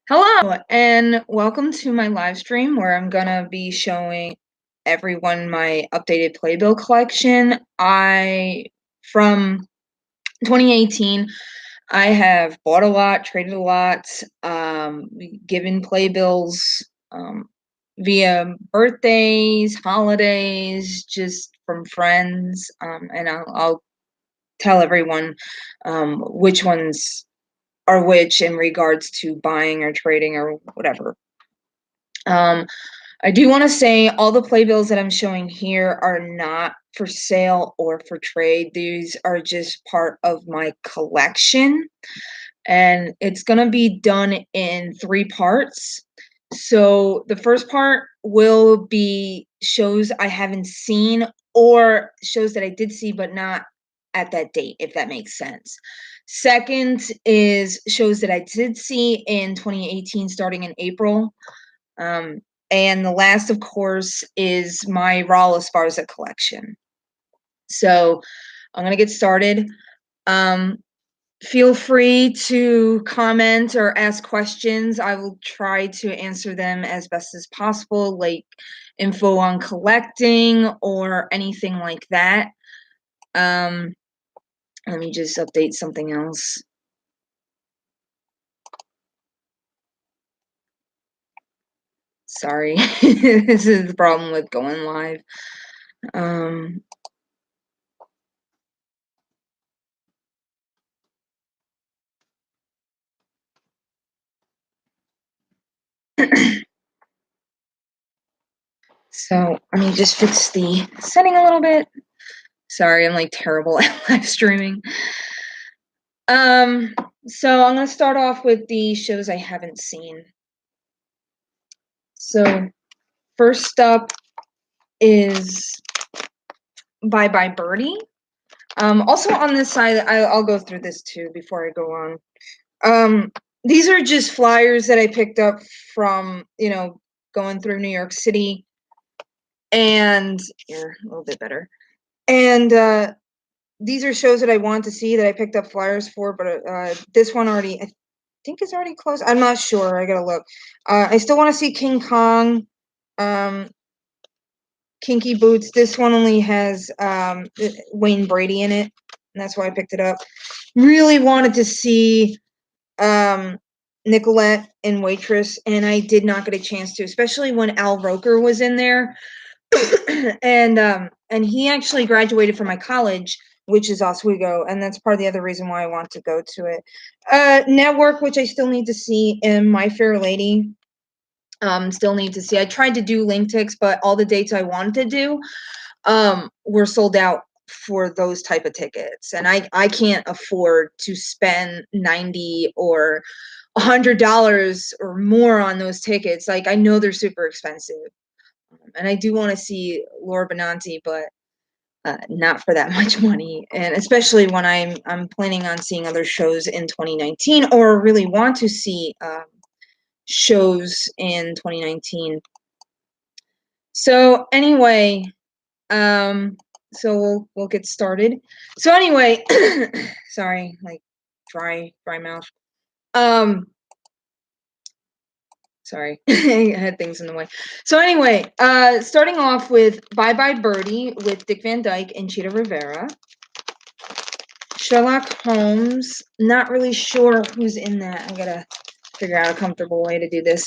Hello, and welcome to my live stream where I'm gonna be showing everyone my updated Playbill collection. From 2018, I have bought a lot, traded a lot, given Playbills via birthdays, holidays, just from friends, and I'll tell everyone which ones are which in regards to buying or trading or whatever. I do want to say all the playbills that I'm showing here are not for sale or for trade. These are just part of my collection, and it's going to be done in 3 parts. So the first part will be shows I haven't seen or shows that I did see but not at that date, if that makes sense. Second is shows that I did see in 2018 starting in April. Um, and the last, of course, is my Raw Esparza collection. So I'm going to get started. Feel free to comment or ask questions. I will try to answer them as best as possible, like info on collecting or anything like that. Let me just update something else. Sorry, this is the problem with going live. So let me just fix the setting a little bit. Sorry, I'm like terrible at live streaming. So I'm gonna start off with the shows I haven't seen. So first up is Bye Birdie. Also on this side, I'll go through this too before I go on. These are just flyers that I picked up from, going through New York City. And here, a little bit better. And these are shows that I want to see that I picked up flyers for, but this one already, I think is already closed. I'm not sure. I gotta look. I still want to see King Kong, Kinky Boots. This one only has Wayne Brady in it, and that's why I picked it up. Really wanted to see Nicolette and Waitress, and I did not get a chance to, especially when Al Roker was in there. And he actually graduated from my college, which is Oswego, and that's part of the other reason why I want to go to it. Network, which I still need to see, and My Fair Lady, still need to see. I tried to do Linktix, but all the dates I wanted to do were sold out for those type of tickets, and I can't afford to spend $90 or $100 or more on those tickets. Like, I know they're super expensive. And I do want to see Laura Benanti, but not for that much money. And especially when I'm planning on seeing other shows in 2019, or really want to see shows in 2019. So anyway, so we'll get started. So anyway, sorry, like dry mouth. Sorry, I had things in the way. So anyway, starting off with Bye Birdie with Dick Van Dyke and Cheetah Rivera. Sherlock Holmes, not really sure who's in that. I gotta figure out a comfortable way to do this.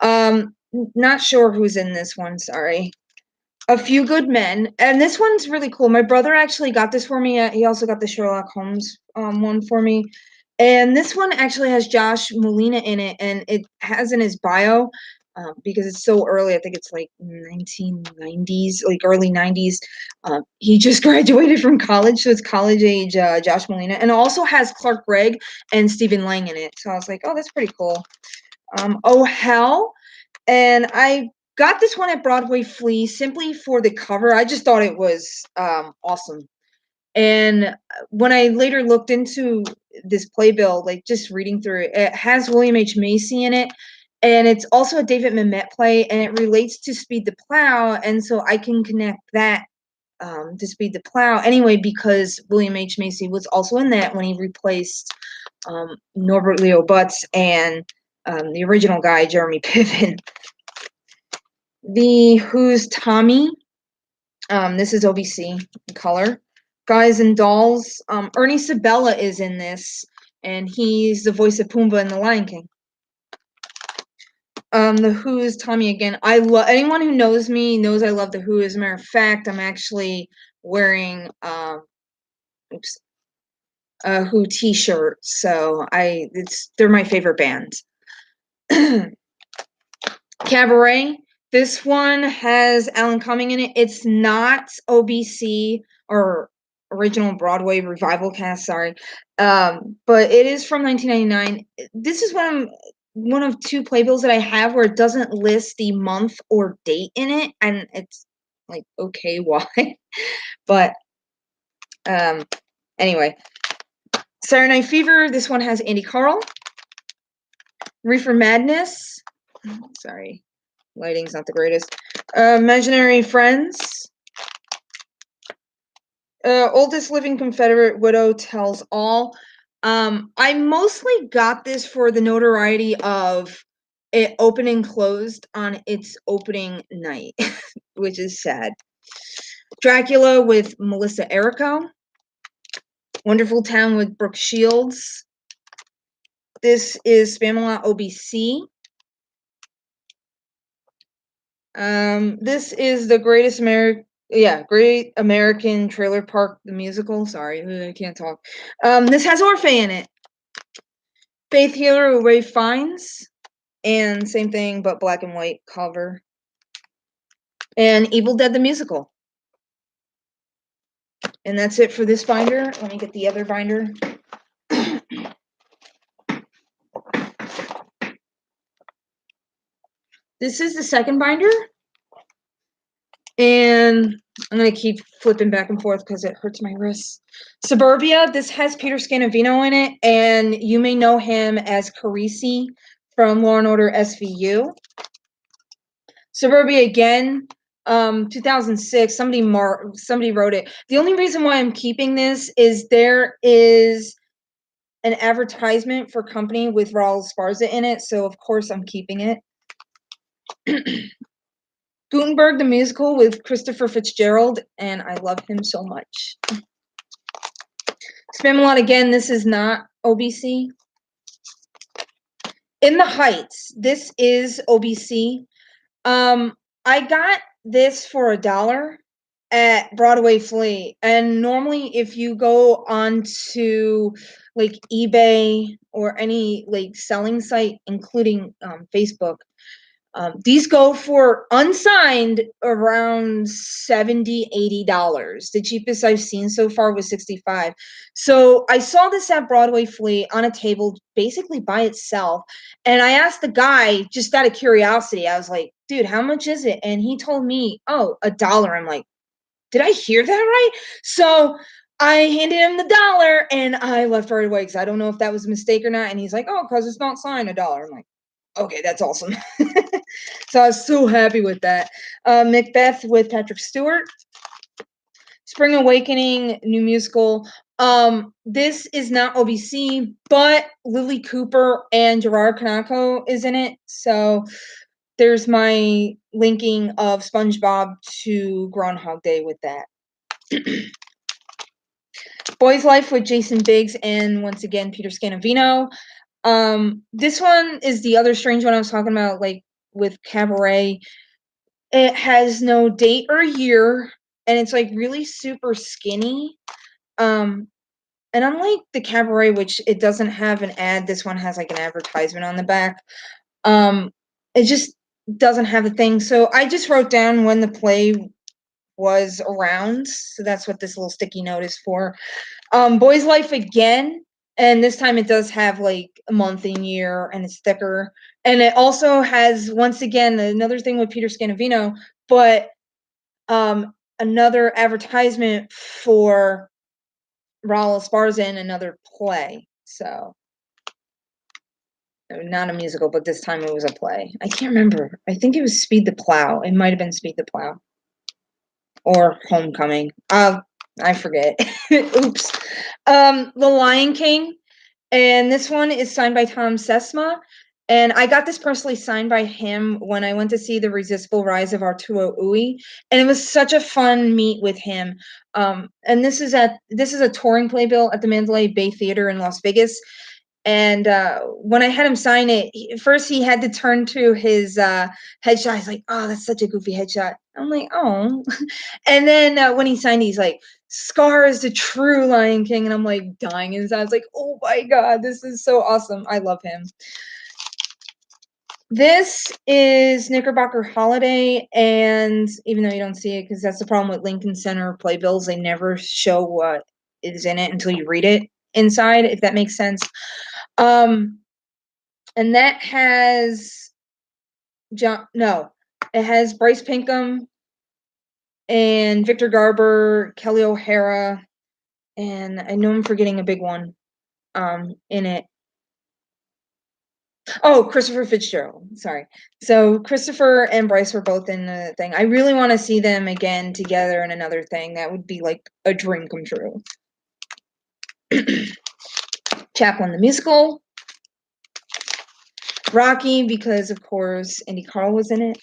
Not sure who's in this one, sorry. A Few Good Men, and this one's really cool. My brother actually got this for me. He also got the Sherlock Holmes one for me. And this one actually has Josh Molina in it, and it has in his bio, because it's so early. I think it's like 1990s, like early 90s. He just graduated from college, so it's college age Josh Molina, and it also has Clark Gregg and Stephen Lang in it. So I was like, oh, that's pretty cool. Oh Hell, and I got this one at Broadway Flea simply for the cover. I just thought it was awesome. And when I later looked into this playbill, like just reading through it, it has William H. Macy in it, and it's also a David Mamet play, and it relates to Speed the Plow, and so I can connect that to Speed the Plow anyway, because William H. Macy was also in that when he replaced Norbert Leo Butz and the original guy, Jeremy Piven. The Who's Tommy. This is OBC color. Guys and Dolls. Ernie Sabella is in this, and he's the voice of Pumbaa in The Lion King. The Who is Tommy again. I love anyone who knows me knows I love the Who. As a matter of fact, I'm actually wearing a Who t-shirt, so they're my favorite band. Cabaret. This one has Alan Cumming in it. It's not OBC or original Broadway revival cast, sorry. But it is from 1999. This is one of two playbills that I have where it doesn't list the month or date in it, and it's like, okay, why? But anyway. Saturday Night Fever, this one has Andy Carl. Reefer Madness. Sorry, lighting's not the greatest. Imaginary Friends. Oldest Living Confederate Widow Tells All. I mostly got this for the notoriety of it opening closed on its opening night, which is sad. Dracula with Melissa Errico. Wonderful Town with Brooke Shields. This is Spamalot OBC. This is the Great American Trailer Park, the musical. Sorry, I can't talk. This has Orphe in it. Faith Healer with Ray Fiennes. And same thing, but black and white cover. And Evil Dead the Musical. And that's it for this binder. Let me get the other binder. This is the second binder. And I'm going to keep flipping back and forth because it hurts my wrists. Suburbia. This has Peter Scannavino in it. And you may know him as Carisi from Law & Order SVU. Suburbia again. 2006. Somebody wrote it. The only reason why I'm keeping this is there is an advertisement for company with Raul Esparza in it. So, of course, I'm keeping it. Gutenberg the Musical with Christopher Fitzgerald, and I love him so much. Spamalot again, this is not OBC. In the Heights, this is OBC. I got this for $1 at Broadway Flea, and normally if you go on to like eBay or any like selling site, including Facebook, these go for unsigned around $70, $80. The cheapest I've seen so far was $65. So I saw this at Broadway Flea on a table basically by itself. And I asked the guy just out of curiosity, I was like, dude, how much is it? And he told me, oh, $1. I'm like, did I hear that right? So I handed him the $1 and I left right away because I don't know if that was a mistake or not. And he's like, oh, because it's not signed $1. I'm like, okay, that's awesome. So I was so happy with that. Macbeth with Patrick Stewart. Spring Awakening, new musical. This is not OBC, but Lily Cooper and Gerard Kanako is in it. So there's my linking of SpongeBob to Groundhog Day with that. Boy's Life with Jason Biggs and once again Peter Scannavino. This one is the other strange one I was talking about, like with Cabaret. It has no date or year, and it's like really super skinny. And unlike the Cabaret, which it doesn't have an ad, this one has like an advertisement on the back. It just doesn't have a thing. So I just wrote down when the play was around. So that's what this little sticky note is for. Boy's Life again. And this time it does have like a month and year and it's thicker. And it also has, once again, another thing with Peter Scannavino, but another advertisement for Raul Esparza in another play. So, not a musical, but this time it was a play. I can't remember. I think it was Speed the Plow. It might have been Speed the Plow. Or Homecoming. I forget. Oops. The Lion King. And this one is signed by Tom Sesma. And I got this personally signed by him when I went to see The Resistible Rise of Arturo Ui, and it was such a fun meet with him. And this is a touring playbill at the Mandalay Bay Theater in Las Vegas. And when I had him sign it, first he had to turn to his headshot. He's like, "Oh, that's such a goofy headshot." I'm like, "Oh," and then when he signed, he's like, "Scar is the true Lion King," and I'm like dying inside. I was like, "Oh my god, this is so awesome! I love him." This is Knickerbocker Holiday, and even though you don't see it, because that's the problem with Lincoln Center playbills, they never show what is in it until you read it inside, if that makes sense. And that has it has Bryce Pinkham and Victor Garber, Kelly O'Hara, and I know I'm forgetting a big one in it. Oh, Christopher Fitzgerald. Sorry. So Christopher and Bryce were both in the thing. I really want to see them again together in another thing. That would be like a dream come true. Chaplin the musical. Rocky, because of course Andy Carl was in it.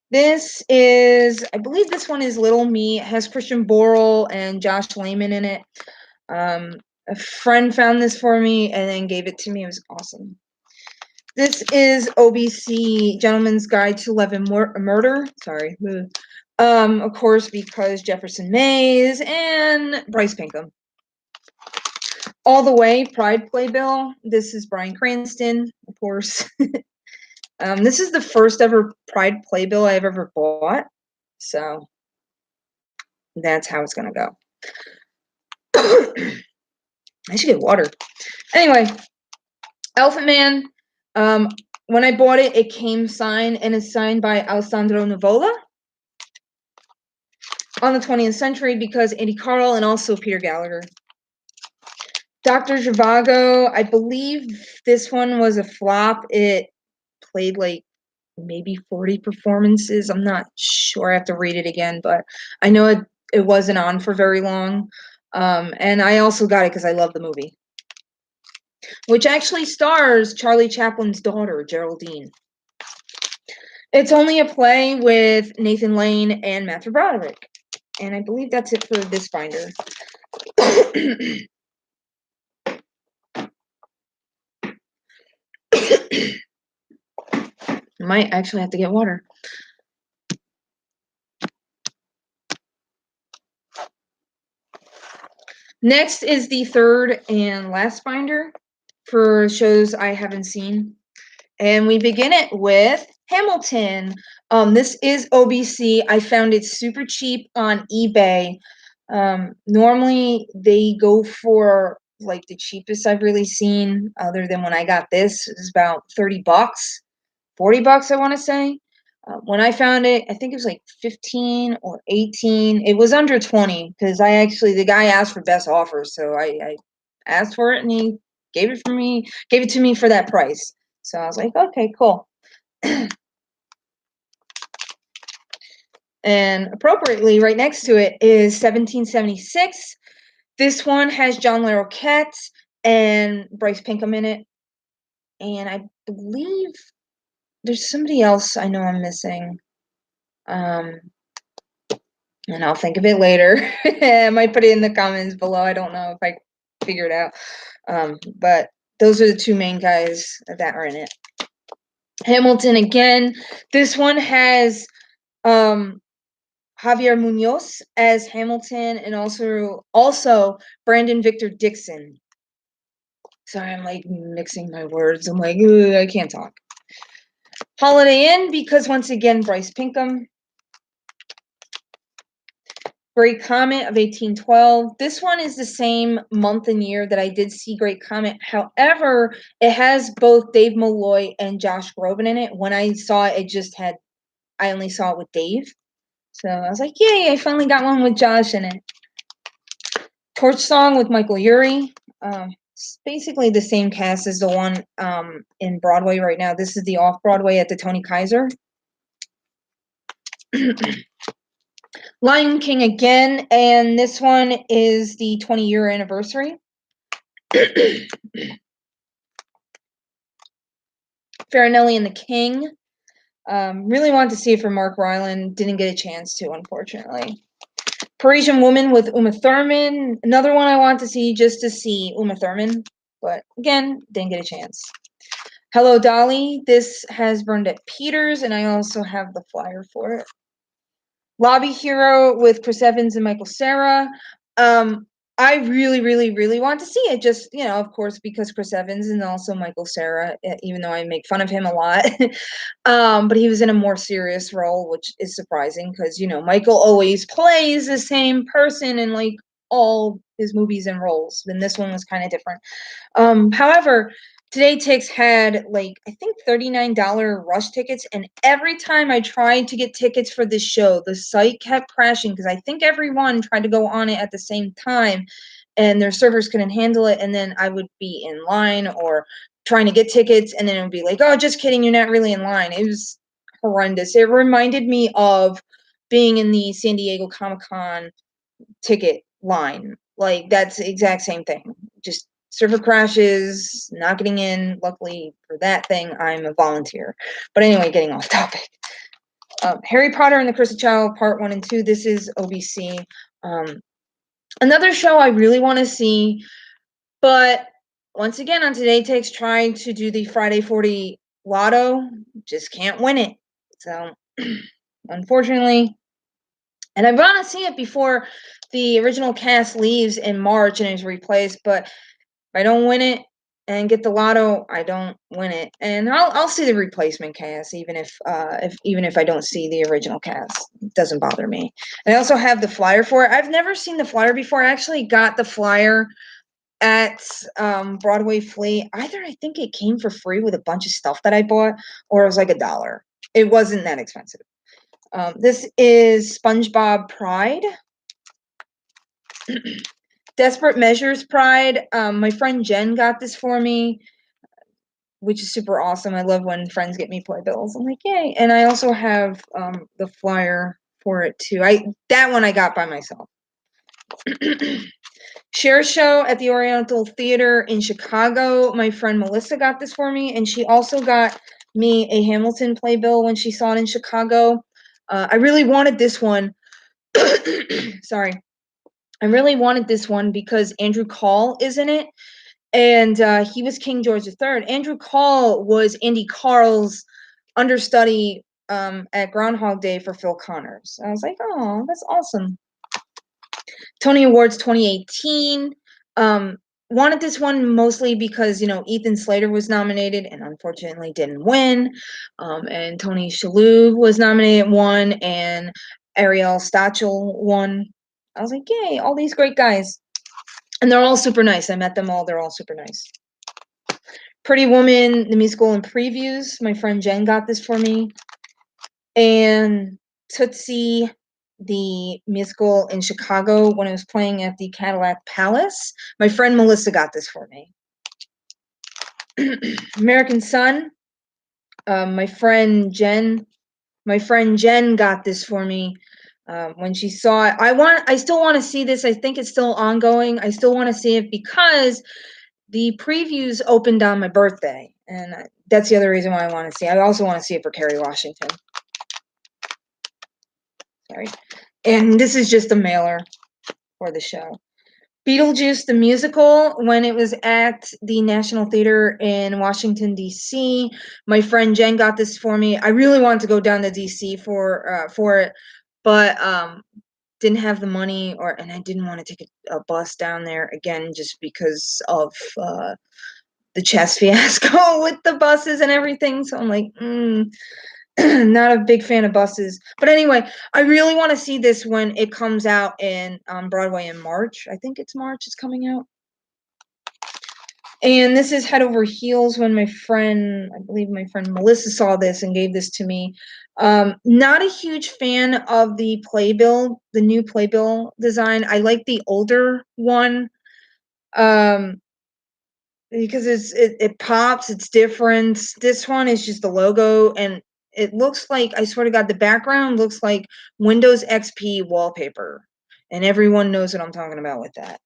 This is, I believe this one is Little Me. It has Christian Borle and Josh Lehman in it. A friend found this for me and then gave it to me. It was awesome. This is OBC, Gentleman's Guide to Love and Murder. Sorry. Of course, because Jefferson Mays and Bryce Pinkham. All the Way, Pride Playbill. This is Bryan Cranston, of course. This is the first ever Pride Playbill I've ever bought. So that's how it's going to go. I should get water. Anyway, Elephant Man. When I bought it, it came signed, and it's signed by Alessandro Nivola on the 20th Century because Andy Carl and also Peter Gallagher. Dr. Zhivago, I believe this one was a flop. It played like maybe 40 performances. I'm not sure. I have to read it again, but I know it wasn't on for very long. And I also got it because I love the movie, which actually stars Charlie Chaplin's daughter, Geraldine. It's only a play with Nathan Lane and Matthew Broderick. And I believe that's it for this binder. I might actually have to get water. Next is the third and last binder for shows I haven't seen. And we begin it with Hamilton. This is OBC. I found it super cheap on eBay. Normally they go for like the cheapest I've really seen, other than when I got this. It was about $30, $40, I want to say. When I found it, I think it was like 15 or 18. It was under 20 because the guy asked for best offer, so I asked for it and he gave it to me for that price. So I was like, okay, cool. And appropriately, right next to it is 1776. This one has John Larroquette and Bryce Pinkham in it. And I believe there's somebody else I know I'm missing. And I'll think of it later. I might put it in the comments below. I don't know if I figure it out. But those are the two main guys that are in it. Hamilton again. This one has Javier Munoz as Hamilton and also Brandon Victor Dixon. Sorry, I'm like mixing my words. I'm like, I can't talk. Holiday Inn, because once again, Bryce Pinkham. Great Comet of 1812. This one is the same month and year that I did see Great Comet. However, it has both Dave Malloy and Josh Groban in it. When I saw it, I only saw it with Dave. So I was like, yay, I finally got one with Josh in it. Torch Song with Michael Urie. It's basically the same cast as the one in Broadway right now. This is the off-Broadway at the Tony Kaiser. Lion King again, and this one is the 20-year anniversary. Farinelli and the King. Really wanted to see it from Mark Rylance. Didn't get a chance to, unfortunately. Parisian Woman with Uma Thurman. Another one I want to see just to see Uma Thurman. But again, didn't get a chance. Hello, Dolly. This has Bernadette Peters, and I also have the flyer for it. Lobby Hero with Chris Evans and Michael Cera. I really, really, really want to see it. Just, of course, because Chris Evans and also Michael Cera, even though I make fun of him a lot. But he was in a more serious role, which is surprising because, Michael always plays the same person in like all his movies and roles. Then this one was kind of different. However, Today Tix had like I think $39 rush tickets, and every time I tried to get tickets for this show, the site kept crashing because I think everyone tried to go on it at the same time, and their servers couldn't handle it. And then I would be in line or trying to get tickets, and then it would be like, "Oh, just kidding, you're not really in line." It was horrendous. It reminded me of being in the San Diego Comic-Con ticket line. Like that's the exact same thing. Just server crashes, not getting in. Luckily for that thing, I'm a volunteer. But anyway, getting off topic. Harry Potter and the Cursed Child, Part 1 and 2. This is OBC. Another show I really want to see, but once again on Today Takes trying to do the Friday 40 Lotto, just can't win it. So, unfortunately, and I want to see it before the original cast leaves in March and is replaced, but if I don't win it and get the lotto, I don't win it, and I'll see the replacement cast even if I don't see the original cast. It doesn't bother me. And I also have the flyer for it. I've never seen the flyer before. I actually got the flyer at Broadway Flea. Either I think it came for free with a bunch of stuff that I bought, or it was like $1. It wasn't that expensive. This is SpongeBob Pride. Desperate Measures Pride. My friend Jen got this for me, which is super awesome. I love when friends get me playbills. I'm like, yay. And I also have the flyer for it too. That one I got by myself. Share Show at the Oriental Theater in Chicago. My friend Melissa got this for me, and she also got me a Hamilton playbill when she saw it in Chicago. I really wanted this one. Sorry. I really wanted this one because Andrew Call is in it, and he was King George III. Andrew Call was Andy Carl's understudy at Groundhog Day for Phil Connors. I was like, oh, that's awesome. Tony Awards 2018. Wanted this one mostly because, Ethan Slater was nominated and unfortunately didn't win. And Tony Shalhoub was nominated, won, and Ariel Stachel won. I was like, yay, all these great guys. And they're all super nice. I met them all. They're all super nice. Pretty Woman, the musical and previews. My friend Jen got this for me. And Tootsie, the musical in Chicago when it was playing at the Cadillac Palace. My friend Melissa got this for me. American Son. My friend Jen got this for me when she saw it. I still want to see this. I think it's still ongoing. I still want to see it because the previews opened on my birthday, and that's the other reason why I want to see it. I also want to see it for Kerry Washington. Sorry. And this is just a mailer for the show. Beetlejuice the musical when it was at the National Theater in Washington, D.C. My friend Jen got this for me. I really wanted to go down to D.C. for it, but didn't have the money, and I didn't want to take a bus down there again just because of the chess fiasco with the buses and everything. So I'm like, not a big fan of buses. But anyway, I really want to see this when it comes out on Broadway in March. I think it's March it's coming out. And this is Head Over Heels when I believe my friend Melissa saw this and gave this to me. Not a huge fan of the Playbill, the new Playbill design. I like the older one. Because it pops, it's different. This one is just the logo, and it looks like, I swear to God, the background looks like Windows XP wallpaper, and everyone knows what I'm talking about with that.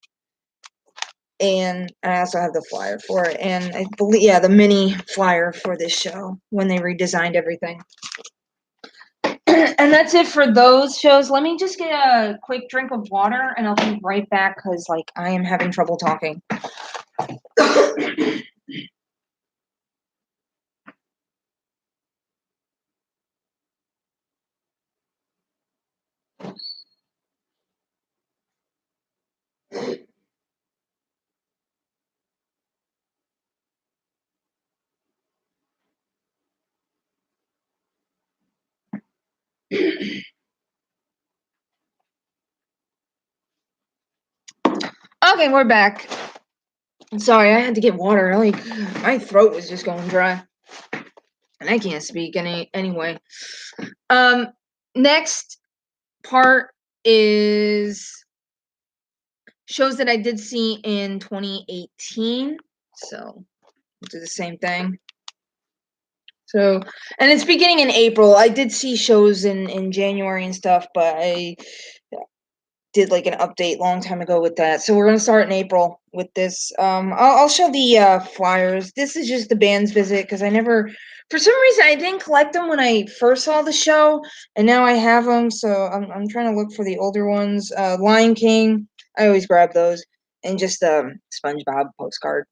And I also have the flyer for it, and I believe, yeah, the mini flyer for this show when they redesigned everything. And that's it for those shows. Let me just get a quick drink of water, and I'll be right back because, like, I am having trouble talking. Okay, we're back. Sorry, I had to get water. Like, my throat was just going dry, and I can't speak anyway. Next part is shows that I did see in 2018. So we'll do the same thing. So, and it's beginning in April. I did see shows in January and stuff, but I did like an update long time ago with that. So we're gonna start in April with this. I'll show the flyers. This is just the band's visit because I never, for some reason, I didn't collect them when I first saw the show, and now I have them. So I'm trying to look for the older ones. Lion King, I always grab those, and just SpongeBob postcard.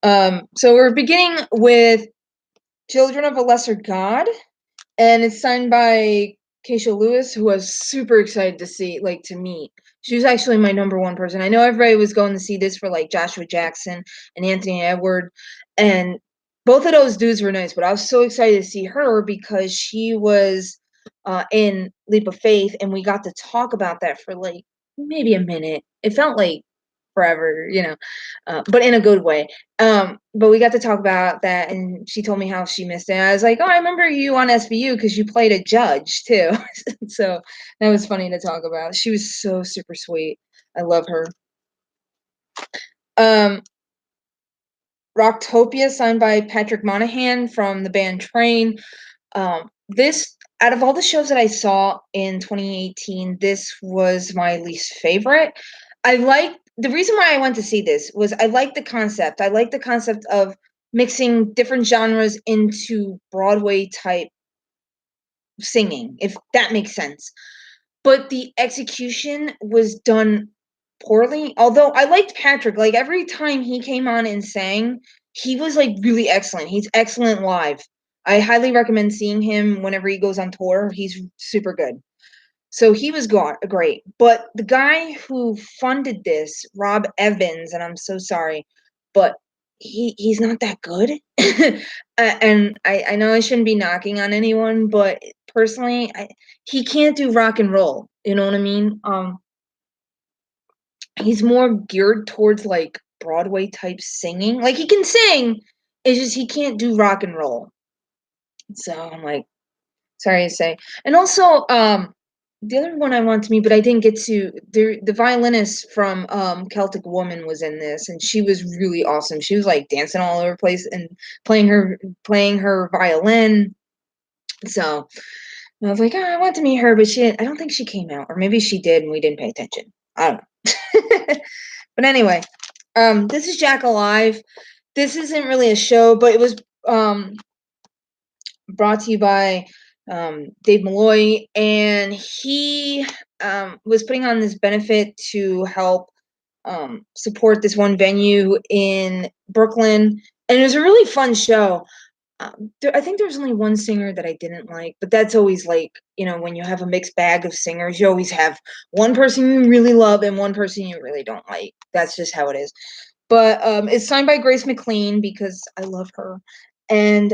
So we're beginning with Children of a Lesser God, and it's signed by Keisha Lewis, who I was super excited to see, like, to meet. She was actually my number one person. I know everybody was going to see this for, like, Joshua Jackson and Anthony Edward, and both of those dudes were nice, but I was so excited to see her because she was in Leap of Faith, and we got to talk about that for, like, maybe a minute. It felt like forever, but in a good way. But we got to talk about that, and she told me how she missed it. And I was like, "Oh, I remember you on SVU because you played a judge too." So that was funny to talk about. She was so super sweet. I love her. Rocktopia, signed by Patrick Monahan from the band Train. This, out of all the shows that I saw in 2018, this was my least favorite. The reason why I went to see this was I like the concept. I like the concept of mixing different genres into Broadway type singing, if that makes sense. But the execution was done poorly. Although I liked Patrick, like every time he came on and sang, he was like really excellent. He's excellent live. I highly recommend seeing him whenever he goes on tour. He's super good. So he was great. But the guy who funded this, Rob Evans, and I'm so sorry, but he's not that good. And I know I shouldn't be knocking on anyone, but personally, he can't do rock and roll. You know what I mean? He's more geared towards like Broadway type singing. Like he can sing, it's just he can't do rock and roll. So I'm like, sorry to say. And also, the other one I wanted to meet, but I didn't get to, the violinist from Celtic Woman was in this, and she was really awesome. She was like dancing all over the place and playing her violin. So I was like, oh, I want to meet her, but I don't think she came out, or maybe she did and we didn't pay attention. I don't know. But anyway, this is Jack Alive. This isn't really a show, but it was brought to you by Dave Malloy, and he was putting on this benefit to help support this one venue in Brooklyn, and it was a really fun show. I think there was only one singer that I didn't like, but that's always like, when you have a mixed bag of singers, you always have one person you really love and one person you really don't like. That's just how it is. But it's signed by Grace McLean because I love her. And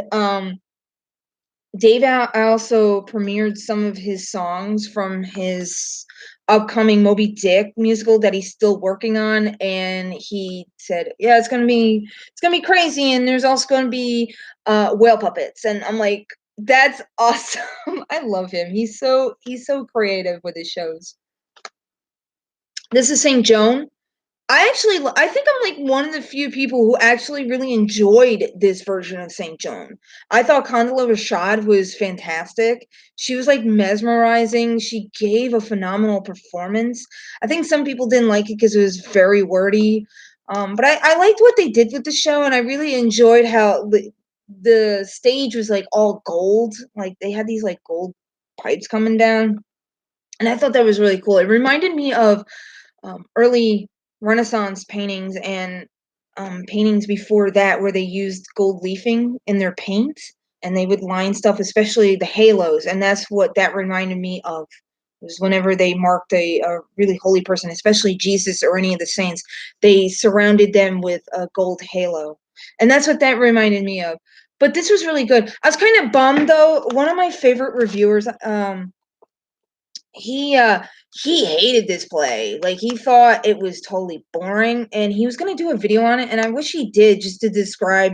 Dave also premiered some of his songs from his upcoming Moby Dick musical that he's still working on, and he said, "Yeah, it's gonna be crazy, and there's also gonna be whale puppets." And I'm like, "That's awesome!" I love him. He's so creative with his shows. This is Saint Joan. I think I'm like one of the few people who actually really enjoyed this version of St. Joan. I thought Condola Rashad was fantastic. She was like mesmerizing. She gave a phenomenal performance. I think some people didn't like it because it was very wordy. But I liked what they did with the show, and I really enjoyed how the stage was like all gold. Like they had these like gold pipes coming down. And I thought that was really cool. It reminded me of early Renaissance paintings and paintings before that where they used gold leafing in their paint and they would line stuff, especially the halos. And that's what that reminded me of. Was whenever they marked a really holy person, especially Jesus or any of the saints, they surrounded them with a gold halo. And that's what that reminded me of. But this was really good. I was kind of bummed though. One of my favorite reviewers, he uh he hated this play. Like he thought it was totally boring and he was going to do a video on it, and I wish he did, just to describe.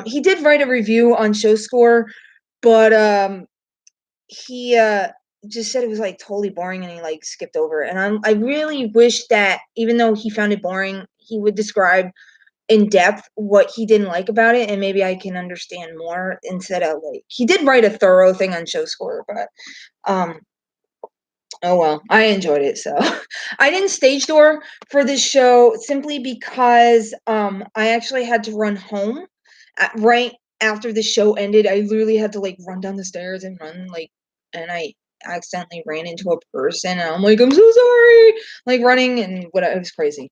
He did write a review on show score, but he just said it was like totally boring and he like skipped over it. And I really wish that even though he found it boring, he would describe in depth what he didn't like about it, and maybe I can understand more, instead of like he did write a thorough thing on show score, but um oh well, I enjoyed it. So I didn't stage door for this show simply because I actually had to run home right after the show ended. I literally had to like run down the stairs and run like, and I accidentally ran into a person and I'm like, I'm so sorry, like running and what, it was crazy.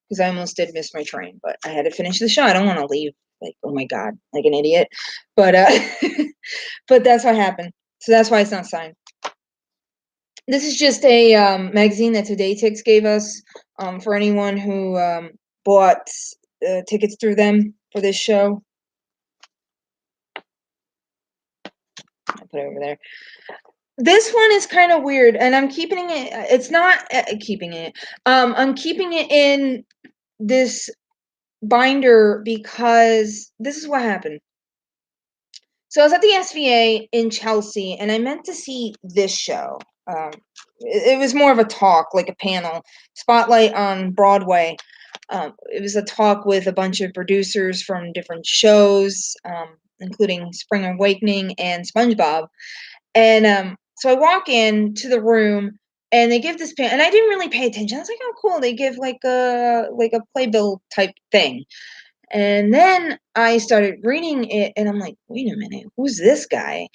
Because I almost did miss my train, but I had to finish the show. I don't want to leave like, oh my god, like an idiot. But but that's what happened. So that's why it's not signed. This is just a magazine that Today Tix gave us for anyone who bought tickets through them for this show. I'll put it over there. This one is kind of weird, and I'm keeping it. It's not keeping it. I'm keeping it in this binder because this is what happened. So I was at the SVA in Chelsea, and I meant to see this show. It was more of a talk, like a panel, spotlight on Broadway. It was a talk with a bunch of producers from different shows, including Spring Awakening and SpongeBob. And so I walk into the room, and they give this pan, and I didn't really pay attention. I was like, "Oh, cool!" They give like a playbill type thing. And then I started reading it, and I'm like, "Wait a minute, who's this guy?"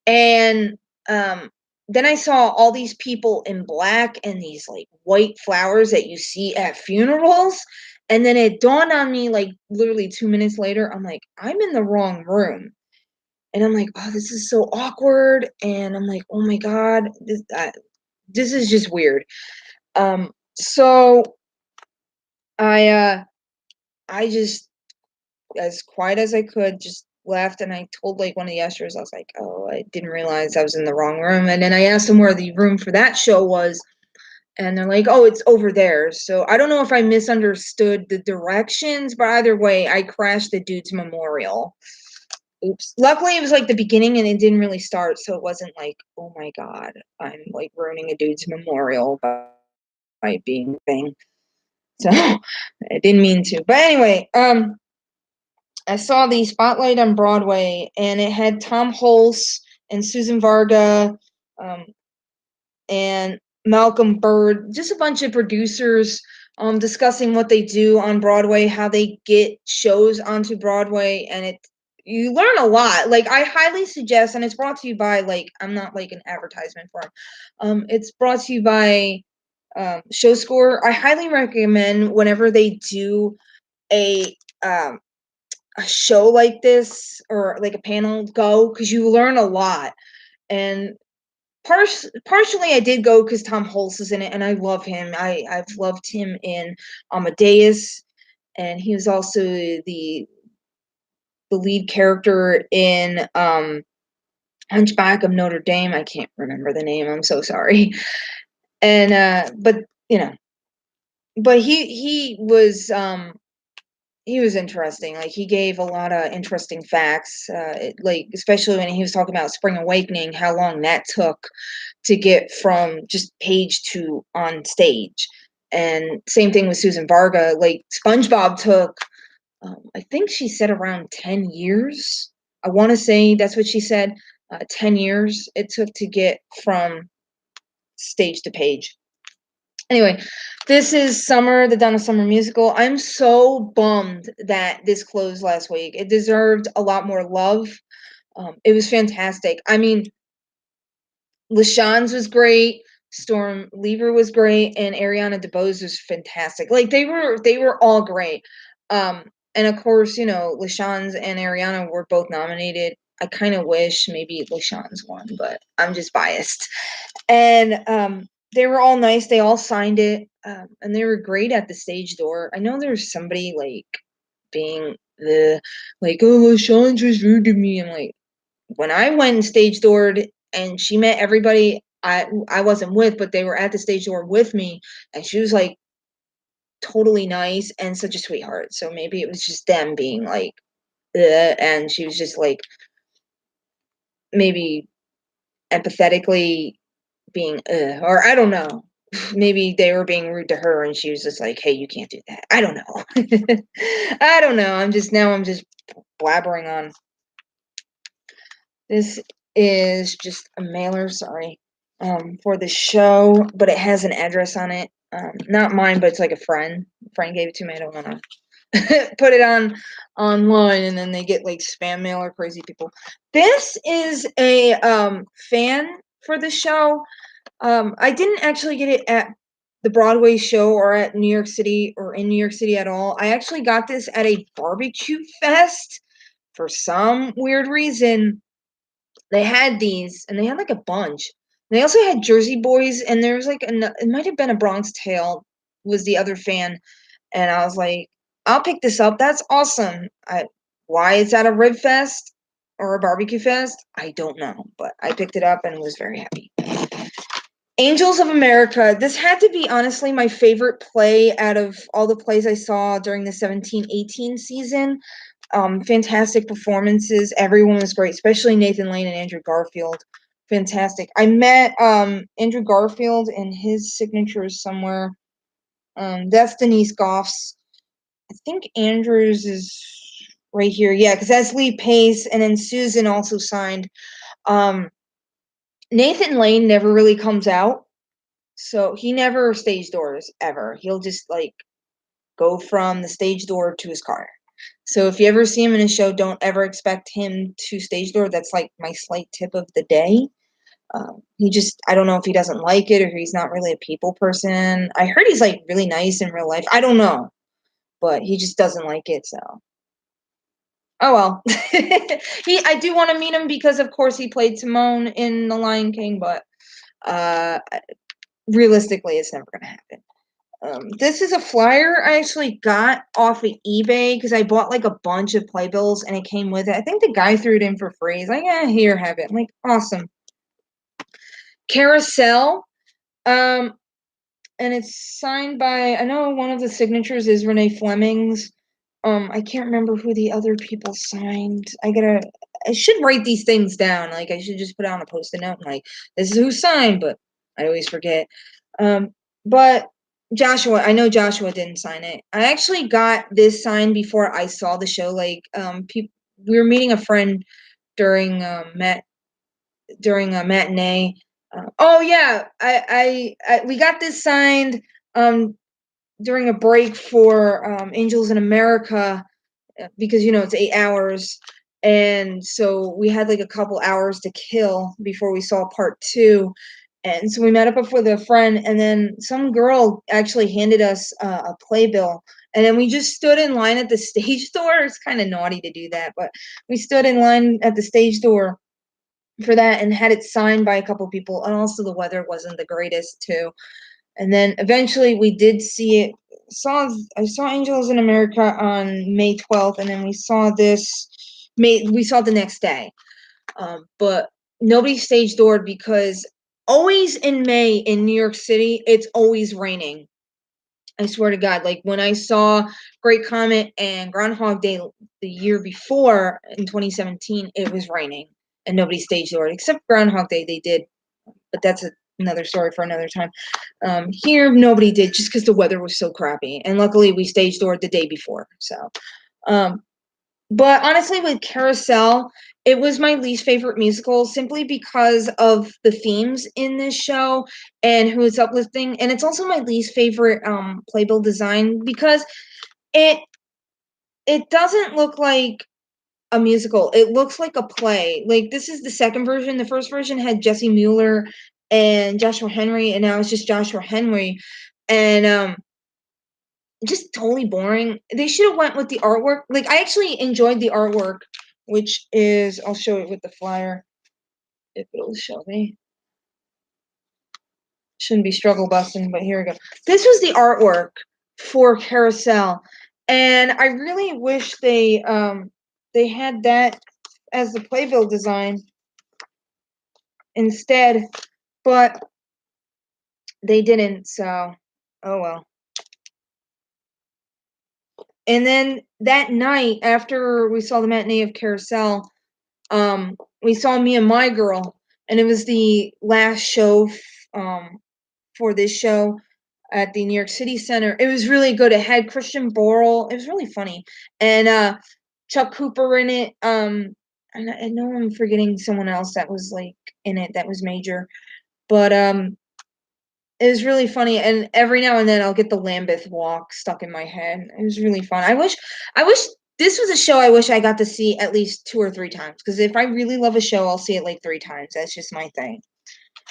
And um, then I saw all these people in black and these like white flowers that you see at funerals. And then it dawned on me, like literally 2 minutes later, I'm like, I'm in the wrong room. And I'm like, oh, this is so awkward. And I'm like, oh my God, this is just weird. So I just, as quiet as I could, just left, and I told like one of the ushers, I was like, "Oh, I didn't realize I was in the wrong room." And then I asked them where the room for that show was, and they're like, "Oh, it's over there." So I don't know if I misunderstood the directions, but either way, I crashed the dude's memorial. Oops. Luckily, it was like the beginning, and it didn't really start, so it wasn't like, "Oh my god, I'm like ruining a dude's memorial by being a thing." So I didn't mean to, but anyway, I saw the spotlight on Broadway, and it had Tom Hulce and Susan Varga, um, and Malcolm Bird, just a bunch of producers discussing what they do on Broadway, how they get shows onto Broadway, and you learn a lot. Like I highly suggest, and it's brought to you by like, I'm not like an advertisement for them. It's brought to you by Show Score. I highly recommend whenever they do a a show like this or like a panel, go, because you learn a lot. And partially I did go because Tom Hulce is in it and I love him. I've loved him in Amadeus, and he was also the lead character in Hunchback of Notre Dame. I can't remember the name, I'm so sorry. And but you know, but he was interesting. Like he gave a lot of interesting facts, like especially when he was talking about Spring Awakening, how long that took to get from just page to on stage. And same thing with Susan Varga. Like SpongeBob took, I think she said around 10 years. I want to say that's what she said. 10 years it took to get from stage to page. Anyway, this is Summer, the Donna Summer musical. I'm so bummed that this closed last week. It deserved a lot more love. It was fantastic. I mean, LaShawne's was great, Storm Lever was great, and Ariana DeBose was fantastic. Like they were all great. And of course, you know, LaShawne's and Ariana were both nominated. I kind of wish maybe LaShawne's won, but I'm just biased. And they were all nice. They all signed it, and they were great at the stage door. I know there's somebody like being like, oh, LaShawne's was rude to me. I'm like, when I went and stage doored and she met everybody I wasn't with, but they were at the stage door with me, and she was like totally nice and such a sweetheart. So maybe it was just them being like, and she was just like maybe empathetically being, or I don't know. Maybe they were being rude to her and she was just like, hey, you can't do that. I don't know. I don't know. I'm just blabbering on. This is just a mailer, sorry, for the show, but it has an address on it. Not mine, but it's like a friend. A friend gave it to me. I don't want to put it on online, and then they get like spam mail or crazy people. This is a fan for the show. I didn't actually get it at the Broadway show or at New York City or in New York City at all. I actually got this at a barbecue fest for some weird reason. They had these, and they had like a bunch. They also had Jersey Boys, and there was like it might have been a Bronx Tale was the other fan, and I was like, I'll pick this up. That's awesome. Why it's at a rib fest or a barbecue fest, I don't know, but I picked it up and was very happy. Angels of America. This had to be honestly my favorite play out of all the plays I saw during the 17-18 season. Fantastic performances. Everyone was great, especially Nathan Lane and Andrew Garfield. Fantastic. I met Andrew Garfield and his signature is somewhere. That's Denise Goff's. I think Andrew's is right here. Yeah, because that's Lee Pace, and then Susan also signed. Nathan Lane never really comes out, so he never stage doors ever. He'll just like go from the stage door to his car. So if you ever see him in a show, don't ever expect him to stage door. That's like my slight tip of the day. I don't know if he doesn't like it or he's not really a people person. I heard he's like really nice in real life. I don't know, but he just doesn't like it. So, oh well. I do want to meet him because of course he played Timon in The Lion King, but realistically, it's never going to happen. This is a flyer I actually got off of eBay because I bought like a bunch of playbills and it came with it. I think the guy threw it in for free. He's like, yeah, here, have it. I'm like, awesome. Carousel. And it's signed by, I know one of the signatures is Renee Fleming's. I can't remember who the other people signed. I should write these things down. Like, I should just put it on a post-it note and like, this is who signed, but I always forget. But Joshua, I know Joshua didn't sign it. I actually got this signed before I saw the show. Like, we were meeting a friend during a matinee. Oh yeah, we got this signed during a break for Angels in America because you know it's 8 hours, and so we had like a couple hours to kill before we saw part 2. And so we met up with a friend, and then some girl actually handed us a playbill. And then we just stood in line at the stage door. It's kind of naughty to do that, but we stood in line at the stage door for that and had it signed by a couple people. And also the weather wasn't the greatest too. And then eventually we did see it. I saw Angels in America on May 12th, and then we saw the next day. But nobody stage doored because always in May in New York City, it's always raining. I swear to God, like when I saw Great Comet and Groundhog Day the year before in 2017, it was raining and nobody staged doored except Groundhog Day. They did, but that's another story for another time. Here, nobody did just because the weather was so crappy. And luckily, we stage doored the day before. So, but honestly, with Carousel, it was my least favorite musical simply because of the themes in this show and who it's uplifting. And it's also my least favorite playbill design because it doesn't look like a musical. It looks like a play. Like, this is the second version. The first version had Jesse Mueller and Joshua Henry, and now it's just Joshua Henry. And just totally boring. They should have went with the artwork. Like, I actually enjoyed the artwork, which is, I'll show it with the flyer if it'll show me. Shouldn't be struggle busting, but here we go. This was the artwork for Carousel, and I really wish they had that as the playbill design instead, but they didn't, so oh well. And then that night, after we saw the matinee of Carousel, we saw Me and My Girl, and it was the last show for this show at the New York City Center. It was really good. It had Christian Borle. It was really funny, and Chuck Cooper in it. And I know I'm forgetting someone else that was like in it that was major, but it was really funny. And every now and then I'll get the Lambeth Walk stuck in my head. It was really fun. I wish this was a show I wish I got to see at least 2 or 3 times, because if I really love a show, I'll see it like 3 times. That's just my thing.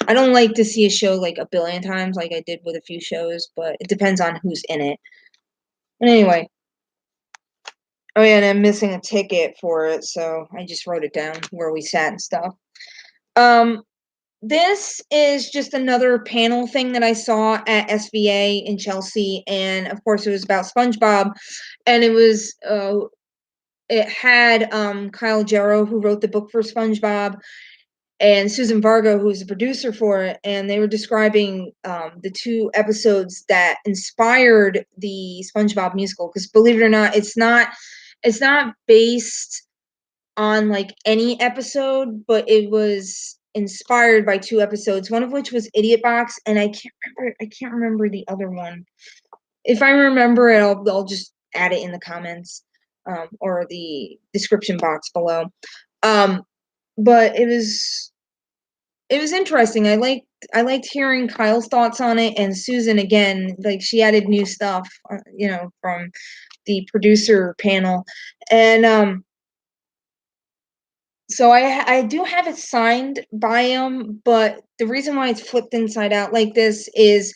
I don't like to see a show like a billion times like I did with a few shows, but it depends on who's in it. But anyway. Oh yeah, and I'm missing a ticket for it, so I just wrote it down where we sat and stuff. This is just another panel thing that I saw at SVA in Chelsea, and of course it was about SpongeBob, and it had Kyle Jarrow, who wrote the book for SpongeBob, and Susan Vargo, who's the producer for it, and they were describing the 2 episodes that inspired the SpongeBob musical. Because believe it or not, it's not based on like any episode, but it was inspired by 2 episodes. One of which was Idiot Box, and I can't remember the other one. If I remember it, I'll just add it in the comments or the description box below. But it was interesting. I liked hearing Kyle's thoughts on it, and Susan, again, like, she added new stuff, from the producer panel. And so I do have it signed by him, but the reason why it's flipped inside out like this is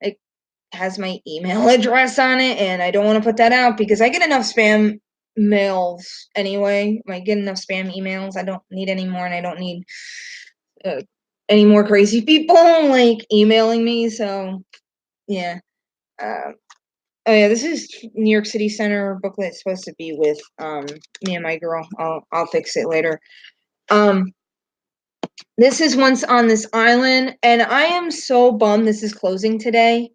it has my email address on it, and I don't want to put that out because I get enough spam mails anyway. I get enough spam emails. I don't need any more, and I don't need any more crazy people like emailing me. So yeah. Oh yeah, this is New York City Center booklet. It's supposed to be with Me and My Girl. I'll fix it later. This is Once on This Island, and I am so bummed this is closing today.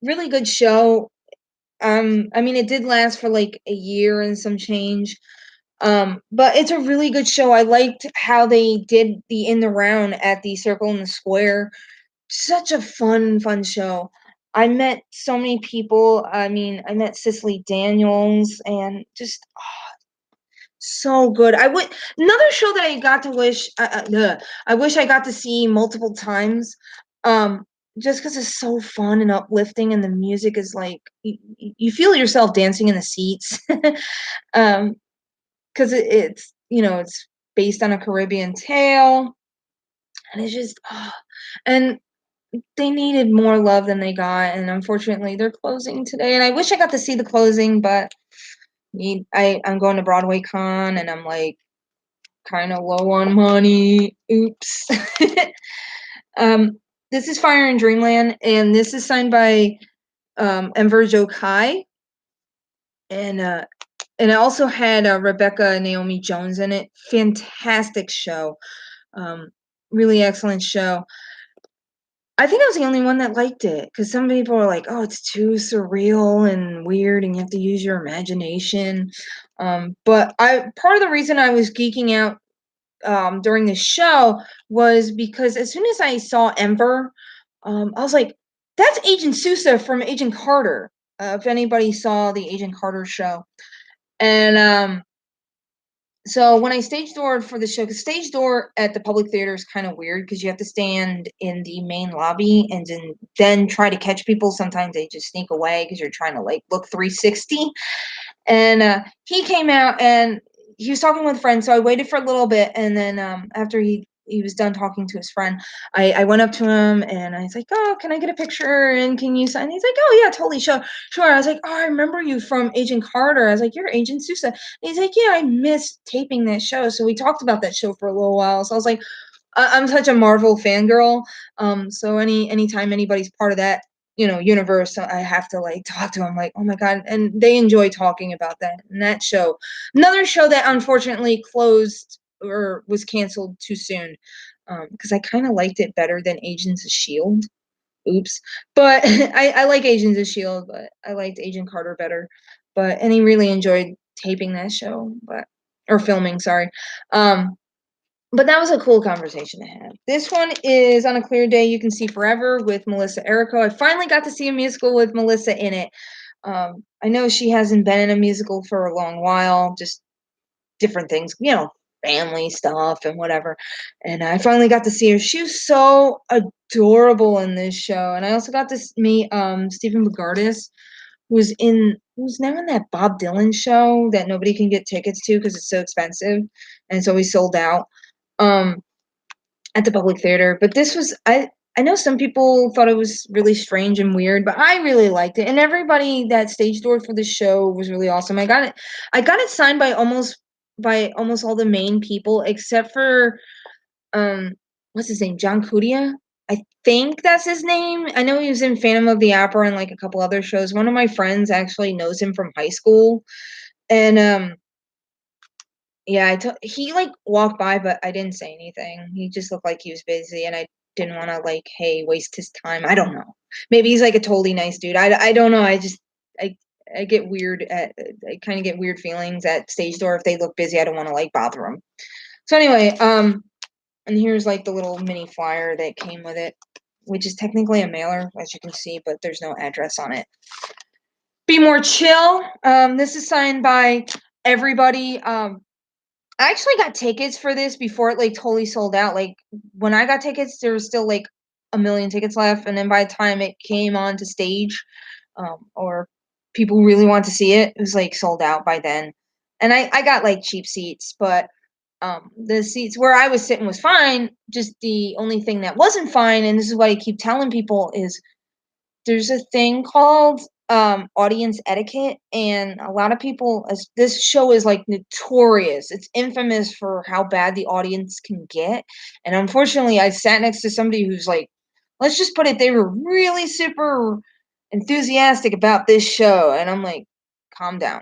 Really good show. I mean, it did last for like a year and some change. But it's a really good show. I liked how they did the In the Round at the Circle in the Square. Such a fun show. I met so many people. I mean, I met Cicely Daniels, and just so good. Another show that I got to wish I wish I got to see multiple times. Just because it's so fun and uplifting, and the music is like you feel yourself dancing in the seats. Because it's it's based on a Caribbean tale, and it's just and they needed more love than they got, and unfortunately they're closing today. And I wish I got to see the closing, but I'm going to Broadway Con, and I'm like kind of low on money. Oops. This is Fire in Dreamland, and this is signed by Enver Jokai, and it also had Rebecca Naomi Jones in it. Fantastic show. Really excellent show. I think I was the only one that liked it, because some people are like, oh, it's too surreal and weird and you have to use your imagination. But part of the reason I was geeking out during the show was because as soon as I saw Ember, I was like, "That's Agent Sousa from Agent Carter." If anybody saw the Agent Carter show, and so when I stage doored for the show, because stage door at the public theater is kind of weird because you have to stand in the main lobby and then try to catch people. Sometimes they just sneak away because you're trying to like look 360. And he came out and he was talking with a friend, so I waited for a little bit, and then after he was done talking to his friend, I went up to him and I was like, "Oh, can I get a picture? And can you sign?" He's like, "Oh yeah, totally, sure." I was like, "Oh, I remember you from Agent Carter." I was like, "You're Agent Sousa." And he's like, "Yeah, I missed taping that show." So we talked about that show for a little while. So I was like, I'm such a Marvel fangirl. So anytime anybody's part of that, universe, I have to like talk to them like, oh my God. And they enjoy talking about that. And that show, another show that unfortunately closed or was canceled too soon. Because I kind of liked it better than Agents of Shield. Oops. But I like Agents of Shield, but I liked Agent Carter better. And he really enjoyed taping that show, or filming, sorry. But that was a cool conversation to have. This one is On a Clear Day You Can See Forever with Melissa Errico. I finally got to see a musical with Melissa in it. I know she hasn't been in a musical for a long while, just different things, family stuff and whatever. And I finally got to see her. She was so adorable in this show. And I also got to meet Stephen Bogardus, who's now in that Bob Dylan show that nobody can get tickets to because it's so expensive and it's always sold out. At the public theater, but this was I know some people thought it was really strange and weird, but I really liked it, and everybody that stage doored for the show was really awesome. I got it signed by almost all the main people except for what's his name, John Cudia. I think that's his name. I know he was in Phantom of the Opera and like a couple other shows. One of my friends actually knows him from high school, and yeah, he like walked by, but I didn't say anything. He just looked like he was busy, and I didn't want to like, hey, waste his time. I don't know. Maybe he's like a totally nice dude. I don't know. I I get I kind of get weird feelings at stage door if they look busy. I don't want to like bother them. So anyway, and here's like the little mini flyer that came with it, which is technically a mailer, as you can see, but there's no address on it. Be More Chill. This is signed by everybody. I actually got tickets for this before it like totally sold out. Like when I got tickets, there was still like a million tickets left, and then by the time it came on to stage, or people really want to see it, it was like sold out by then. And I got like cheap seats, but the seats where I was sitting was fine. Just the only thing that wasn't fine, and this is what I keep telling people, is there's a thing called audience etiquette, and a lot of people, as this show is like notorious, it's infamous for how bad the audience can get. And unfortunately I sat next to somebody who's like, let's just put it, they were really super enthusiastic about this show, and I'm like, calm down.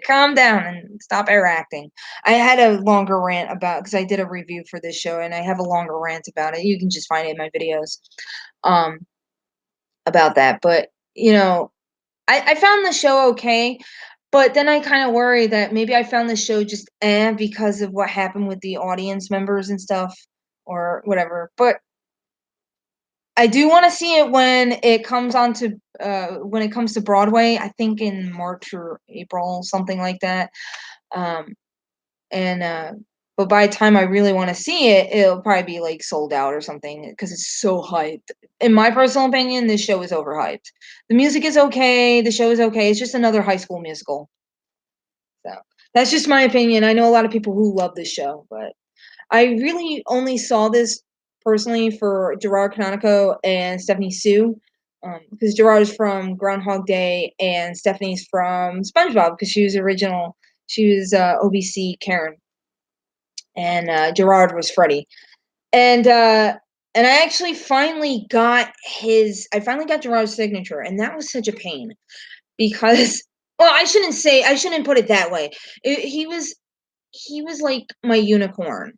Calm down and stop air acting. I had a longer rant about, because I did a review for this show, and I have a longer rant about it. You can just find it in my videos about that. But I found the show okay, but then I kind of worry that maybe I found the show just because of what happened with the audience members and stuff or whatever. But I do want to see it when it comes when it comes to Broadway. I think in March or April, something like that. Um, and but by the time I really want to see it, it'll probably be like sold out or something because it's so hyped. In my personal opinion, this show is overhyped. The music is okay, the show is okay. It's just another high school musical. So that's just my opinion. I know a lot of people who love this show, but I really only saw this personally for Gerard Canonico and Stephanie Sue. Because Gerard is from Groundhog Day and Stephanie's from SpongeBob because she was OBC Karen, and Gerard was Freddy. And I actually finally got Gerard's signature, and that was such a pain because, well, I shouldn't put it that way. He was like my unicorn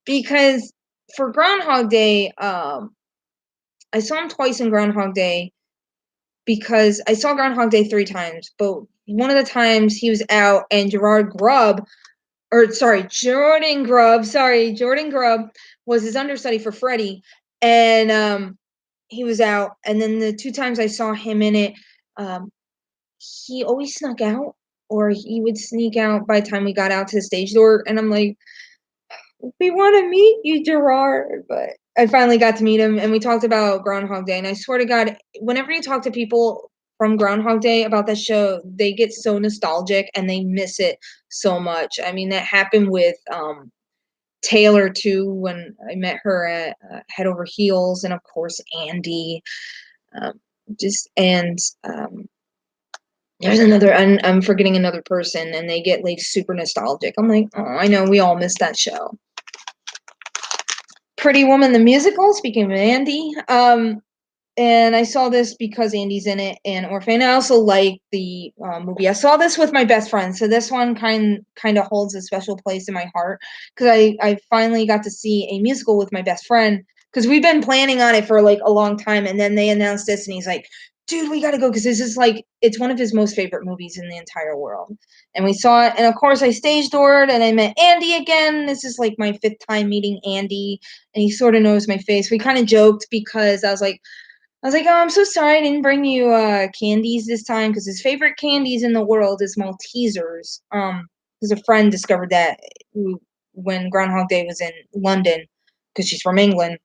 because for Groundhog Day, I saw him twice in Groundhog Day because I saw Groundhog Day 3 times, but one of the times he was out and Gerard Grubb or sorry, Jordan Grubb. Sorry, Jordan Grubb was his understudy for Freddie, and he was out. And then the 2 times I saw him in it, um, he always snuck out, or he would sneak out by the time we got out to the stage door, and I'm like, "We wanna meet you, Gerard," but I finally got to meet him, and we talked about Groundhog Day, and I swear to God, whenever you talk to people from Groundhog Day about that show, they get so nostalgic, and they miss it so much. I mean, that happened with, Taylor too, when I met her at, Head Over Heels, and of course, Andy, um, just and, there's another I'm forgetting another person, and they get, like, super nostalgic. I'm like, "Oh, I know, we all miss that show." Pretty Woman the Musical, speaking of Andy, and I saw this because Andy's in it and Orphan. I also like the, movie. I saw this with my best friend, so this one kinda holds a special place in my heart because I finally got to see a musical with my best friend because 'cause we've been planning on it for, like, a long time, and then they announced this, and he's like, "Dude, we gotta go because this is, like" it's one of his most favorite movies in the entire world, and we saw it, and of course, I stage doored, and I met Andy again. This is, like, my 5th time meeting Andy, and he sorta knows my face. We kinda joked because I was like, "Oh, I'm so sorry I didn't bring you, candies this time," because his favorite candies in the world is Maltesers, because a friend discovered that w when Groundhog Day was in London, because she's from England,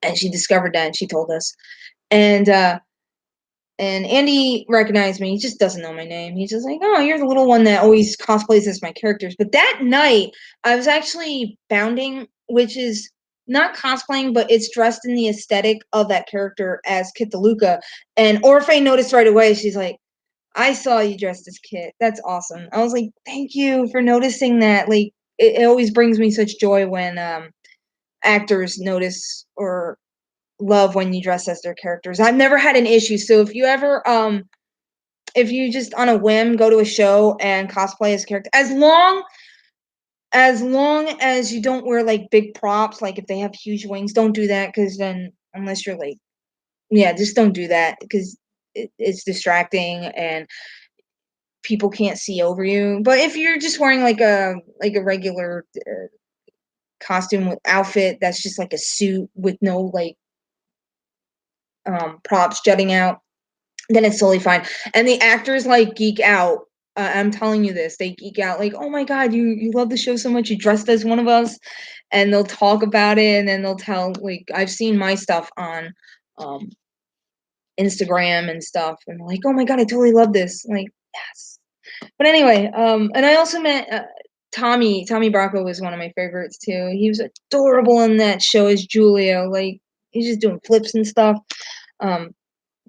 and she discovered that, and she told us, and, and Andy recognized me. He just doesn't know my name. He's just like, "Oh, you're the little one that always cosplays as my characters." But that night, I was actually bounding, which is not cosplaying, but it's dressed in the aesthetic of that character as Kit DeLuca. And Orphe noticed right away. She's like, "I saw you dressed as Kit. That's awesome." I was like, "Thank you for noticing that." Like, it always brings me such joy when actors notice or love when you dress as their characters. I've never had an issue. So if you just on a whim go to a show and cosplay as a character, as long as you don't wear like big props, like if they have huge wings, don't do that because then unless you're like yeah, just don't do that because it's distracting and people can't see over you. But if you're just wearing like a regular costume with outfit that's just like a suit with no like props jutting out, then it's totally fine. And the actors like geek out. I'm telling you this, they geek out like, "Oh my god, you love the show so much, you dressed as one of us," and they'll talk about it, and then they'll tell like I've seen my stuff on um, Instagram and stuff, and they're like, "Oh my god, I totally love this." I'm like, yes. But anyway, and I also met Tommy. Tommy Bracco was one of my favorites too. He was adorable in that show as Julio. Like he's just doing flips and stuff. Um,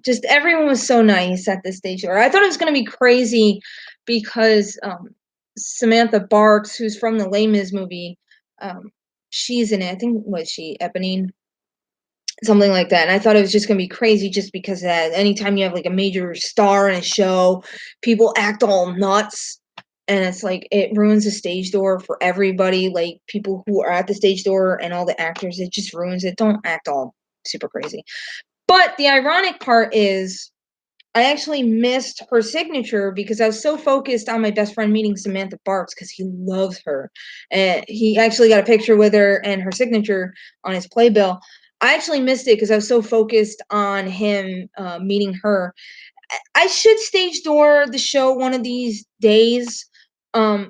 just everyone was so nice at this stage. Or I thought it was gonna be crazy because Samantha Barks, who's from the Les Mis movie, um, she's in it. I think was she Eponine, something like that. And I thought it was just gonna be crazy just because of that. Anytime you have like a major star in a show, people act all nuts. And it's like it ruins the stage door for everybody, like people who are at the stage door and all the actors, it just ruins it. Don't act all super crazy. But the ironic part is I actually missed her signature because I was so focused on my best friend meeting Samantha Barks because he loves her. And he actually got a picture with her and her signature on his playbill. I actually missed it because I was so focused on him meeting her. I should stage door the show one of these days,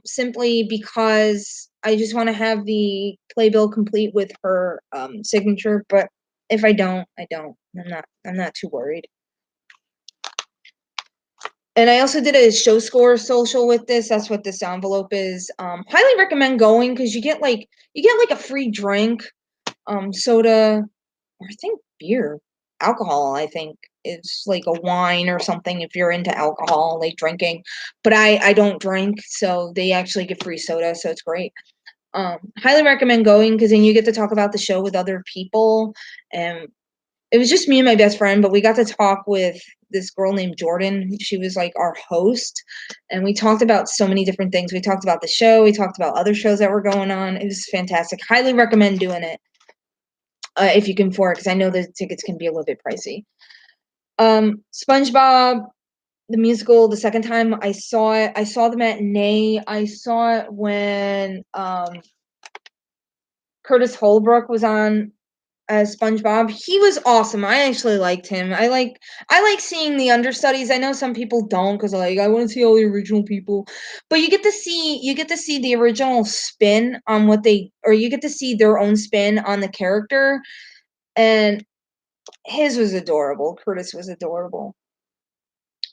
simply because I just want to have the playbill complete with her signature. But if I don't, I don't. I'm not too worried. And I also did a show score social with this. That's what this envelope is. Highly recommend going because you get like a free drink, soda, or I think beer, alcohol. I think is like a wine or something if you're into alcohol, like drinking. But I don't drink, so they actually give free soda, so it's great. Highly recommend going because then you get to talk about the show with other people, and it was just me and my best friend, but we got to talk with this girl named Jordan. She was like our host, and we talked about so many different things. We talked about the show, we talked about other shows that were going on. It was fantastic. Highly recommend doing it if you can afford it, because I know the tickets can be a little bit pricey. SpongeBob. the musical the second time I saw it. I saw the matinee. I saw it when Curtis Holbrook was on as SpongeBob. He was awesome. I actually liked him. I like seeing the understudies. I know some people don't because like I want to see all the original people, but you get to see the original spin on what they, or you get to see their own spin on the character, and his was adorable. Curtis was adorable.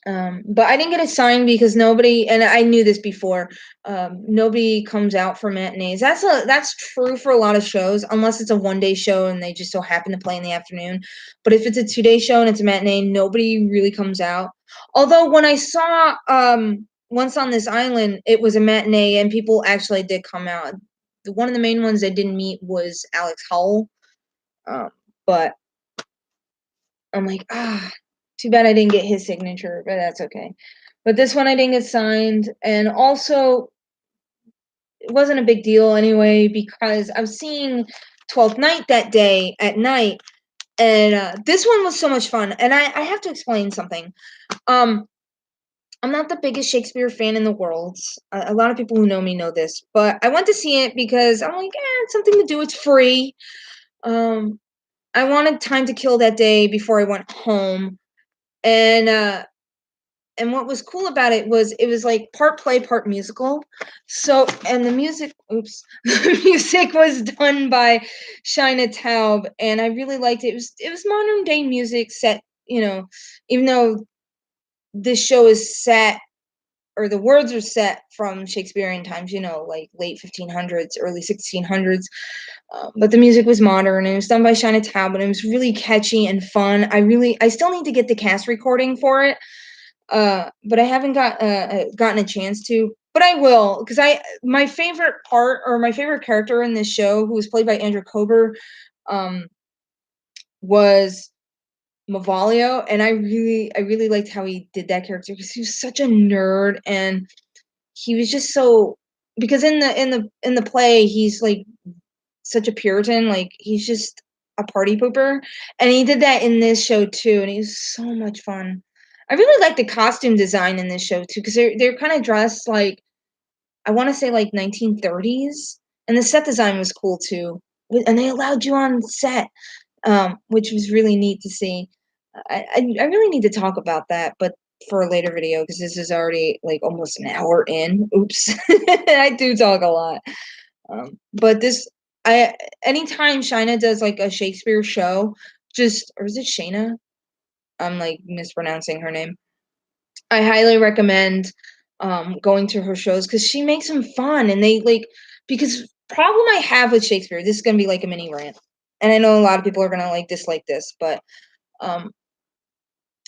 But I didn't get it signed because nobody, and I knew this before, nobody comes out for matinees. That's true for a lot of shows, unless it's a one-day show and they just so happen to play in the afternoon. But if it's a two-day show and it's a matinee, nobody really comes out. Although when I saw Once on This Island, it was a matinee and people actually did come out. One of the main ones I didn't meet was Alex Howell, but I'm like, too bad I didn't get his signature, but that's okay. But this one I didn't get signed, and also it wasn't a big deal anyway because I was seeing 12th Night that day at night, and this one was so much fun. And I have to explain something. I'm not the biggest Shakespeare fan in the world. A lot of people who know me know this, but I went to see it because I'm like, it's something to do. It's free. I wanted time to kill that day before I went home, and what was cool about it was like part play, part musical. So, and the music, the music was done by Shina Taub, and I really liked it. It was modern day music set, even though this show is set, or the words are set from Shakespearean times, like late 1500s, early 1600s. But the music was modern, and it was done by Shina Taub, and it was really catchy and fun. I still need to get the cast recording for it. But I haven't gotten a chance to, but I will, because my favorite part, or my favorite character in this show, who was played by Andrew Kober, was Mavalio, and I really liked how he did that character because he was such a nerd, and he was just so, because in the play he's like such a Puritan, like he's just a party pooper, and he did that in this show too, and he was so much fun. I really like the costume design in this show too, because they're kind of dressed like, I want to say like 1930s, and the set design was cool too, and they allowed you on set, which was really neat to see. I really need to talk about that, but for a later video because this is already like almost an hour in. Oops, I do talk a lot. But anytime Shina does like a Shakespeare show, or is it Shayna? I'm like mispronouncing her name. I highly recommend going to her shows because she makes them fun, and they like, because problem I have with Shakespeare, this is gonna be like a mini rant, and I know a lot of people are gonna like dislike this, but um,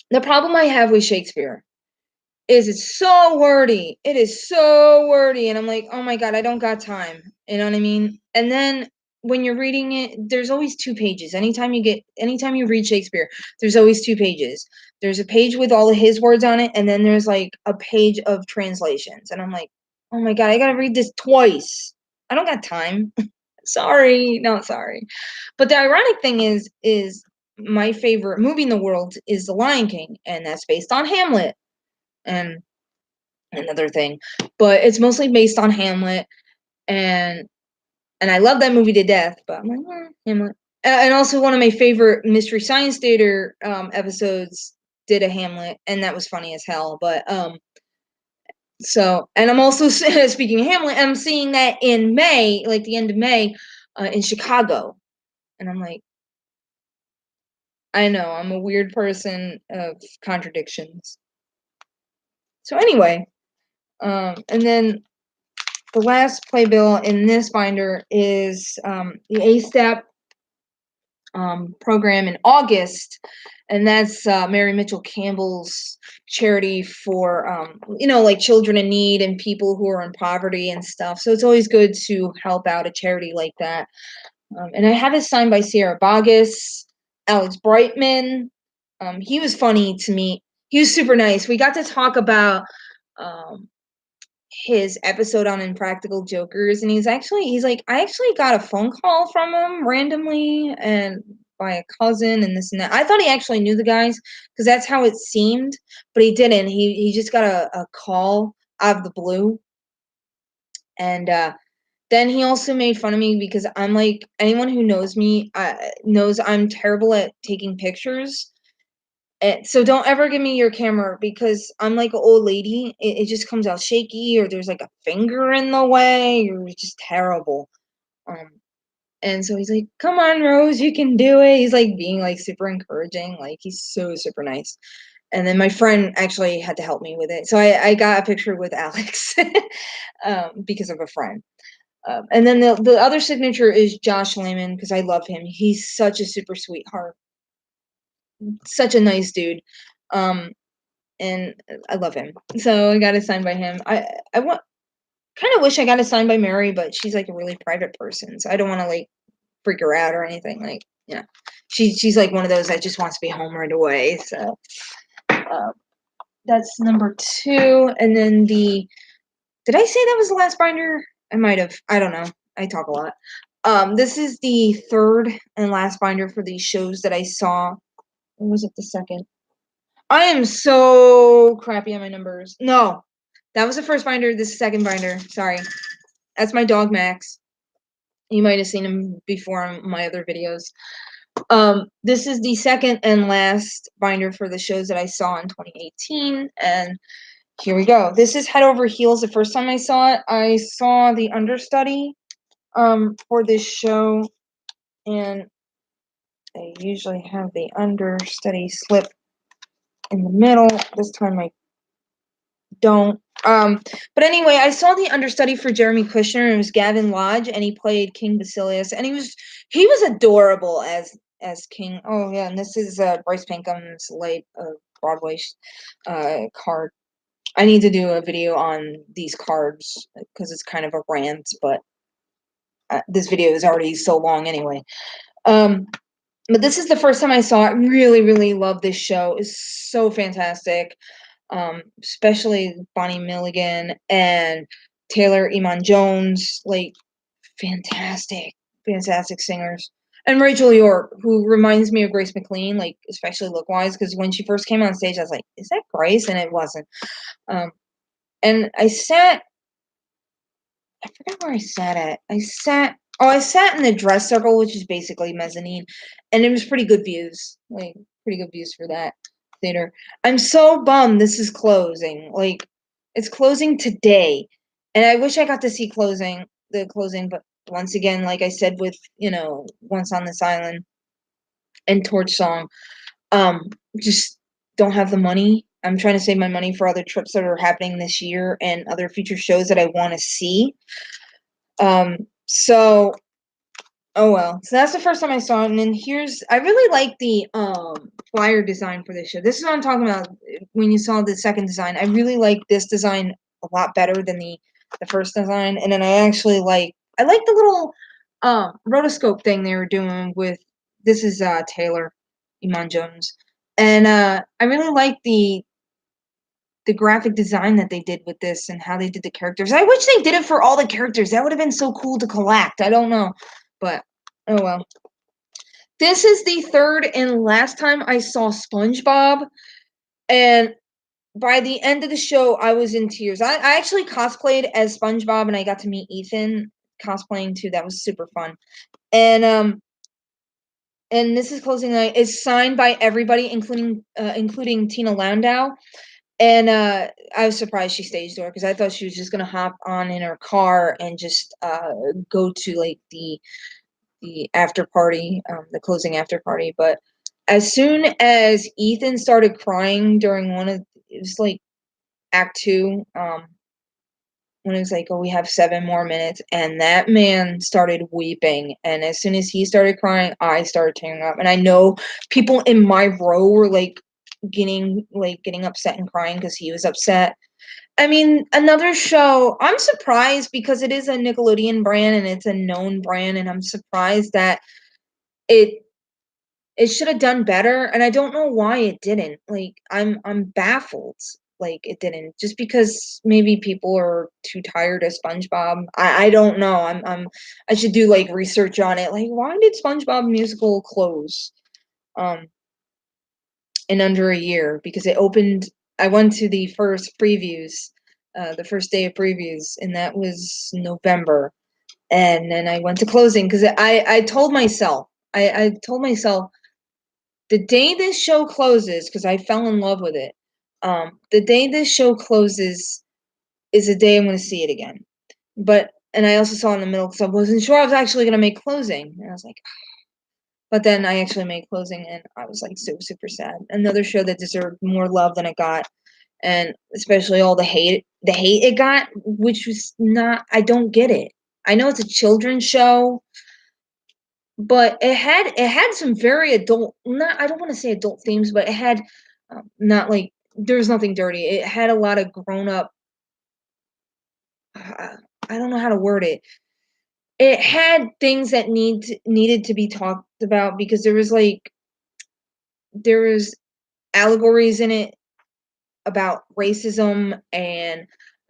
the problem I have with Shakespeare is it's so wordy. It is so wordy, and I'm like, oh my god, I don't got time. You know what I mean? And then when you're reading it, there's always two pages. Anytime you read Shakespeare, there's always two pages. There's a page with all of his words on it, and then there's like a page of translations. And I'm like, oh my god, I gotta read this twice. I don't got time. Sorry, not sorry. But the ironic thing is my favorite movie in the world is The Lion King, and that's based on Hamlet. And another thing, but it's mostly based on Hamlet, and I love that movie to death. But I'm like, Hamlet, and also one of my favorite Mystery Science Theater episodes did a Hamlet, and that was funny as hell. But so, and I'm also speaking of Hamlet, I'm seeing that in May, like the end of May, in Chicago, and I'm like, I know I'm a weird person of contradictions. So anyway, and then the last playbill in this binder is the A-Step program in August, and that's Mary Mitchell Campbell's charity for like children in need and people who are in poverty and stuff. So it's always good to help out a charity like that. And I have it signed by Sierra Boggess, Alex Brightman. He was funny to me. He was super nice. We got to talk about his episode on Impractical Jokers, and he's like, I actually got a phone call from him randomly, and by a cousin and this and that. I thought he actually knew the guys because that's how it seemed, but he didn't. He just got a call out of the blue, and then he also made fun of me because I'm like, anyone who knows me knows I'm terrible at taking pictures. And so don't ever give me your camera because I'm like an old lady. It just comes out shaky, or there's like a finger in the way, or it's just terrible. Um, and so he's like, "Come on, Rose, you can do it." He's like being like super encouraging. Like he's so super nice. And then my friend actually had to help me with it. So I got a picture with Alex because of a friend. And then the other signature is Josh Lehman because I love him. He's such a super sweetheart, such a nice dude. And I love him. So I got it signed by him. I want kind of wish I got it signed by Mary, but she's like a really private person, so I don't want to like freak her out or anything. Like, she's like one of those that just wants to be home right away. So that's number 2, and then did I say that was the last binder? I might have. I don't know. I talk a lot. This is the 3rd and last binder for these shows that I saw. Or was it the 2nd? I am so crappy on my numbers. No, that was the 1st binder. This is the 2nd binder. Sorry. That's my dog, Max. You might have seen him before on my other videos. This is the 2nd and last binder for the shows that I saw in 2018. And here we go. This is Head Over Heels. The first time I saw it, I saw the understudy for this show. And I usually have the understudy slip in the middle. This time I don't. But anyway, I saw the understudy for Jeremy Kushner, and it was Gavin Lodge, and he played King Basilius, and he was adorable as King. Oh yeah, and this is Bryce Pinkham's late Broadway card. I need to do a video on these cards because it's kind of a rant, but this video is already so long anyway. But this is the first time I saw it. Really, really love this show. It's so fantastic. Especially Bonnie Milligan and Taylor Iman Jones, like fantastic singers. And Rachel York, who reminds me of Grace McLean, like especially look wise, because when she first came on stage, I was like, "Is that Grace?" And it wasn't. And I sat forgot where I sat at. I sat in the dress circle, which is basically mezzanine, and it was pretty good views. Like pretty good views for that theater. I'm so bummed this is closing. Like it's closing today. And I wish I got to see the closing, but once again, like I said with, Once on This Island and Torch Song, just don't have the money. I'm trying to save my money for other trips that are happening this year and other future shows that I want to see. So oh well. So that's the first time I saw it, and then I really like the flyer design for this show. This is what I'm talking about when you saw the 2nd design. I really like this design a lot better than the 1st design, and then I like the little rotoscope thing they were doing with this is Taylor Iman Jones. And I really like the graphic design that they did with this and how they did the characters. I wish they did it for all the characters. That would have been so cool to collect. I don't know. But, oh well. This is the 3rd and last time I saw SpongeBob. And by the end of the show, I was in tears. I actually cosplayed as SpongeBob, and I got to meet Ethan cosplaying too. That was super fun. And this is closing night. It's signed by everybody, including Tina Landau. And I was surprised she staged door because I thought she was just gonna hop on in her car and just go to like the after party, the closing after party. But as soon as Ethan started crying during it was like Act 2, when it was like, "Oh, we have 7 more minutes," and that man started weeping. And as soon as he started crying, I started tearing up. And I know people in my row were getting upset and crying because he was upset. I mean, another show, I'm surprised because it is a Nickelodeon brand and it's a known brand, and I'm surprised that it should have done better, and I don't know why it didn't. Like I'm baffled. like it didn't, just because maybe people are too tired of SpongeBob. I don't know. I should do like research on it. Like, why did SpongeBob musical close in under a year? Because it opened. I went to the first previews, the first day of previews, and that was November. And then I went to closing because I told myself, I told myself, the day this show closes, because I fell in love with it, the day this show closes is the day I'm going to see it again. And I also saw in the middle because I wasn't sure I was actually going to make closing. And I was like, but then I actually made closing, and I was like so super sad. Another show that deserved more love than it got, and especially all the hate it got, which was not. I don't get it. I know it's a children's show, but it had some very adult. Not, I don't want to say adult themes, but it had not like, there was nothing dirty. It had a lot of grown up. I don't know how to word it. It had things that needed to be talked about, because there was allegories in it about racism and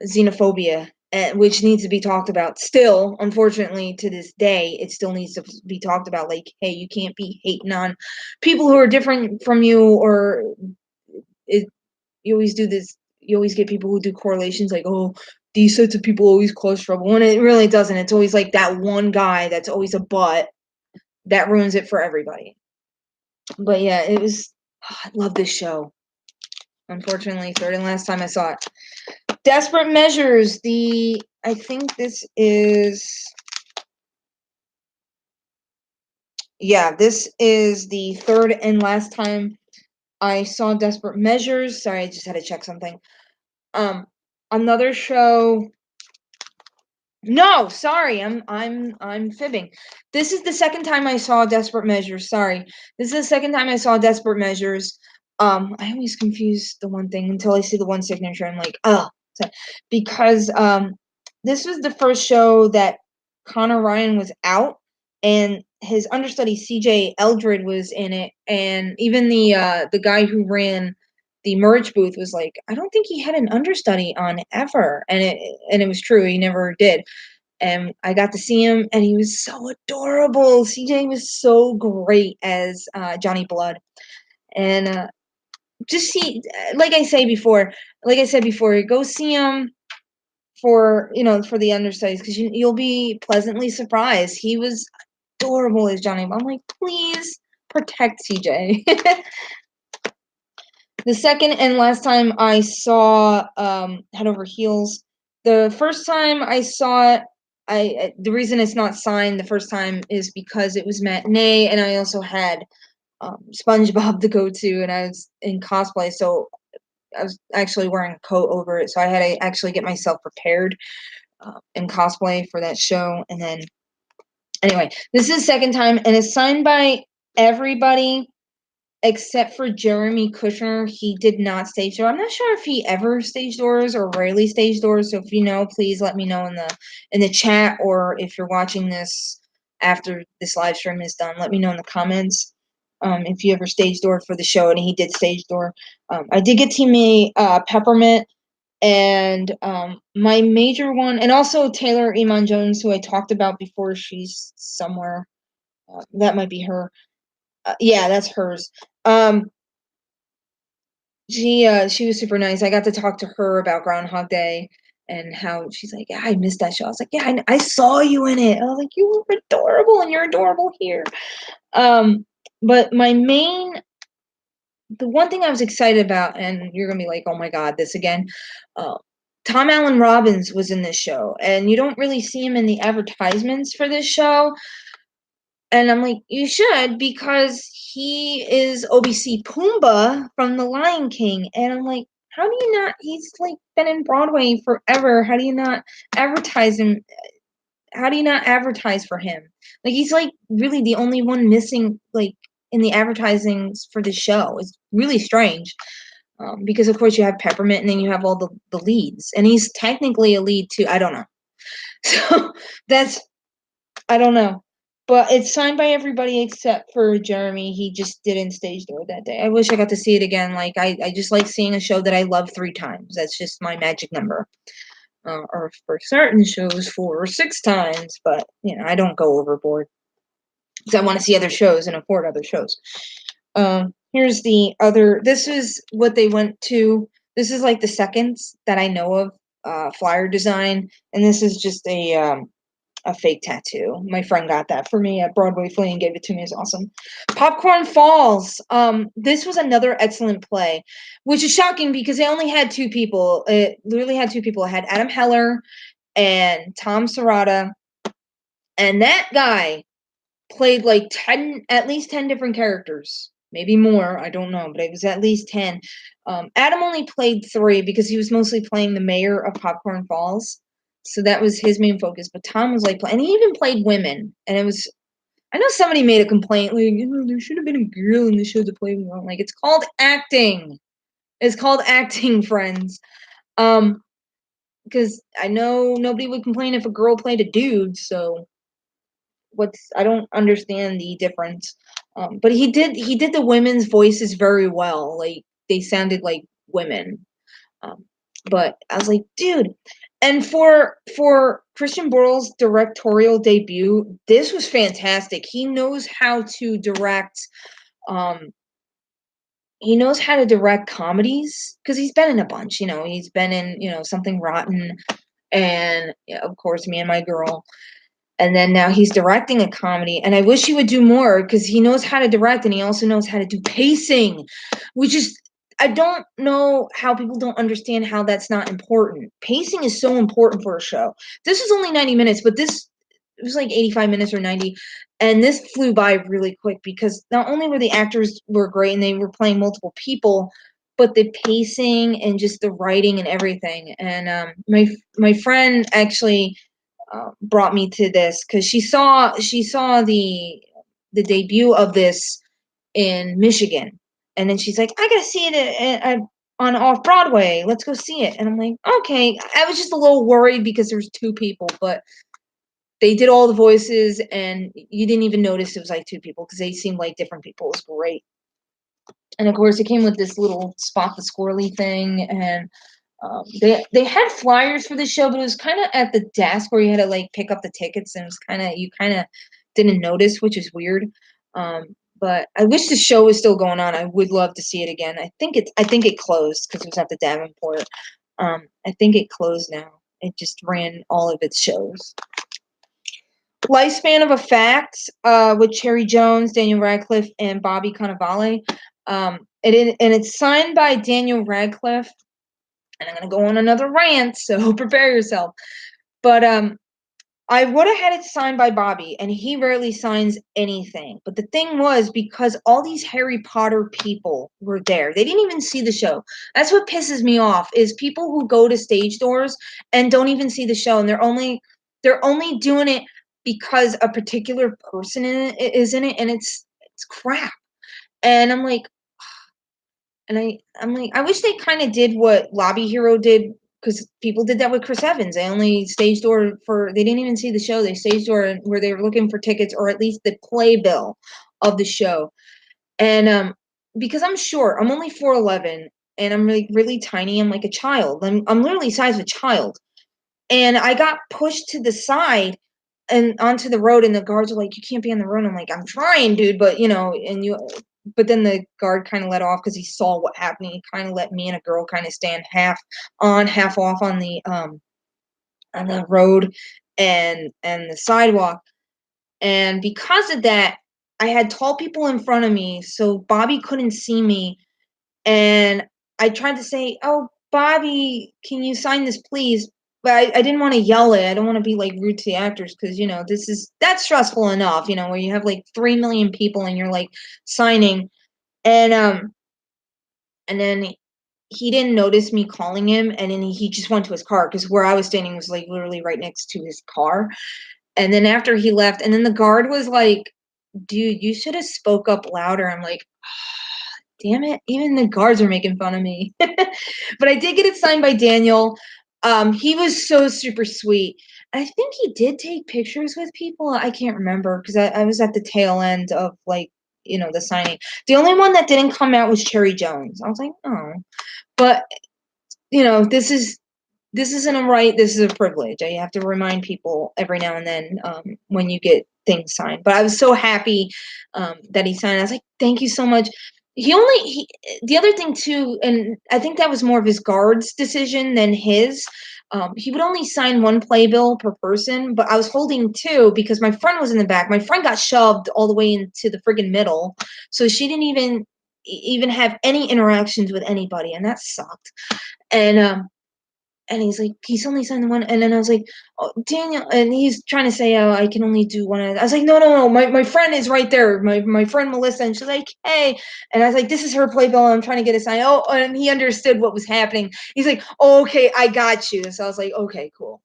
xenophobia, which needs to be talked about. Still, unfortunately, to this day, it still needs to be talked about. Like, hey, you can't be hating on people who are different from you, or you always do this. You always get people who do correlations like, oh, these sets of people always cause trouble, when it really doesn't. It's always like that one guy that's always a butt that ruins it for everybody. But yeah, it was. Oh, I love this show. Unfortunately, third and last time I saw it. Desperate Measures. I think this is. Yeah, this is the third and last time I saw Desperate Measures. Sorry, I just had to check something. Another show. No, sorry, I'm fibbing. This is the second time I saw Desperate Measures. Sorry, this is the second time I saw Desperate Measures. I always confuse the one thing until I see the one signature. I'm like, oh, because this was the first show that Connor Ryan was out, and his understudy CJ Eldred was in it, and even the guy who ran the merch booth was like, I don't think he had an understudy on ever, and it was true, he never did. And I got to see him, and he was so adorable. CJ was so great as Johnny Blood, and just see, like I said before, go see him for the understudies, because you'll be pleasantly surprised. He was adorable as Johnny. I'm like, please protect CJ. The second and last time I saw Head Over Heels, the first time I saw it, the reason it's not signed the first time is because it was matinee, and I also had SpongeBob to go to, and I was in cosplay, so I was actually wearing a coat over it, so I had to actually get myself prepared in cosplay for that show. And then, anyway, this is the second time, and it's signed by everybody except for Jeremy Kushner. He did not stage door. I'm not sure if he ever stage doors or rarely stage doors. So if you know, please let me know in the chat, or if you're watching this after this live stream is done, let me know in the comments. If you ever stage door for the show, and he did stage door. I did get Team Peppermint, and my major one, and also Taylor Iman Jones, who I talked about before. She's somewhere. That might be her. Yeah, that's hers. She was super nice. I got to talk to her about Groundhog Day, and how she's like, yeah, I missed that show. I was like, yeah, I saw you in it. I was like, you were adorable, and you're adorable here. But the one thing I was excited about, and you're gonna be like, oh my god, this again. Tom Allen Robbins was in this show, and you don't really see him in the advertisements for this show. And I'm like, you should, because he is OBC Pumbaa from The Lion King. And I'm like, how do you not? He's like been in Broadway forever. How do you not advertise him? How do you not advertise for him? Like, he's like really the only one missing, like, in the advertising for the show. It's really strange. Because of course you have Peppermint, and then you have all the leads, and he's technically a lead too. I don't know. So I don't know. But it's signed by everybody except for Jeremy. He just didn't stage door that day. I wish I got to see it again. Like, I just like seeing a show that I love 3 times. That's just my magic number. Or for certain shows 4 or 6 times, but, you know, I don't go overboard. Because I want to see other shows and afford other shows. Here's the other. This is what they went to. This is like the second that I know of, flyer design. And this is just a fake tattoo. My friend got that for me at Broadway Flea and gave it to me. It's awesome. Popcorn Falls. This was another excellent play, which is shocking because they only had 2 people. It literally had 2 people. It had Adam Heller and Tom Serrata, and that guy played like 10, at least 10 different characters. Maybe more, I don't know, but it was at least 10. Adam only played 3 because he was mostly playing the mayor of Popcorn Falls. So that was his main focus. But Tom was like, and he even played women. And it was, I know somebody made a complaint, like, you know, there should have been a girl in the show to play women. Like, it's called acting. It's called acting, friends. Because I know nobody would complain if a girl played a dude. So I don't understand the difference. But he did the women's voices very well. Like, they sounded like women. But I was like, dude. And for Christian Borle's directorial debut, this was fantastic. He knows how to direct. He knows how to direct comedies because he's been in a bunch. You know, he's been in, you know, Something Rotten, and, of course, Me and My Girl. And then now he's directing a comedy, and I wish he would do more because he knows how to direct, and he also knows how to do pacing, which is, I don't know how people don't understand how that's not important. Pacing is so important for a show. This was only 90 minutes, but it was like 85 minutes or 90, and this flew by really quick because not only were the actors were great and they were playing multiple people, but the pacing and just the writing and everything. And my friend actually brought me to this because she saw the debut of this in Michigan, and then she's like, I gotta see it on off Broadway. Let's go see it. And I'm like, okay. I was just a little worried because there's 2 people, but they did all the voices, and you didn't even notice it was like 2 people because they seemed like different people. It was great. And of course, it came with this little Spot the Squirrely thing, and they had flyers for the show, but it was kind of at the desk where you had to like pick up the tickets, and it was you kind of didn't notice, which is weird. But I wish the show was still going on. I would love to see it again. I think it closed because it was at the Davenport. I think it closed now. It just ran all of its shows. Lifespan of a Fact, with Cherry Jones, Daniel Radcliffe, and Bobby Cannavale. And it's signed by Daniel Radcliffe. And I'm going to go on another rant, so prepare yourself. But I would have had it signed by Bobby, and he rarely signs anything. But the thing was, because all these Harry Potter people were there, they didn't even see the show. That's what pisses me off, is people who go to stage doors and don't even see the show, and they're only doing it because a particular person is in it, and it's crap. And I'm like, I'm like, I wish they kind of did what Lobby Hero did, because people did that with Chris Evans. They only stage door they didn't even see the show. They stage door where they were looking for tickets, or at least the playbill of the show. And because I'm short, I'm only 4'11", and I'm really, really tiny. I'm like a child. I'm literally the size of a child. And I got pushed to the side and onto the road, and the guards are like, you can't be on the road. I'm like, I'm trying, dude, but but then the guard kind of let off because he saw what happened. He kind of let me and a girl kind of stand half on, half off on the road and the sidewalk. And because of that, I had tall people in front of me, so Bobby couldn't see me. And I tried to say, oh, Bobby, can you sign this, please? But I didn't want to yell it. I don't want to be like rude to the actors, because, that's stressful enough, where you have like 3 million people and you're like signing. And then he didn't notice me calling him, and then he just went to his car, because where I was standing was like literally right next to his car. And then after he left, and then the guard was like, dude, you should have spoke up louder. I'm like, damn it, even the guards are making fun of me. But I did get it signed by Daniel. He was so super sweet. I think he did take pictures with people. I can't remember because I was at the tail end of like, the signing. The only one that didn't come out was Cherry Jones. I was like, oh, but this isn't a right. This is a privilege. I have to remind people every now and then when you get things signed. But I was so happy that he signed. I was like, thank you so much. The other thing too, and I think that was more of his guard's decision than his. He would only sign one playbill per person, but I was holding two because my friend was in the back. My friend got shoved all the way into the friggin' middle, so she didn't even have any interactions with anybody, and that sucked. And he's like, he's only signed the one. And then I was like, oh, Daniel. And he's trying to say, oh, I can only do one. I was like, no. My friend is right there. My friend Melissa. And she's like, hey. And I was like, this is her playbill. I'm trying to get a sign. Oh, and he understood what was happening. He's like, oh, okay, I got you. So I was like, okay, cool.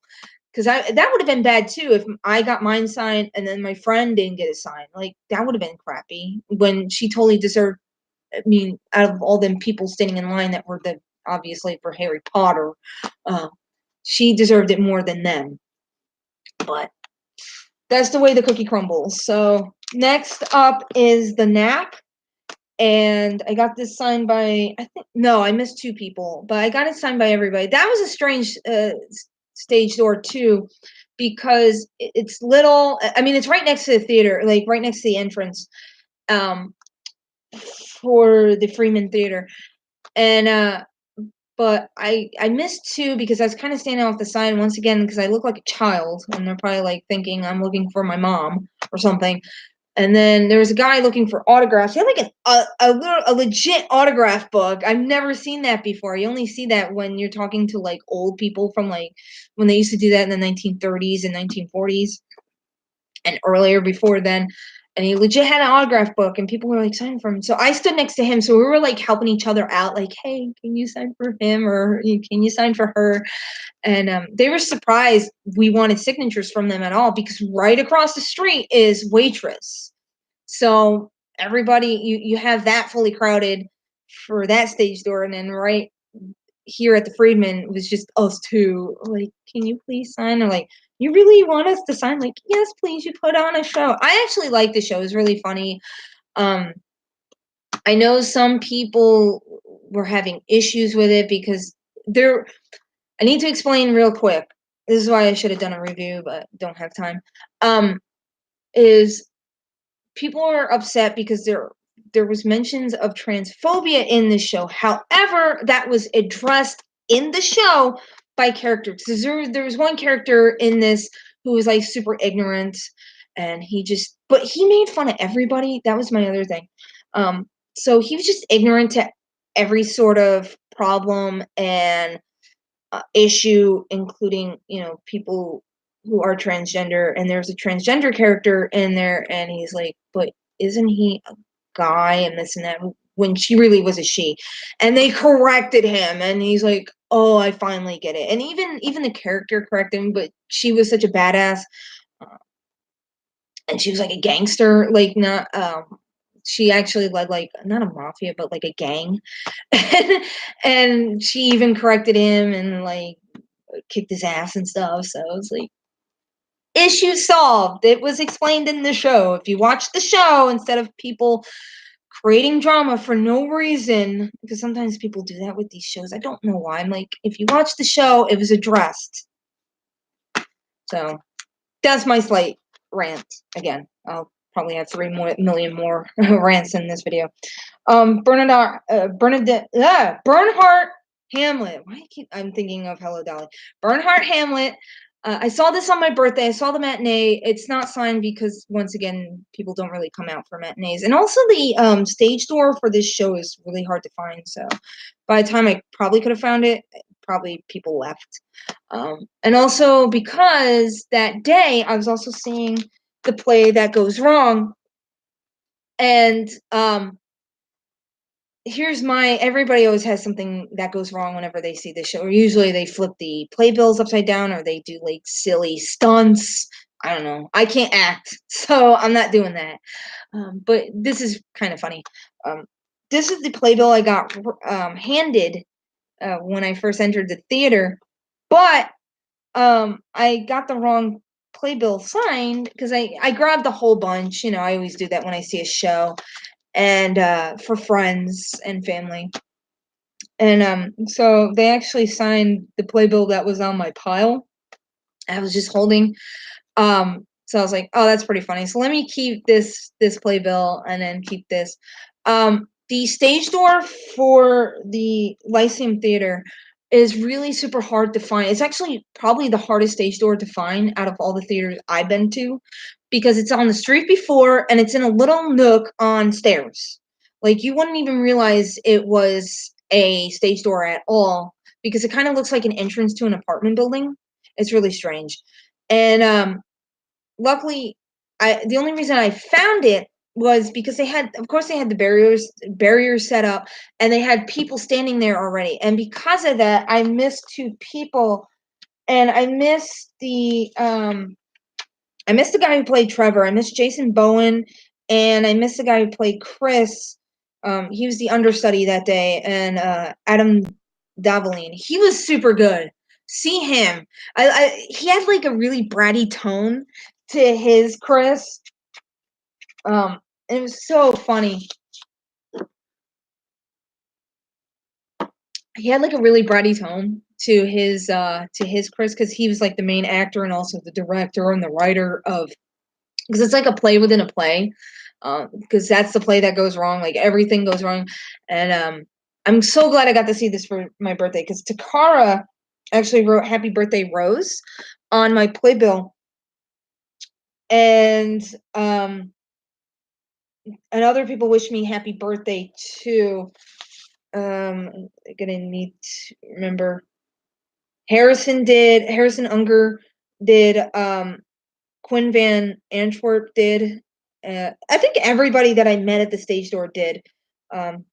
Because that would have been bad too if I got mine signed and then my friend didn't get a sign. Like, that would have been crappy when she totally deserved. I mean, out of all them people standing in line that were obviously for Harry Potter, uh, she deserved it more than them. But that's the way the cookie crumbles. So next up is the nap. And I got this signed by, I missed two people, but I got it signed by everybody. That was a strange stage door too, because it's little. I mean, it's right next to the theater, like right next to the entrance for the Freeman Theater. And but I missed two because I was kind of standing off the side once again because I look like a child and they're probably like thinking I'm looking for my mom or something. And then there was a guy looking for autographs. He had like a legit autograph book. I've never seen that before. You only see that when you're talking to like old people from like when they used to do that in the 1930s and 1940s and earlier before then. And he legit had an autograph book and people were like signing for him. So I stood next to him. So we were like helping each other out, like, hey, can you sign for him or can you sign for her? And they were surprised we wanted signatures from them at all because right across the street is Waitress. So everybody, you have that fully crowded for that stage door. And then right here at the Friedman was just us two. Like, can you please sign? Or like, you really want us to sign? Like, yes, please. You put on a show. I actually like the show. It was really funny. I know some people were having issues with it because I need to explain real quick. This is why I should have done a review, but don't have time. Is people are upset because there was mentions of transphobia in the show. However, that was addressed in the show by characters. There was one character in this who was like super ignorant and but he made fun of everybody. That was my other thing. So he was just ignorant to every sort of problem and issue, including, people who are transgender. And there's a transgender character in there and he's like, but isn't he a guy and this and that, when she really was a she. And they corrected him and he's like, oh, I finally get it. And even the character corrected him, but she was such a badass, and she was like a gangster, like not she actually led like not a mafia but like a gang. And she even corrected him and like kicked his ass and stuff. So it was like, issue solved. It was explained in the show. If you watch the show instead of people creating drama for no reason, because sometimes people do that with these shows. I don't know why. I'm like, if you watch the show, it was addressed. So that's my slight rant. Again, I'll probably have 3 million more rants in this video. Bernhardt Hamlet. I'm thinking of Hello Dolly. Bernhardt Hamlet. I saw this on my birthday. I saw the matinee. It's not signed because, once again, people don't really come out for matinees. And also the stage door for this show is really hard to find. So by the time I probably could have found it, probably people left. And also because that day I was also seeing the play That Goes Wrong. And everybody always has something that goes wrong whenever they see this show. Or usually they flip the playbills upside down or they do like silly stunts. I don't know. I can't act, so I'm not doing that. But this is kind of funny. This is the playbill I got handed when I first entered the theater. But I got the wrong playbill signed because I grabbed the whole bunch. You know, I always do that when I see a show, and for friends and family. And so they actually signed the playbill that was on my pile. I was just holding. So I was like, oh, that's pretty funny. So let me keep this playbill and then keep this. The stage door for the Lyceum Theater is really super hard to find. It's actually probably the hardest stage door to find out of all the theaters I've been to, because it's on the street before and it's in a little nook on stairs. Like, you wouldn't even realize it was a stage door at all, because it kind of looks like an entrance to an apartment building. It's really strange. And luckily, the only reason I found it was because of course, they had the barriers set up, and they had people standing there already. And because of that, I missed two people, and I missed the guy who played Trevor. I missed Jason Bowen, and I missed the guy who played Chris. He was the understudy that day, and Adam Davalin. He was super good. See him. He had like a really bratty tone to his Chris. It was so funny. He had like a really bratty tone to his Chris, because he was like the main actor and also the director and the writer of, because it's like a play within a play. Because that's the play that goes wrong. Like, everything goes wrong. And I'm so glad I got to see this for my birthday, because Takara actually wrote "Happy Birthday, Rose" on my playbill, and other people wish me happy birthday too. I'm gonna need to remember. Harrison Unger did. Quinn Van Antwerp did. I think everybody that I met at the stage door did. Um,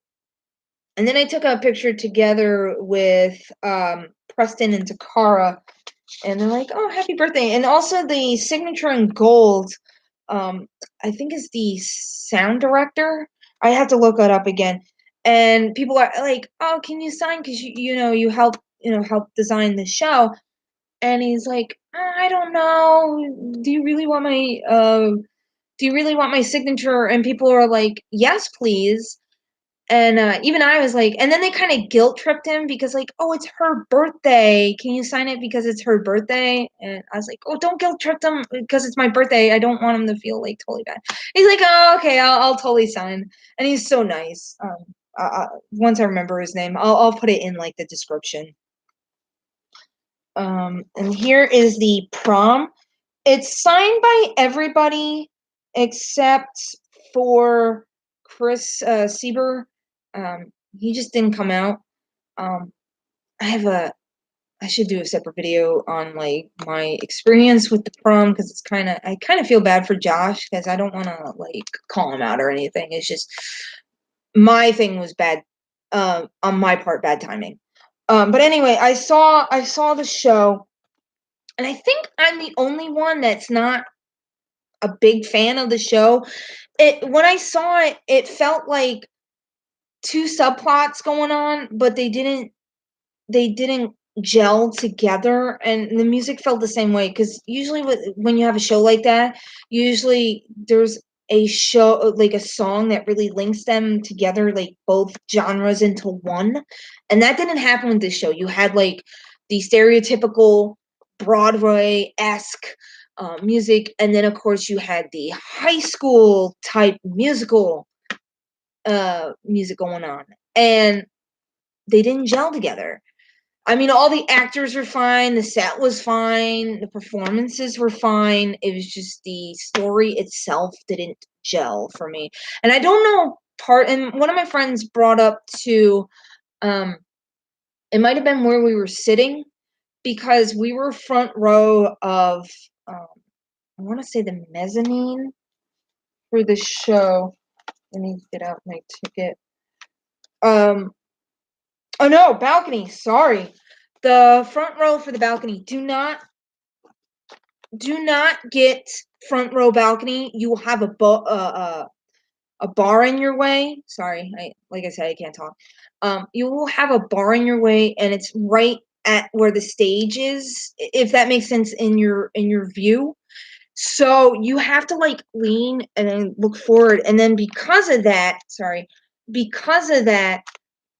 and then I took a picture together with Preston and Takara, and they're like, "Oh, happy birthday!" And also the signature in gold, I think, is the sound director. I have to look that up again. And people are like, "Oh, can you sign? Because you help design the show." And he's like, "I don't know. Do you really want my signature?" And people are like, "Yes, please." And even I was like, and then they kind of guilt tripped him, because like, "Oh, it's her birthday. Can you sign it because it's her birthday?" And I was like, "Oh, don't guilt trip them because it's my birthday. I don't want him to feel like totally bad." He's like, "Oh, okay, I'll totally sign." And he's so nice. Once I remember his name, I'll put it in like the description. And here is the prom. It's signed by everybody except for Chris Sieber. He just didn't come out. Um, I should do a separate video on like my experience with the prom, because I kind of feel bad for Josh, because I don't want to like call him out or anything. It's just my thing was bad, on my part, bad timing. But anyway, I saw the show, and I think I'm the only one that's not a big fan of the show. When I saw it, it felt like two subplots going on, but they didn't gel together, and the music felt the same way, because usually when you have a show like that, usually there's a show, like a song that really links them together, like both genres into one. And that didn't happen with this show. You had like the stereotypical Broadway-esque music, and then of course you had the high school type musical music going on, and they didn't gel together. I mean, all the actors were fine, the set was fine, the performances were fine. It was just the story itself didn't gel for me. And I don't know and one of my friends brought up to, it might have been where we were sitting, because we were front row of, I want to say, the mezzanine for the show. Let me get out my ticket. Oh no, balcony. Sorry. The front row for the balcony. Do not get front row balcony. You will have a bar in your way. Sorry, like I said, I can't talk. You will have a bar in your way, and it's right at where the stage is, if that makes sense in your view. So you have to like lean and then look forward, and then because of that,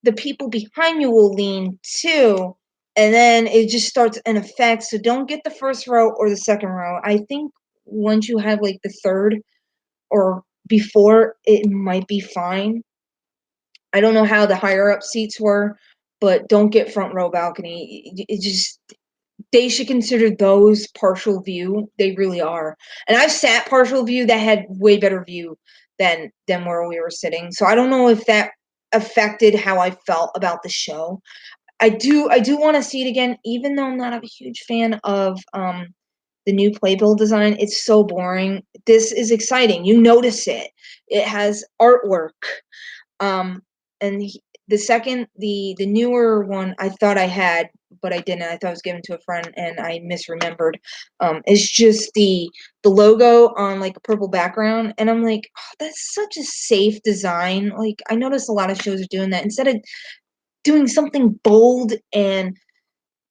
the people behind you will lean too, and then it just starts an effect. So don't get the first row or the second row. I think once you have like the third or before, it might be fine. I don't know how the higher up seats were, but don't get front row balcony. It just, they should consider those partial view. They really are. And I've sat partial view that had way better view than where we were sitting. So I don't know if that affected how I felt about the show. I do want to see it again, even though I'm not a huge fan of the new Playbill design. It's so boring. This is exciting. You notice it. It has artwork. And the newer one I thought I had, but I didn't. I thought it was given to a friend and I misremembered. It's just the logo on like a purple background, and I'm like, oh, that's such a safe design. Like I noticed a lot of shows are doing that instead of doing something bold and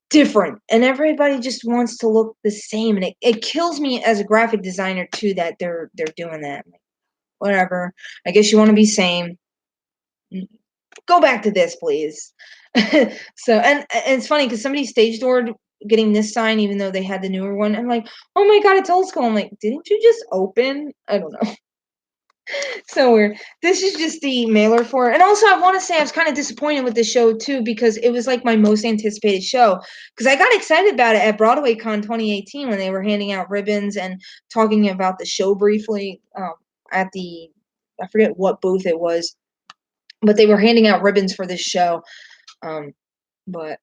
different, and everybody just wants to look the same, and it kills me as a graphic designer too that they're doing that. Like, whatever. I guess you want to be same. Go back to this, please. So, and it's funny because somebody stage doored getting this sign, even though they had the newer one. I'm like, oh my god, it's old school. I'm like, didn't you just open? I don't know. So weird. This is just the mailer for it. And also, I want to say I was kind of disappointed with the show too because it was like my most anticipated show. Because I got excited about it at Broadway Con 2018 when they were handing out ribbons and talking about the show briefly at the, I forget what booth it was, but they were handing out ribbons for this show. But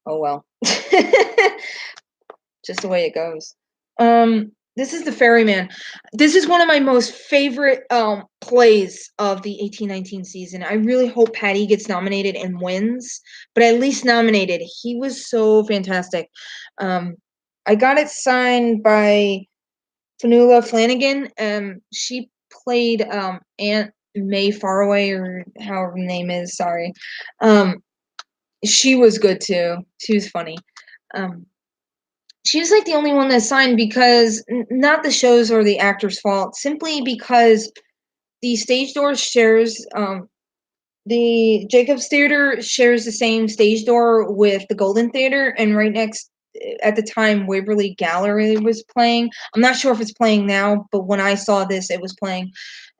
oh well. Just the way it goes. This is the Ferryman. This is one of my most favorite plays of the 1819 season. I really hope Patty gets nominated and wins, but at least nominated. He was so fantastic. I got it signed by Fanula Flanagan. She played Aunt May Faraway, or however her name is, sorry. She was good too. She was funny. She was like the only one that signed because not the show's or the actor's fault, simply because the stage door shares the Jacobs Theater shares the same stage door with the Golden Theater, and right next at the time Waverly Gallery was playing. I'm not sure if it's playing now, but when I saw this, it was playing.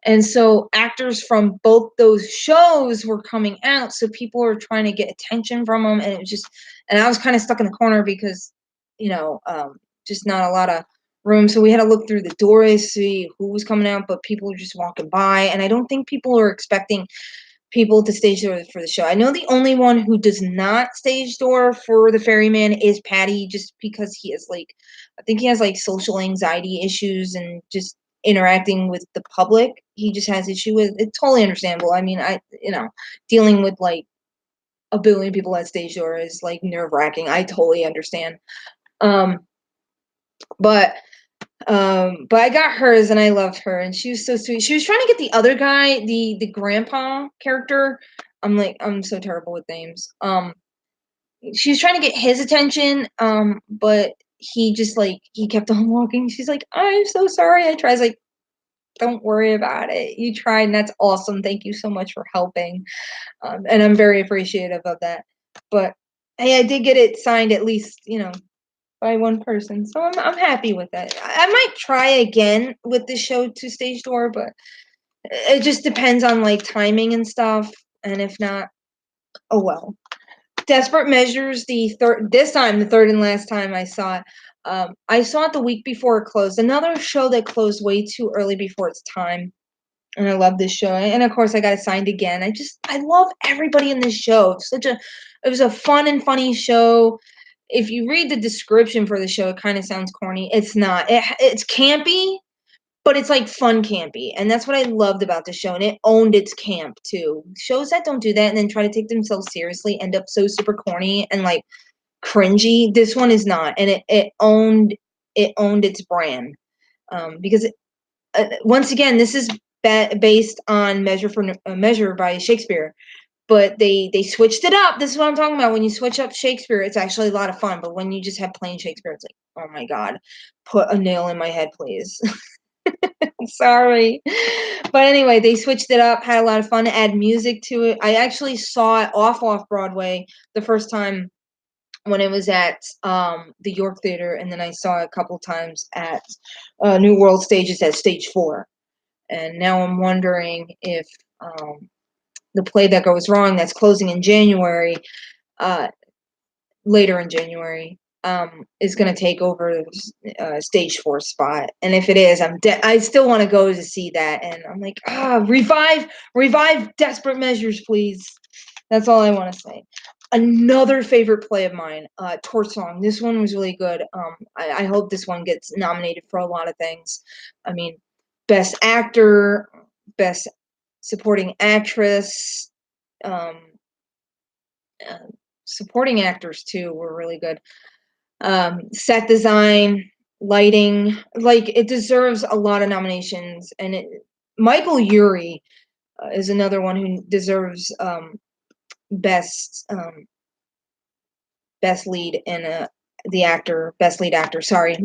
And so actors from both those shows were coming out, so people were trying to get attention from them, and it was just, and I was kind of stuck in the corner because, just not a lot of room. So we had to look through the doors to see who was coming out, but people were just walking by, and I don't think people were expecting people to stage door for the show. I know the only one who does not stage door for the Ferryman is Patty, just because he is like, I think he has like social anxiety issues and just interacting with the public. He just has issue with it. Totally understandable. I mean, dealing with like a billion people at stage door is like nerve wracking. I totally understand. But I got hers and I loved her and she was so sweet. She was trying to get the other guy, the grandpa character. I'm so terrible with names. She was trying to get his attention, but he just like he kept on walking. She's like, I'm so sorry. I tried. I was like, don't worry about it. You tried and that's awesome. Thank you so much for helping. And I'm very appreciative of that. But hey, I did get it signed at least, by one person, so I'm happy with that. I might try again with the show to stage door, but it just depends on like timing and stuff. And if not, oh well. Desperate Measures, the third and last time I saw it. I saw it the week before it closed. Another show that closed way too early before its time. And I love this show. And of course I got it signed again. I love everybody in this show. It was a fun and funny show. If you read the description for the show, it kind of sounds corny. It's not. It's campy, but it's like fun campy. And that's what I loved about the show. And it owned its camp too. Shows that don't do that and then try to take themselves seriously end up so super corny and like cringy. This one is not. And it owned its brand. Because once again, this is based on Measure by Shakespeare. but they switched it up. This is what I'm talking about. When you switch up Shakespeare, it's actually a lot of fun. But when you just have plain Shakespeare, it's like, oh my God, put a nail in my head, please. Sorry. But anyway, they switched it up, had a lot of fun, add music to it. I actually saw it off Broadway the first time when it was at the York Theater, and then I saw it a couple times at New World Stages at Stage 4. And now I'm wondering if the play that goes wrong, that's closing in January, later in January, is going to take over Stage 4 spot. And if it is, I still want to go to see that. And I'm like, revive Desperate Measures, please. That's all I want to say. Another favorite play of mine, Torch Song. This one was really good. I hope this one gets nominated for a lot of things. I mean, Best Actor, Best Supporting Actress, supporting actors too were really good. Set design, lighting, like it deserves a lot of nominations. And Michael Urie is another one who deserves best lead in the actor, best lead actor. Sorry.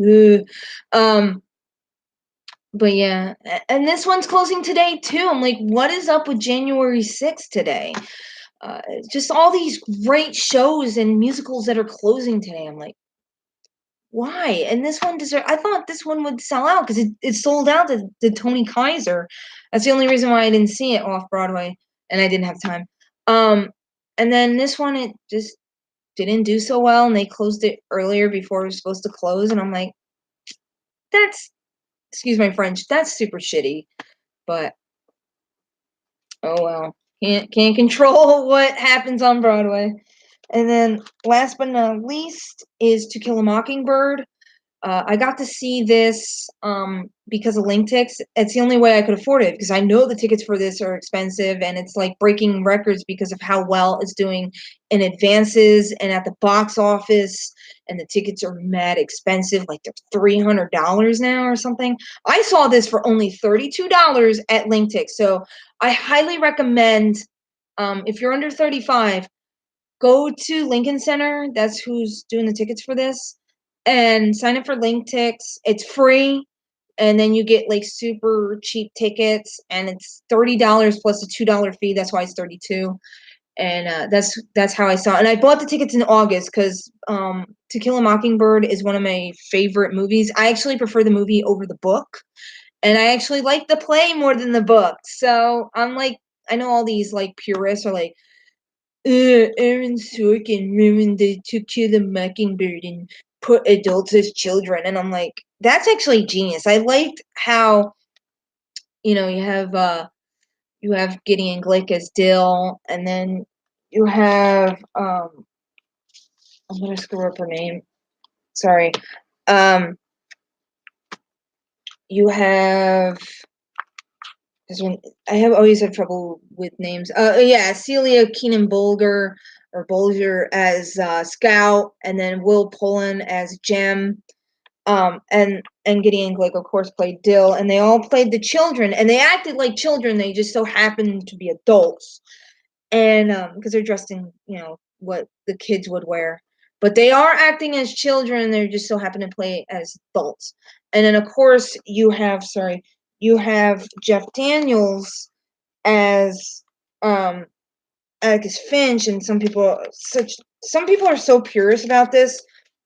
But yeah, and this one's closing today too. I'm like, what is up with January 6th today? Just all these great shows and musicals that are closing today. I'm like, why? And this one I thought this one would sell out because it sold out to Tony Kaiser. That's the only reason why I didn't see it off Broadway, and I didn't have time. And then this one, it just didn't do so well, and they closed it earlier before it was supposed to close, and I'm like, that's, excuse my French, that's super shitty. But oh well, can't control what happens on Broadway. And then last but not least is To Kill a Mockingbird. I got to see this because of LinkTix. It's the only way I could afford it because I know the tickets for this are expensive, and it's like breaking records because of how well it's doing in advances and at the box office. And the tickets are mad expensive, like they're $300 now or something. I saw this for only $32 at LinkTix, so I highly recommend, if you're under 35, go to Lincoln Center. That's who's doing the tickets for this. And sign up for LinkTix. It's free. And then you get like super cheap tickets. And it's $30 plus a $2 fee. That's why it's 32. And that's how I saw it. And I bought the tickets in August because To Kill a Mockingbird is one of my favorite movies. I actually prefer the movie over the book. And I actually like the play more than the book. So I'm like, I know all these like purists are like, Aaron Sorkin ruined the To Kill a Mockingbird and put adults as children. And I'm like, that's actually genius. I liked how, you have Gideon Glick as Dill, and then you have I'm gonna screw up her name. Sorry. You have this one. I always have trouble with names. Yeah, Celia Keenan Bolger as Scout, and then Will Pullen as Jem. And Gideon Glick, of course, played Dill, and they all played the children, and they acted like children. They just so happened to be adults, and because they're dressed in, what the kids would wear, but they are acting as children. They just so happen to play as adults. And then, of course, you have Jeff Daniels as Atticus Finch, and some people are so curious about this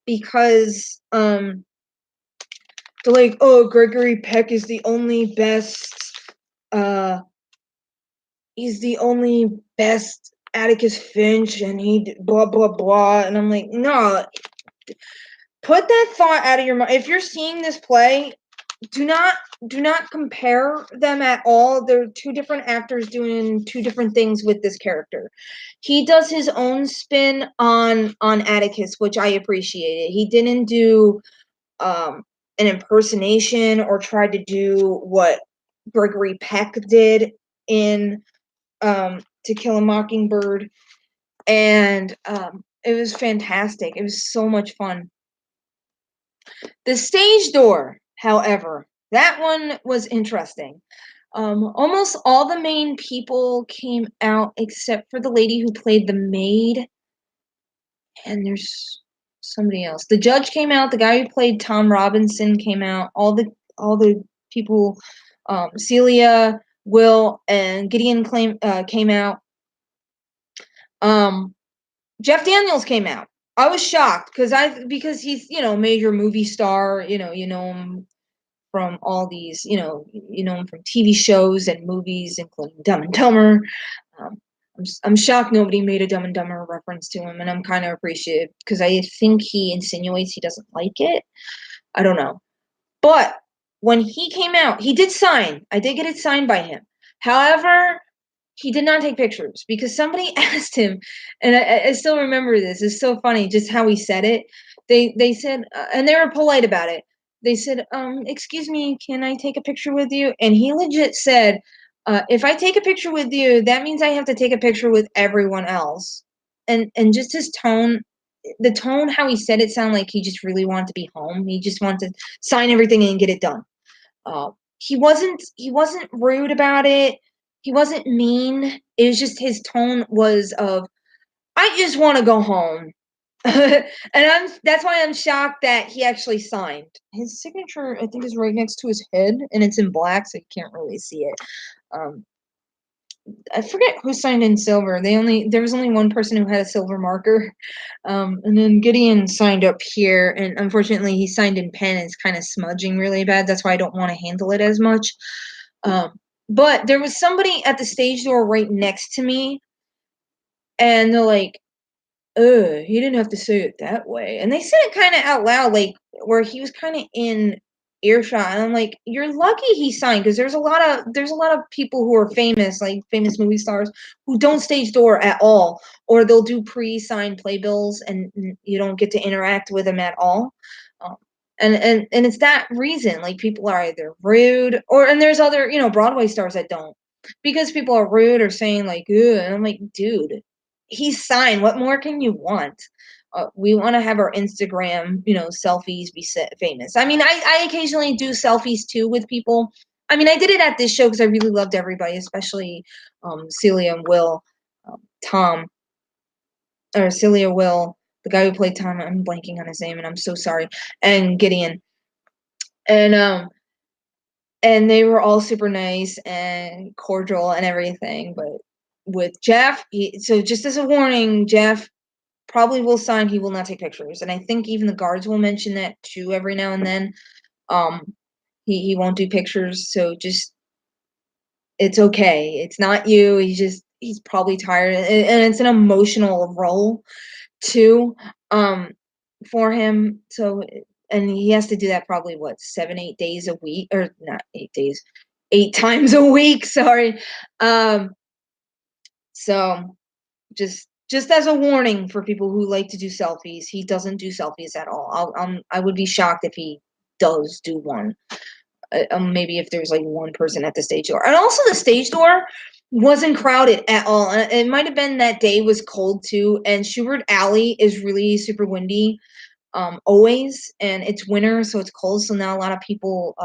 because they're like, oh, Gregory Peck is the only best. He's the only best Atticus Finch, and he blah blah blah. And I'm like, no, put that thought out of your mind. If you're seeing this play, do not compare them at all. They're two different actors doing two different things with this character. He does his own spin on Atticus, which I appreciated. He didn't do an impersonation or tried to do what Gregory Peck did in To Kill a Mockingbird, and it was fantastic. It was so much fun. The stage door, however, that one was interesting. Almost all the main people came out except for the lady who played the maid, and there's somebody else. The judge came out, the guy who played Tom Robinson came out, all the people, Celia, Will, and Gideon came out. Jeff Daniels came out. I was shocked because he's, major movie star, you know him from all these, you know him from TV shows and movies, including Dumb and Dumber. Um, I'm shocked nobody made a Dumb and Dumber reference to him, and I'm kind of appreciative because I think he insinuates he doesn't like it. I don't know. But when he came out, he did sign. I did get it signed by him. However, he did not take pictures because somebody asked him, and I still remember this. It's so funny just how he said it. They said, and they were polite about it. They said, "Excuse me, can I take a picture with you?" And he legit said, "If I take a picture with you, that means I have to take a picture with everyone else." And just his tone, the tone, how he said it, sounded like he just really wanted to be home. He just wanted to sign everything and get it done. He wasn't rude about it. He wasn't mean. It was just his tone was of, I just want to go home. And that's why I'm shocked that he actually signed. His signature, I think, is right next to his head, and it's in black, so you can't really see it. Um, I forget who signed in silver. There was only one person who had a silver marker. And then Gideon signed up here, and unfortunately he signed in pen. It's kind of smudging really bad. That's why I don't want to handle it as much. But there was somebody at the stage door right next to me, and they're like, he didn't have to say it that way. And they said it kind of out loud, like where he was kind of in earshot. And I'm like, you're lucky he signed, because there's a lot of people who are famous, like famous movie stars, who don't stage door at all, or they'll do pre-signed playbills, and you don't get to interact with them at all. Um, and it's that reason, like people are either rude, and there's other, Broadway stars that don't, because people are rude or saying like, ugh, and I'm like, dude, he's signed. What more can you want? We want to have our Instagram, selfies be famous. I mean, I occasionally do selfies too with people. I mean, I did it at this show because I really loved everybody, especially Celia and Will, Tom, or Celia, Will, the guy who played Tom. I'm blanking on his name, and I'm so sorry. And Gideon, and they were all super nice and cordial and everything. But with Jeff, so just as a warning, Jeff probably will sign. He will not take pictures, and I think even the guards will mention that too every now and then. Um, he won't do pictures, so just, it's okay. It's not you. He's probably tired, and it's an emotional role too, for him. So, and he has to do that probably what, 7-8 days a week, or not 8 days, 8 times a week. Sorry. So just as a warning for people who like to do selfies, he doesn't do selfies at all. I would be shocked if he does do one. Maybe if there's like one person at the stage door. And also the stage door wasn't crowded at all. And it might have been that day was cold too. And Schubert Alley is really super windy, always, and it's winter, so it's cold. So now a lot of people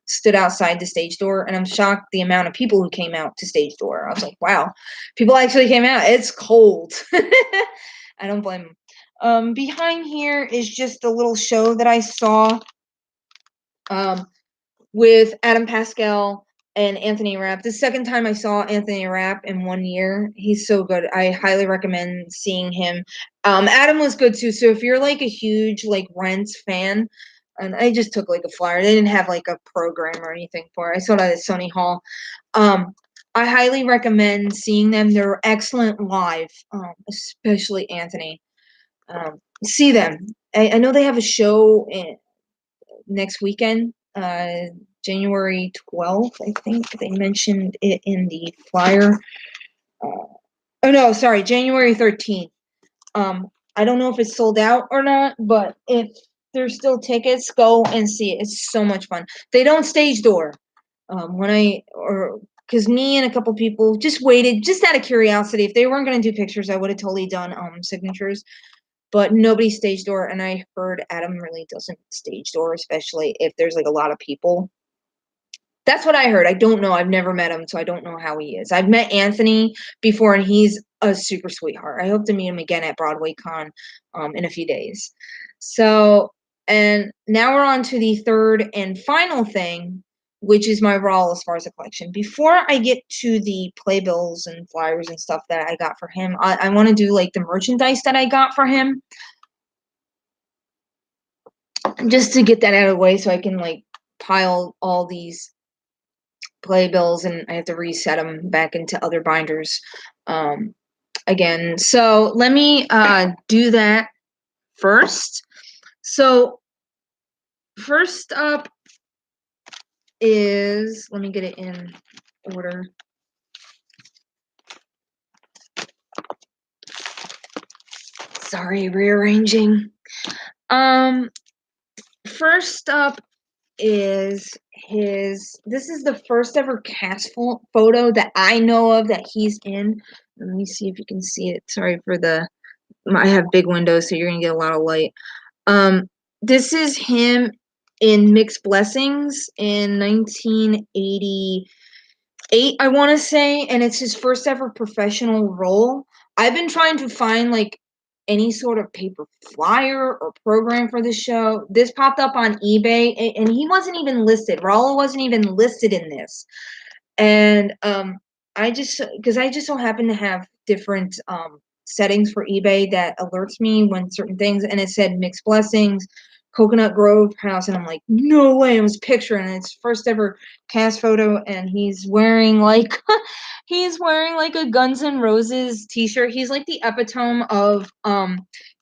stood outside the stage door, and I'm shocked the amount of people who came out to stage door. I was like, wow, people actually came out. It's cold. I don't blame them. Behind here is just a little show that I saw, with Adam Pascal and Anthony Rapp. The second time I saw Anthony Rapp in 1 year. He's so good. I highly recommend seeing him. Adam was good too. So if you're like a huge like Rents fan, and I just took like a flyer. They didn't have like a program or anything for it. I saw it at Sony Hall. I highly recommend seeing them. They're excellent live, especially Anthony. See them. I know they have a show next weekend, January 12th. I think they mentioned it in the flyer. Oh no, sorry, January 13th. I don't know if it's sold out or not, but if there's still tickets, go and see it. It's so much fun. They don't stage door. Because me and a couple people just waited, just out of curiosity. If they weren't going to do pictures, I would have totally done signatures. But nobody stage door, and I heard Adam really doesn't stage door, especially if there's like a lot of people. That's what I heard. I don't know. I've never met him, so I don't know how he is. I've met Anthony before, and he's a super sweetheart. I hope to meet him again at Broadway Con in a few days. So, and now we're on to the third and final thing, which is my Raw as far as the collection. Before I get to the playbills and flyers and stuff that I got for him, I want to do like the merchandise that I got for him, just to get that out of the way so I can like pile all these playbills and I have to reset them back into other binders again. So let me do that first. So first up is, let me get it in order. Sorry, rearranging. First up is this is the first ever cast photo that I know of that he's in. Let me see if you can see it. Sorry for I have big windows, so you're gonna get a lot of light. This is him in Mixed Blessings in 1988, I want to say, and it's his first ever professional role. I've been trying to find like any sort of paper flyer or program for the show. This popped up on eBay, and he wasn't even listed. Raul wasn't even listed in this. And I just so happen to have different settings for eBay that alerts me when certain things, and it said Mixed Blessings, Coconut Grove House, and I'm like, no way! It was picturing, and it's first ever cast photo, and he's wearing like he's wearing like a Guns N' Roses t-shirt. He's like the epitome of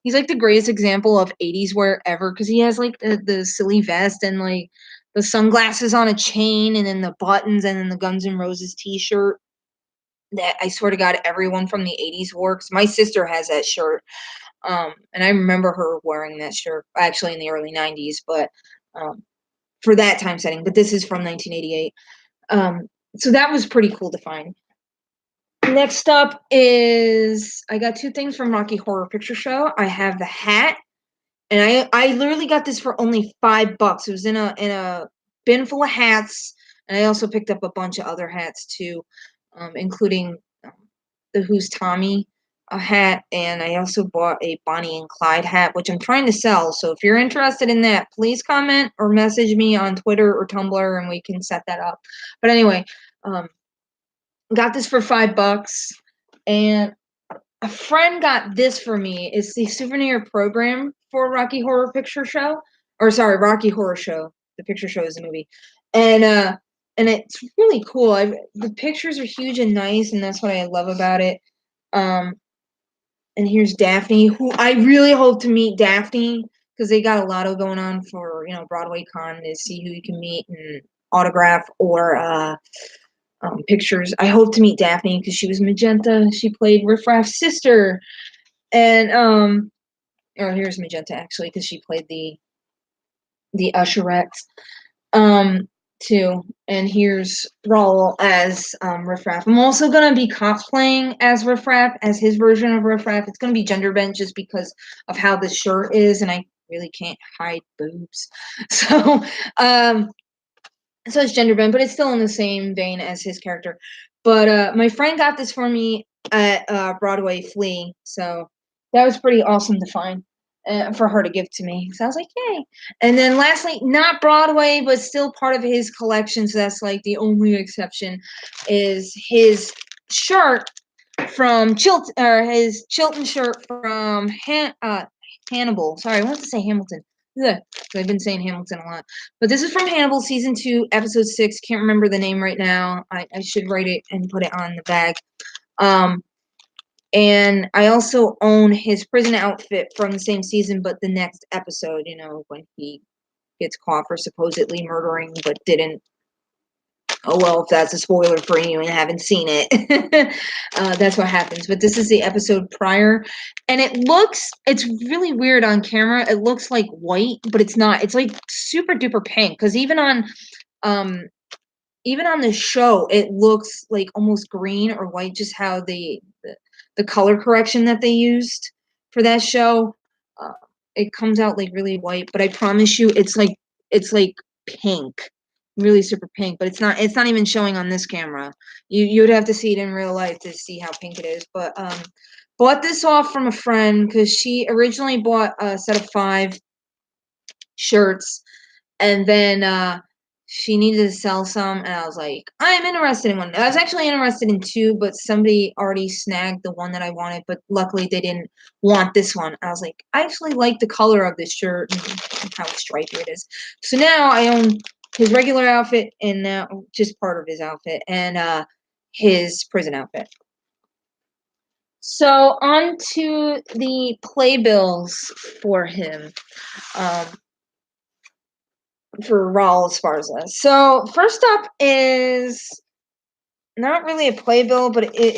he's like the greatest example of 80s wear ever, because he has like the silly vest and like the sunglasses on a chain, and then the buttons, and then the Guns N' Roses t-shirt that I swear to God everyone from the 80s wore. 'Cause my sister has that shirt. And I remember her wearing that shirt actually in the early 90s, but for that time setting. But this is from 1988. So that was pretty cool to find. Next up is, I got two things from Rocky Horror Picture Show. I have the hat, and I literally got this for only $5. It was in a bin full of hats, and I also picked up a bunch of other hats too, including the Who's Tommy hat, and I also bought a Bonnie and Clyde hat, which I'm trying to sell. So if you're interested in that, please comment or message me on Twitter or Tumblr, and we can set that up. But anyway, got this for $5, and a friend got this for me. It's the souvenir program for Rocky Horror Picture Show, or sorry, Rocky Horror Show. The picture show is a movie, and it's really cool. The pictures are huge and nice, and that's what I love about it. And here's Daphne, who I really hope to meet Daphne, because they got a lot of going on for Broadway Con, to see who you can meet and autograph or pictures. I hope to meet Daphne because she was Magenta. She played Riff Raff's sister, and or here's Magenta actually, because she played the Usherettes too. And here's Raul as Riff Raff. I'm also gonna be cosplaying as Riff Raff, as his version of Riff Raff. It's gonna be gender bent just because of how the shirt is, and I really can't hide boobs. So so it's gender bent, but it's still in the same vein as his character. But my friend got this for me at Broadway Flea, so that was pretty awesome to find for her to give to me. So I was like, yay. And then lastly, not Broadway, but still part of his collection, so that's like the only exception, is his shirt from Chilton, or his Chilton shirt from Hannibal. Sorry, I wanted to say Hamilton. Ugh, I've been saying Hamilton a lot. But this is from Hannibal season 2, episode 6. Can't remember the name right now. I should write it and put it on the bag. And I also own his prison outfit from the same season, but the next episode, when he gets caught for supposedly murdering but didn't. Oh, well, if that's a spoiler for you and haven't seen it, that's what happens. But this is the episode prior, and it's really weird on camera. It looks like white, but it's not. It's like super duper pink, because even on the show, it looks like almost green or white, just how the color correction that they used for that show. It comes out like really white, but I promise you, it's like pink. really super pink, but it's not even showing on this camera. You would have to see it in real life to see how pink it is. But bought this off from a friend because she originally bought a set of 5 shirts, and then she needed to sell some, and I was like, I'm interested in one. I was actually interested in 2, but somebody already snagged the one that I wanted, but luckily they didn't want this one. I was like, I actually like the color of this shirt and how stripy it is. So now I own his regular outfit and now just part of his outfit and his prison outfit. So on to the playbills for him. For Raul Esparza. So first up is not really a playbill, but it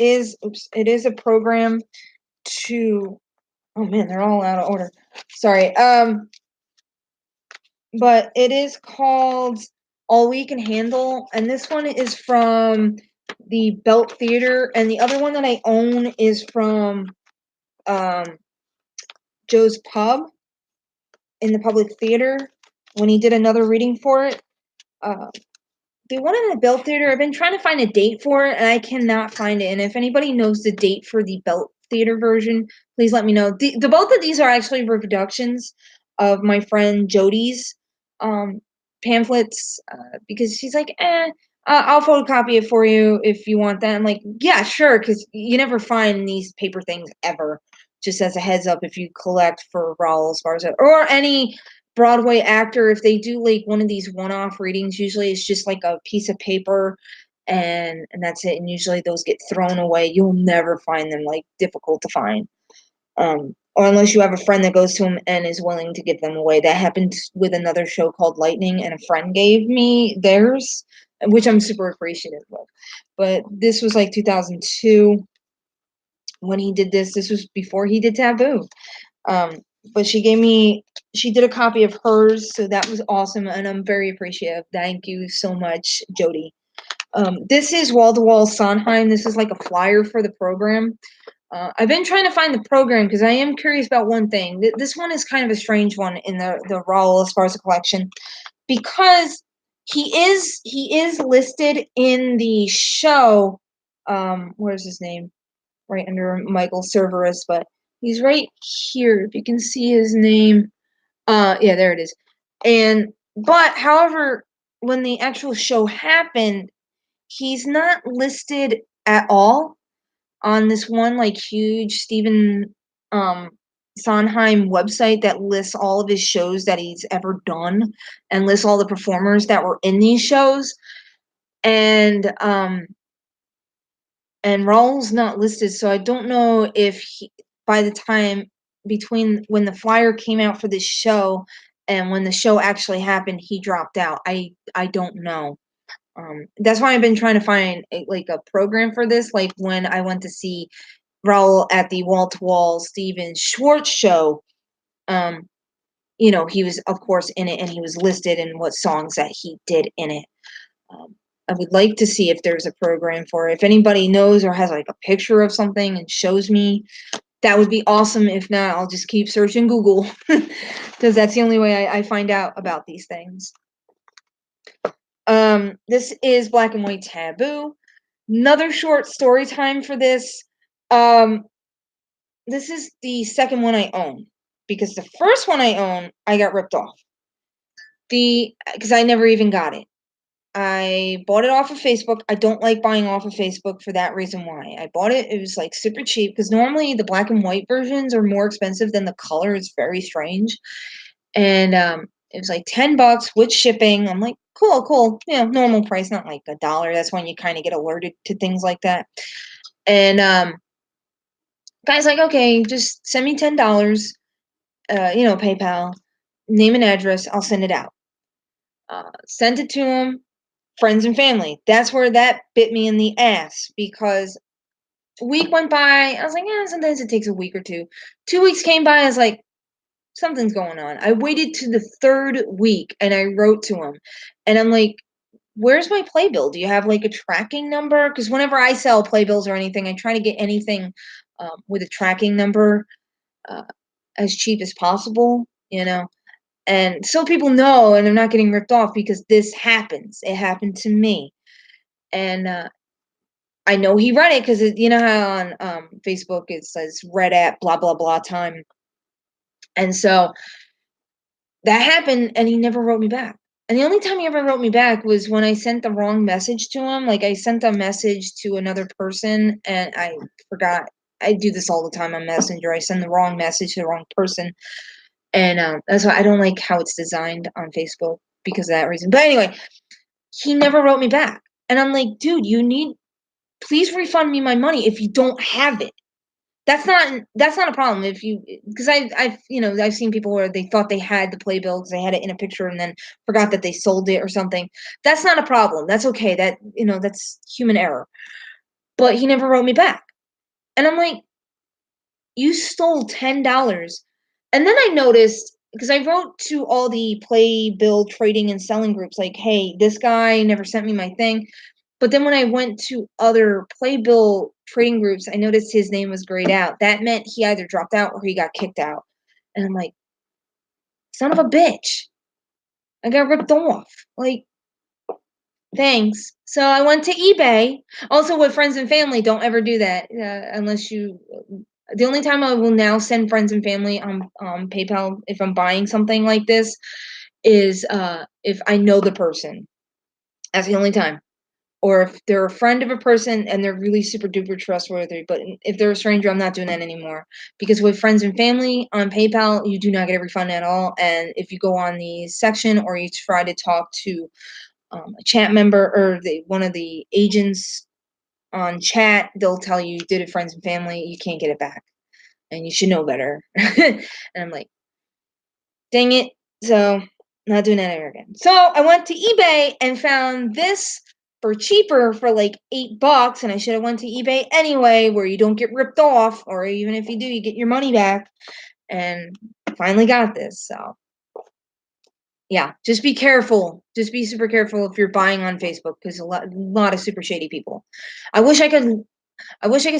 is a program to, oh man, they're all out of order. Sorry. But it is called All We Can Handle, and this one is from the Belt Theater, and the other one that I own is from Joe's Pub in the Public Theater when he did another reading for it. The one in the Belt Theater, I've been trying to find a date for it, and I cannot find it. And if anybody knows the date for the Belt Theater version, please let me know. The both of these are actually reproductions of my friend Jody's pamphlets because she's like, I'll photocopy it for you if you want that. I'm like, yeah, sure, because you never find these paper things ever. Just as a heads up, if you collect for Raul Esparza or any Broadway actor, if they do like one of these one-off readings, usually it's just like a piece of paper and that's it. And usually those get thrown away. You'll never find them, like, difficult to find. Or unless you have a friend that goes to them and is willing to give them away. That happened with another show called Lightning, and a friend gave me theirs, which I'm super appreciative of. But this was like 2002 when he did this. This was before he did Taboo. But she did a copy of hers, so that was awesome, and I'm very appreciative. Thank you so much, Jody. This is wall-to-wall Sondheim. This is like a flyer for the program. I've been trying to find the program because I am curious about one thing. This one is kind of a strange one in the Raul Esparza collection because he is listed in the show. Where's his name? Right under Michael Cerveris, but he's right here. If you can see his name. Yeah, there it is. But however, when the actual show happened, he's not listed at all on this one like huge Stephen Sondheim website that lists all of his shows that he's ever done and lists all the performers that were in these shows. And Raul's not listed, so I don't know if by the time between when the flyer came out for this show and when the show actually happened, he dropped out. I don't know. That's why I've been trying to find a program for this. Like when I went to see Raul at the Wall to Wall Steven Schwartz show, he was of course in it and he was listed in what songs that he did in it. I would like to see if there's a program for it. If anybody knows or has like a picture of something and shows me, that would be awesome. If not, I'll just keep searching Google because that's the only way I find out about these things. This is Black and White Taboo. Another short story time for this. This is the second one I own because the first one I own, I got ripped off. Because I never even got it. I bought it off of Facebook. I don't like buying off of Facebook for that reason why. I bought it. It was like super cheap because normally the black and white versions are more expensive than the color. It's very strange. And it was like $10 with shipping. I'm like, cool. Normal price, not like $1. That's when you kind of get alerted to things like that. And guy's like, okay, just send me $10, PayPal, name and address. I'll send it out. Sent it to him. Friends and family. That's where that bit me in the ass because a week went by. I was like, sometimes it takes a week or two. 2 weeks came by. I was like, something's going on. I waited to the 3rd week and I wrote to him and I'm like, where's my playbill? Do you have like a tracking number? Because whenever I sell playbills or anything, I try to get anything with a tracking number as cheap as possible, And so people know, and I'm not getting ripped off because this happens. It happened to me. And I know he read it because you know how on Facebook it says read at blah, blah, blah time. And so that happened, and he never wrote me back. And the only time he ever wrote me back was when I sent the wrong message to him. Like, I sent a message to another person, and I forgot. I do this all the time on Messenger. I send the wrong message to the wrong person. And that's why I don't like how it's designed on Facebook because of that reason. But anyway, he never wrote me back. And I'm like, dude, please refund me my money if you don't have it. That's not a problem if you, because I've seen people where they thought they had the Playbill because they had it in a picture and then forgot that they sold it or something. That's not a problem. That's okay. That's human error. But he never wrote me back. And I'm like, you stole $10. And then I noticed, because I wrote to all the Playbill trading and selling groups, like, hey, this guy never sent me my thing. But then when I went to other Playbill trading groups, I noticed his name was grayed out. That meant he either dropped out or he got kicked out. And I'm like, son of a bitch. I got ripped off. Like, thanks. So I went to eBay. Also, with friends and family, don't ever do that unless you. The only time I will now send friends and family on PayPal if I'm buying something like this is if I know the person. That's the only time. Or if they're a friend of a person and they're really super duper trustworthy. But if they're a stranger, I'm not doing that anymore. Because with friends and family on PayPal, you do not get a refund at all. And if you go on the section or you try to talk to a chat member or one of the agents on chat, they'll tell you did it friends and family, you can't get it back. And you should know better. And I'm like, dang it. So, not doing that ever again. So, I went to eBay and found this for cheaper for like $8, and I should have went to eBay anyway, where you don't get ripped off, or even if you do, you get your money back. And finally got this. So, yeah, just be careful. Just be super careful if you're buying on Facebook because a lot of super shady people. I wish I could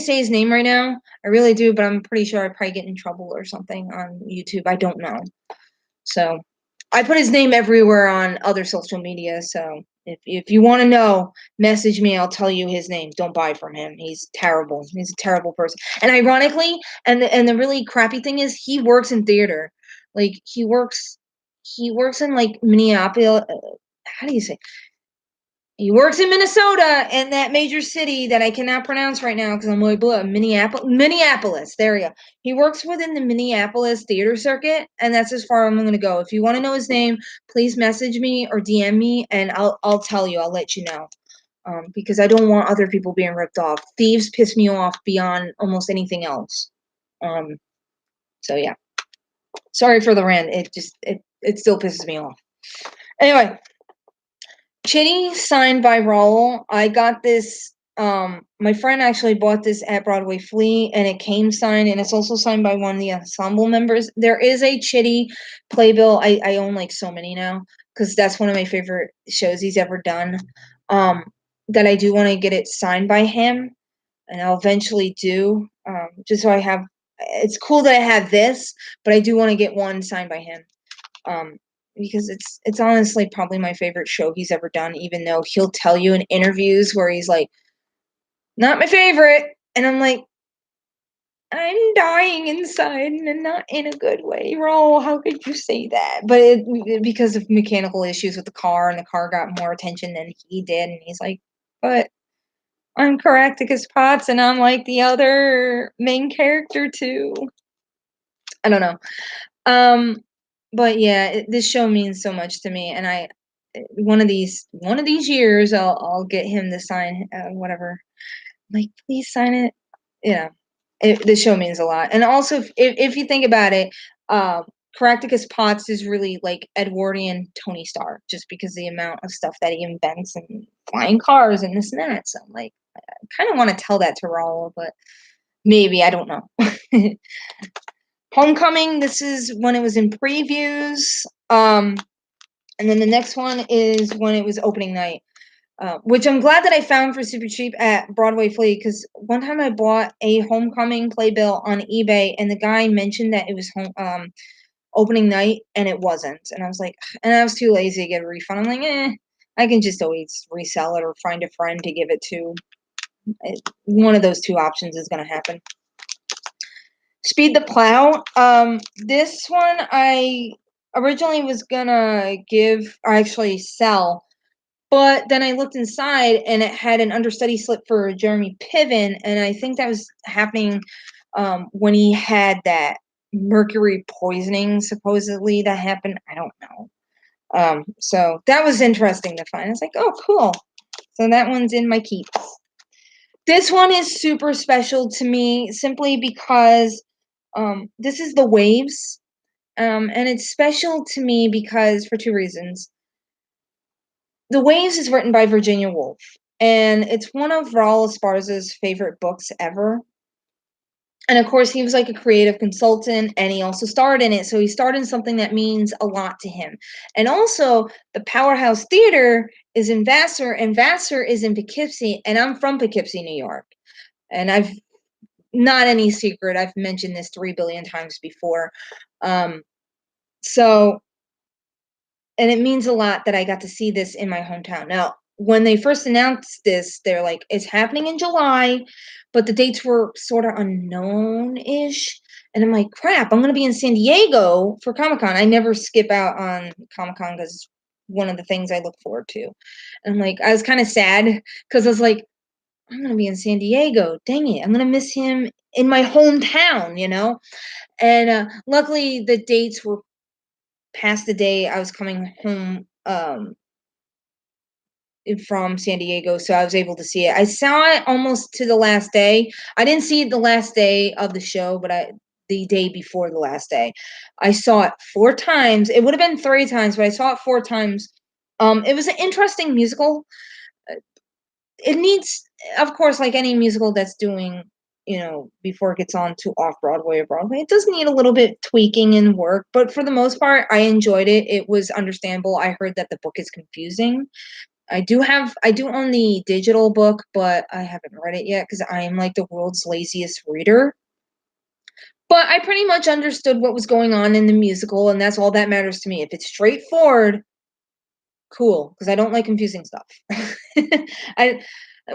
say his name right now. I really do, but I'm pretty sure I'd probably get in trouble or something on YouTube. I don't know. So I put his name everywhere on other social media. So if you want to know, message me. I'll tell you his name. Don't buy from him. He's terrible. He's a terrible person. And ironically, and the really crappy thing is, he works in theater. Like he works in like Minneapolis. How do you say? He works in Minnesota, in that major city that I cannot pronounce right now because I'm like, blah, Minneapolis. There we go. He works within the Minneapolis theater circuit, and that's as far I'm going to go. If you want to know his name, please message me or DM me, and I'll tell you. I'll let you know, because I don't want other people being ripped off. Thieves piss me off beyond almost anything else. So yeah. Sorry for the rant. It still pisses me off. Anyway. Chitty signed by Raul. I got this. My friend actually bought this at Broadway Flea, and it came signed, and it's also signed by one of the ensemble members. There is a Chitty playbill. I own like so many now because that's one of my favorite shows he's ever done. That I do want to get it signed by him, and I'll eventually do. Just so I have. It's cool that I have this, but I do want to get one signed by him. Because it's honestly probably my favorite show he's ever done, even though he'll tell you in interviews where he's like, not my favorite. And I'm like, I'm dying inside and not in a good way. Raul, how could you say that? But because of mechanical issues with the car, and the car got more attention than he did. And he's like, but I'm Caractacus Potts and I'm like the other main character too. I don't know. But yeah, this show means so much to me, and one of these years I'll get him to sign whatever. Like, please sign it. Yeah, this show means a lot. And also, if you think about it, Caractacus Potts is really like Edwardian Tony Stark, just because the amount of stuff that he invents and flying cars and this and that. So I'm like, I kind of want to tell that to Raul, but maybe I don't know. Homecoming, this is when it was in previews. And then the next one is when it was opening night, which I'm glad that I found for super cheap at Broadway Flea, because one time I bought a Homecoming playbill on eBay, and the guy mentioned that it was opening night, and it wasn't. And I was like, and I was too lazy to get a refund. I'm like, I can just always resell it or find a friend to give it to. One of those two options is going to happen. Speed the Plow. This one I originally was gonna give, or actually sell, but then I looked inside and it had an understudy slip for Jeremy Piven, and I think that was happening when he had that mercury poisoning supposedly that happened. I don't know. So that was interesting to find. I was like, oh, cool. So that one's in my keeps. This one is super special to me simply because this is The Waves. And it's special to me because for two reasons. The Waves is written by Virginia Woolf, and it's one of Raul Esparza's favorite books ever. And of course, he was like a creative consultant, and he also starred in it. So he starred in something that means a lot to him. And also, the Powerhouse Theater is in Vassar, and Vassar is in Poughkeepsie, and I'm from Poughkeepsie, New York. And I've not any secret. I've mentioned this 3 billion times before. So, and it means a lot that I got to see this in my hometown. Now, when they first announced this, they're like, it's happening in July, but the dates were sort of unknown-ish. And I'm like, crap, I'm going to be in San Diego for Comic-Con. I never skip out on Comic-Con because it's one of the things I look forward to. And I'm like, I was kind of sad because I was like, I'm going to be in San Diego. Dang it. I'm going to miss him in my hometown, you know? And luckily, the dates were past the day I was coming home from San Diego, so I was able to see it. I saw it almost to the last day. I didn't see it the last day of the show, but the day before the last day. I saw it 4 times. It would have been 3 times, but I saw it 4 times. It was an interesting musical. It needs, of course, like any musical that's doing, before it gets on to off Broadway or Broadway, it does need a little bit tweaking and work, but for the most part, I enjoyed it. It was understandable. I heard that the book is confusing. I do own the digital book, but I haven't read it yet because I am like the world's laziest reader. But I pretty much understood what was going on in the musical, and that's all that matters to me. If it's straightforward, cool, because I don't like confusing stuff.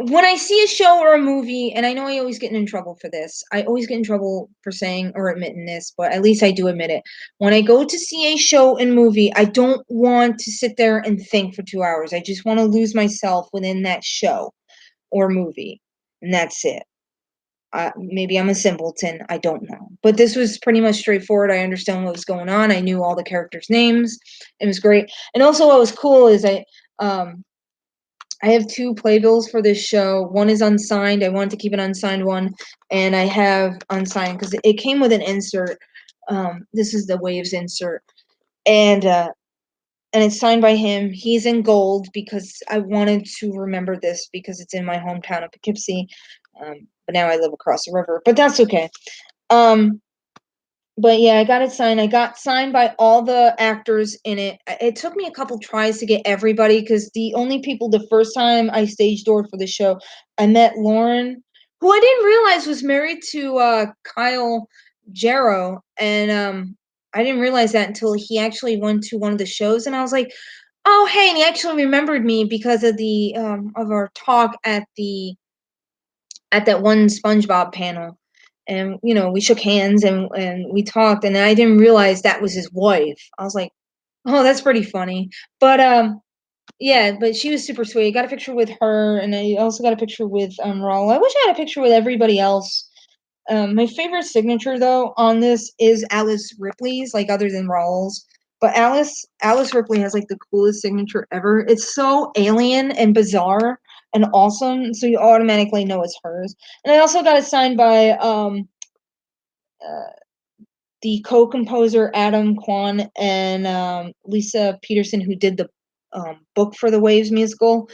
When I see a show or a movie, and I know I always get in trouble for this. I always get in trouble for saying or admitting this, but at least I do admit it. When I go to see a show and movie, I don't want to sit there and think for 2 hours. I just want to lose myself within that show or movie, and that's it. Maybe I'm a simpleton. I don't know. But this was pretty much straightforward. I understand what was going on. I knew all the characters' names. It was great. And also what was cool is I have 2 playbills for this show. One is unsigned. I wanted to keep an unsigned one. And I have unsigned because it came with an insert. This is the Waves insert. And it's signed by him. He's in gold because I wanted to remember this because it's in my hometown of Poughkeepsie. But now I live across the river. But that's okay. But yeah, I got it signed. I got signed by all the actors in it. It took me a couple tries to get everybody because the only people the first time I stage doored for the show, I met Lauren, who I didn't realize was married to Kyle Jarrow, and I didn't realize that until he actually went to one of the shows, and I was like, "Oh, hey!" And he actually remembered me because of the of our talk at that one SpongeBob panel. And we shook hands and we talked, and I didn't realize that was his wife. I was like, "Oh, that's pretty funny." But yeah, but she was super sweet. I got a picture with her, and I also got a picture with Raul. I wish I had a picture with everybody else. My favorite signature though on this is Alice Ripley's, like other than Raul's. But Alice Ripley has like the coolest signature ever. It's so alien and bizarre and awesome, so you automatically know it's hers. And I also got it signed by uh, the co-composer Adam Kwan and Lisa Peterson, who did the book for the Waves musical.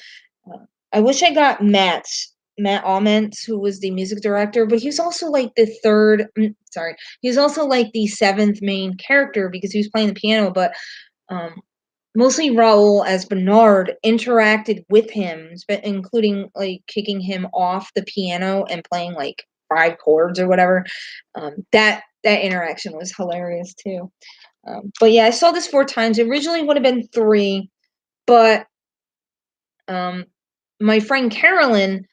I wish I got Matt Ament, who was the music director, but he was also like the he was also like the 7th main character because he was playing the piano, but mostly Raul as Bernard interacted with him, including like kicking him off the piano and playing like 5 chords or whatever. That interaction was hilarious too. But yeah, I saw this 4 times. It originally would have been 3, but my friend Carolyn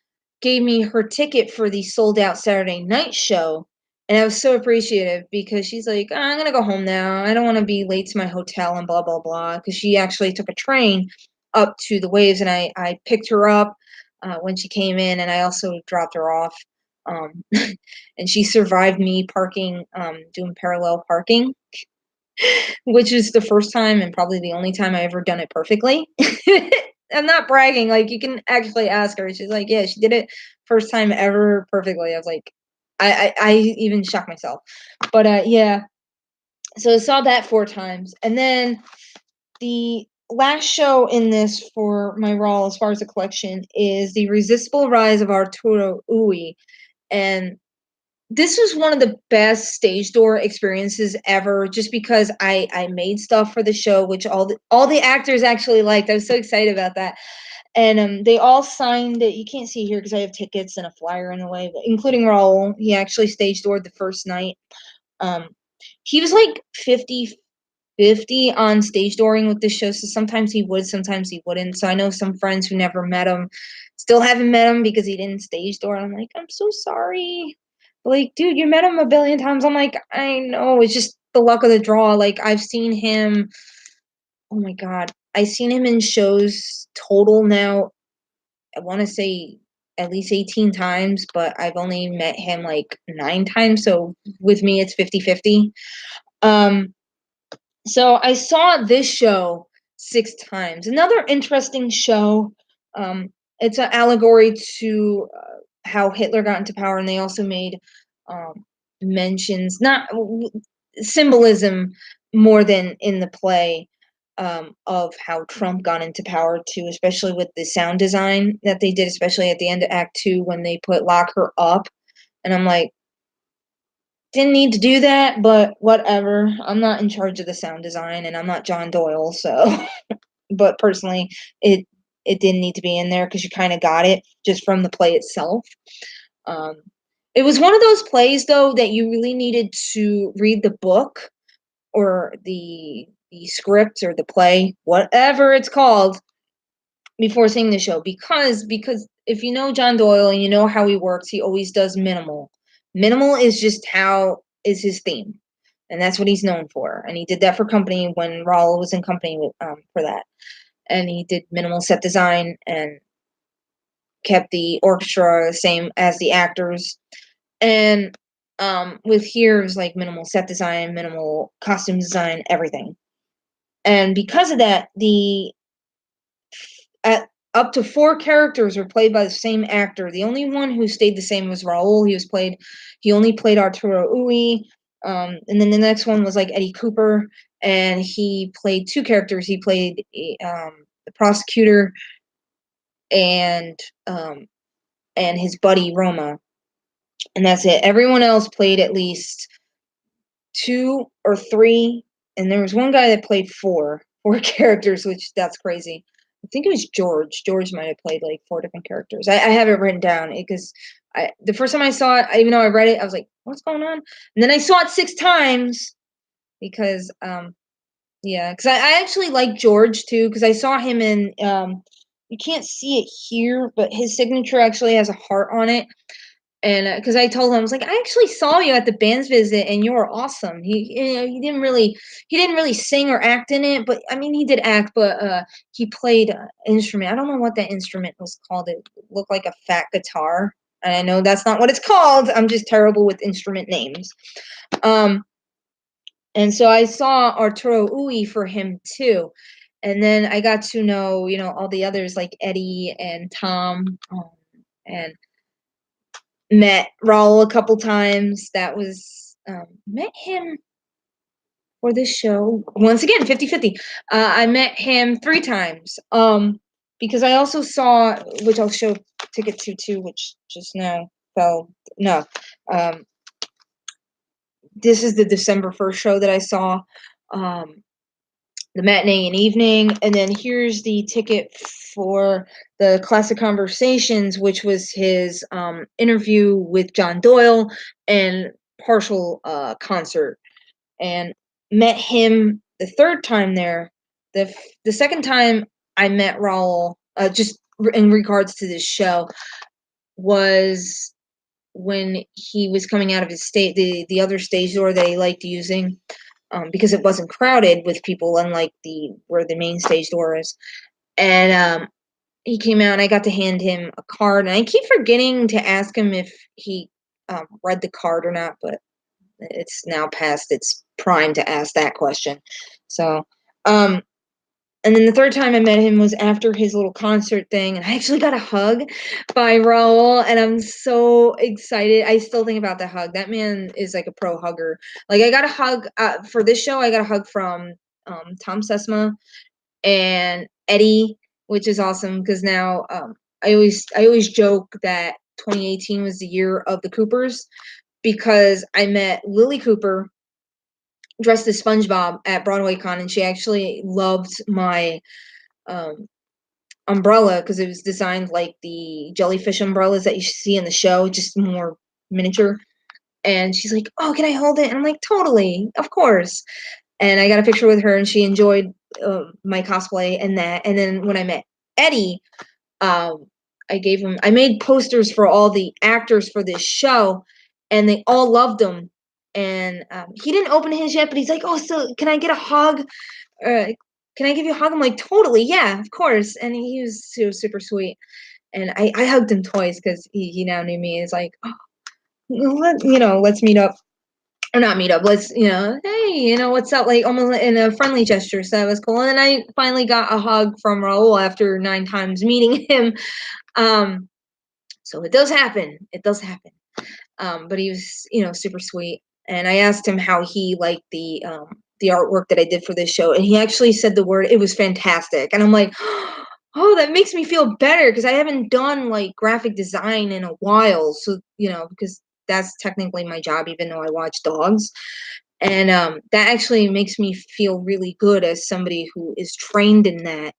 gave me her ticket for the sold out Saturday night show. And I was so appreciative because she's like, "Oh, I'm going to go home now. I don't want to be late to my hotel and blah, blah, blah." Because she actually took a train up to the Waves, and I picked her up when she came in, and I also dropped her off. Um, and she survived me parking, doing parallel parking, which is the first time and probably the only time I ever done it perfectly. I'm not bragging. Like, you can actually ask her. She's like, yeah, she did it first time ever perfectly. I was like, I even shocked myself. But yeah, so I saw that 4 times, and then the last show in this for my Raw, as far as the collection, is The Irresistible Rise of Arturo Ui, and this was one of the best stage door experiences ever, just because I made stuff for the show, which all the actors actually liked. I was so excited about that. And they all signed it. You can't see here because I have tickets and a flyer in the way, but including Raul. He actually stage doored the first night. Um, he was like 50-50 on stage dooring with this show, so sometimes he would, sometimes he wouldn't. So I know some friends who never met him still haven't met him because he didn't stage door. I'm like, I'm so sorry. Like, dude, you met him a billion times. I'm like, I know, it's just the luck of the draw. Like, I've seen him, oh my God, I've seen him in shows total now, I want to say at least 18 times, but I've only met him like 9 times. So with me, it's 50-50. So I saw this show 6 times. Another interesting show. It's an allegory to how Hitler got into power, and they also made mentions, not symbolism more than in the play, of how Trump got into power too, especially with the sound design that they did, especially at the end of Act 2 when they put "Lock Her Up," and I'm like, didn't need to do that, but whatever. I'm not in charge of the sound design, and I'm not John Doyle, so. But personally, it didn't need to be in there because you kind of got it just from the play itself. Um, it was one of those plays though that you really needed to read the book or the script or the play, whatever it's called, before seeing the show, because if you know John Doyle and you know how he works, he always does minimal. Minimal is just how is his theme, and that's what he's known for. And he did that for Company when Raul was in Company with, for that, and he did minimal set design and kept the orchestra the same as the actors. And with here it was like minimal set design, minimal costume design, everything. And because of that, the at up to 4 characters were played by the same actor. The only one who stayed the same was Raul. He only played Arturo Ui. And then the next one was like Eddie Cooper, and he played 2 characters. He played the prosecutor and his buddy Roma, and that's it. Everyone else played at least 2 or 3, and there was one guy that played 4 characters, which that's crazy. I think it was George. George might have played like 4 different characters. I have it written down because the first time I saw it, even though I read it, I was like, "What's going on?" And then I saw it 6 times because yeah, because I actually like George too, because I saw him in you can't see it here, but his signature actually has a heart on it. And because I told him, I was like, I actually saw you at the band's visit, and you were awesome. He didn't really sing or act in it, but I mean, he did act, but he played an instrument. I don't know what that instrument was called. It looked like a fat guitar, and I know that's not what it's called. I'm just terrible with instrument names. And so I saw Arturo Ui for him too, and then I got to know, all the others like Eddie and Tom, and met Raul a couple times. That was met him for this show. Once again, 50-50. I met him 3 times. Because I also saw, which I'll show ticket to too, which just now fell. No. This is the December 1st show that I saw. The matinee and evening, and then here's the ticket for the Classic Conversations, which was his interview with John Doyle and partial concert. And met him the third time there. The second time I met Raul, just in regards to this show, was when he was coming out of his the other stage door they liked using, because it wasn't crowded with people, unlike where the main stage door is. And he came out, and I got to hand him a card, and I keep forgetting to ask him if he read the card or not, but it's now past its prime to ask that question. So, and then the third time I met him was after his little concert thing, and I actually got a hug by Raul, and I'm so excited. I still think about the hug. That man is like a pro hugger. Like, I got a hug for this show. I got a hug from Tom Sesma and Eddie, which is awesome because now I always joke that 2018 was the year of the Coopers, because I met Lily Cooper dressed as SpongeBob at Broadway Con, and she actually loved my umbrella because it was designed like the jellyfish umbrellas that you see in the show, just more miniature. And she's like, "Oh, can I hold it?" And I'm like, "Totally, of course." And I got a picture with her, and she enjoyed my cosplay and that. And then when I met Eddie, I made posters for all the actors for this show, and they all loved him. And he didn't open his yet, but he's like, "Oh, so can I get a hug? Can I give you a hug?" I'm like, "Totally, yeah, of course." And he was super sweet. And I hugged him twice because he now knew me. He's like, "Oh, let's meet up." Or not meet up, let's, hey, what's up? Like, almost in a friendly gesture. So that was cool. And then I finally got a hug from Raul after 9 times meeting him. So it does happen. It does happen. But he was, super sweet. And I asked him how he liked the artwork that I did for this show, and he actually said the word, "It was fantastic." And I'm like, "Oh, that makes me feel better," because I haven't done like graphic design in a while. So, because that's technically my job, even though I watch dogs. And that actually makes me feel really good as somebody who is trained in that.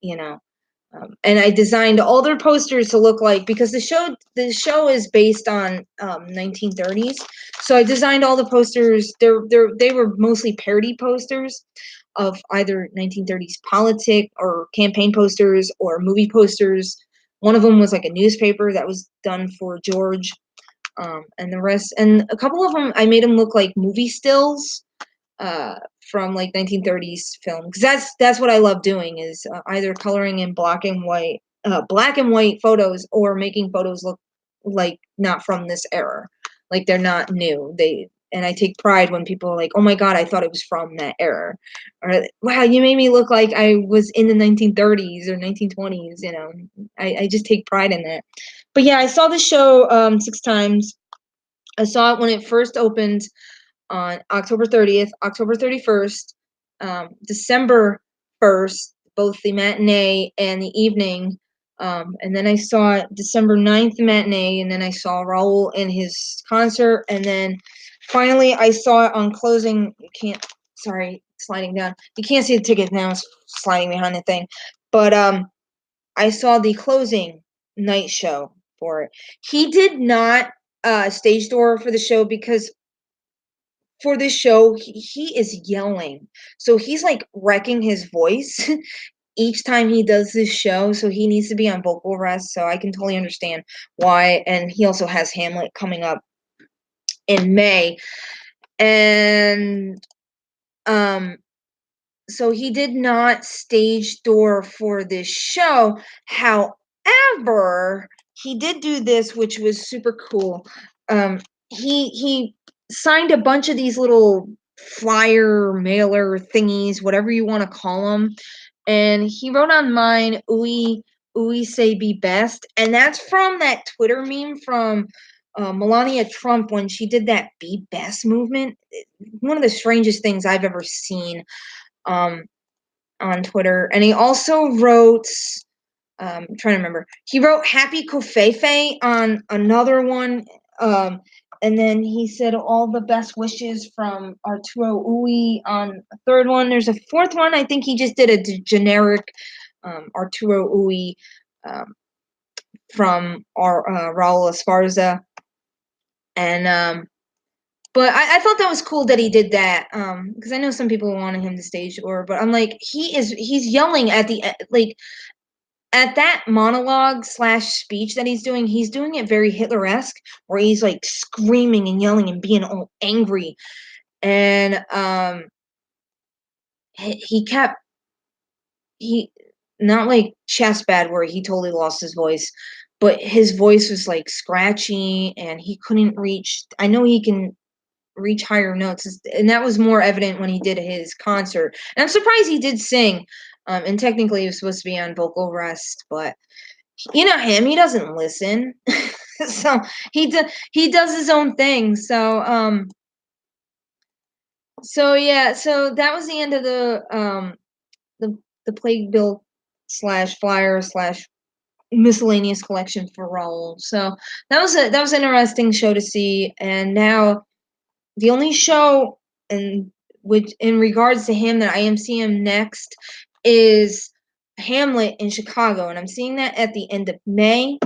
And I designed all their posters to look like, because the show is based on 1930s. So I designed all the posters. They were mostly parody posters of either 1930s politic or campaign posters or movie posters. One of them was like a newspaper that was done for George, and the rest, and a couple of them I made them look like movie stills from like 1930s film, because that's what I love doing, is either coloring in black and white photos, or making photos look like not from this era, like they're not new. And I take pride when people are like, "Oh my god, I thought it was from that era," or "Wow, you made me look like I was in the 1930s or 1920s." I just take pride in that. But yeah, I saw the show 6 times. I saw it when it first opened on October 30th, October 31st, December 1st, both the matinee and the evening. And then I saw December 9th matinee, and then I saw Raul in his concert. And then finally I saw it on closing. Sorry, sliding down. You can't see the ticket now, it's sliding behind the thing. But I saw the closing night show for it. He did not stage door for the show, because for this show, he is yelling. So he's like wrecking his voice each time he does this show. So he needs to be on vocal rest. So I can totally understand why. And he also has Hamlet coming up in May. And so he did not stage door for this show. However, he did do this, which was super cool. He signed a bunch of these little flyer mailer thingies, whatever you want to call them, and he wrote on mine, "Ooey say be best," and that's from that Twitter meme from Melania Trump when she did that "Be Best" movement. One of the strangest things I've ever seen um, on Twitter. And he also wrote, I'm trying to remember, he wrote "Happy Kofefe" on another one. And then he said all the best wishes from Arturo Ui on a third one. There's a fourth one. I think he just did a generic Arturo Ui from Raul Esparza. And But I thought that was cool that he did that, because I know some people wanted him to stage tour, but I'm like, he's yelling at the like at that monologue slash speech that he's doing it very Hitler-esque, where he's like screaming and yelling and being all angry, and he kept he not like chest bad where he totally lost his voice, but his voice was like scratchy and he couldn't reach. I know he can reach higher notes, and that was more evident when he did his concert. And I'm surprised he did sing. And technically he was supposed to be on vocal rest, but you know him, he doesn't listen. So he does his own thing. So yeah, so that was the end of the Playbill slash flyer slash miscellaneous collection for Raul. So that was an interesting show to see. And now the only show which in regards to him that I am seeing him next is Hamlet in Chicago, and I'm seeing that at the end of May.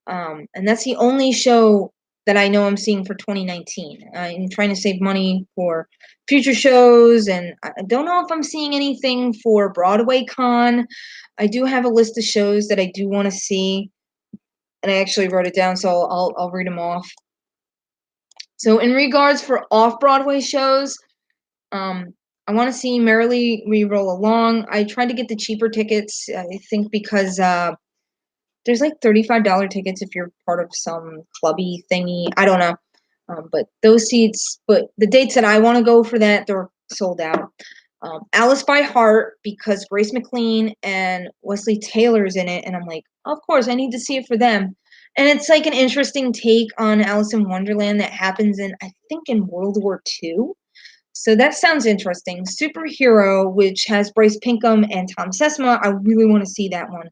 And that's the only show that I know I'm seeing for 2019. I'm trying to save money for future shows, and I don't know if I'm seeing anything for Broadway Con. I do have a list of shows that I do want to see, and I actually wrote it down, so I'll read them off. So in regards for off-Broadway shows, I want to see Merrily We Roll Along. I tried to get the cheaper tickets, I think because there's like $35 tickets if you're part of some clubby thingy. I don't know. But those seats, but the dates that I want to go for that, they're sold out. Alice by Heart, because Grace McLean and Wesley Taylor's in it, and I'm like, of course, I need to see it for them. And it's like an interesting take on Alice in Wonderland that happens I think in World War II. So that sounds interesting. Superhero, which has Bryce Pinkham and Tom Sesma, I really want to see that one.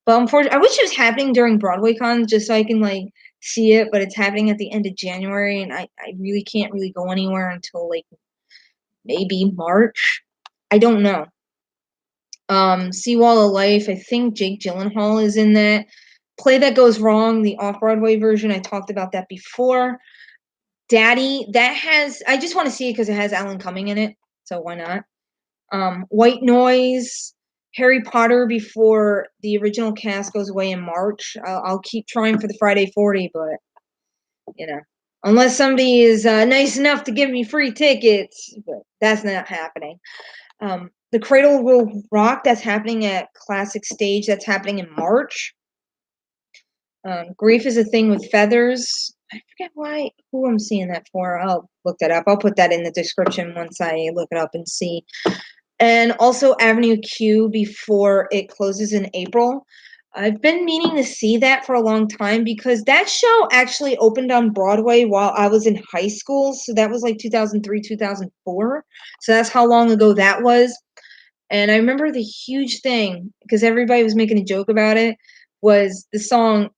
But unfortunately, I wish it was happening during Broadway Con just so I can like see it, but it's happening at the end of January, and I really can't really go anywhere until like maybe March. I don't know. Seawall of Life, I think Jake Gyllenhaal is in that. Play That Goes Wrong, the off-Broadway version, I talked about that before. Daddy, that has, I just want to see it because it has Alan Cumming in it, so why not? White Noise, Harry Potter before the original cast goes away in March. I'll keep trying for the Friday 40, but, you know, unless somebody is nice enough to give me free tickets, but that's not happening. The Cradle Will Rock, that's happening at Classic Stage, that's happening in March. Grief is a Thing with Feathers. I forget who I'm seeing that for. I'll look that up. I'll put that in the description once I look it up and see. And also Avenue Q before it closes in April. I've been meaning to see that for a long time because that show actually opened on Broadway while I was in high school. So that was like 2003, 2004. So that's how long ago that was. And I remember the huge thing, because everybody was making a joke about it, was the song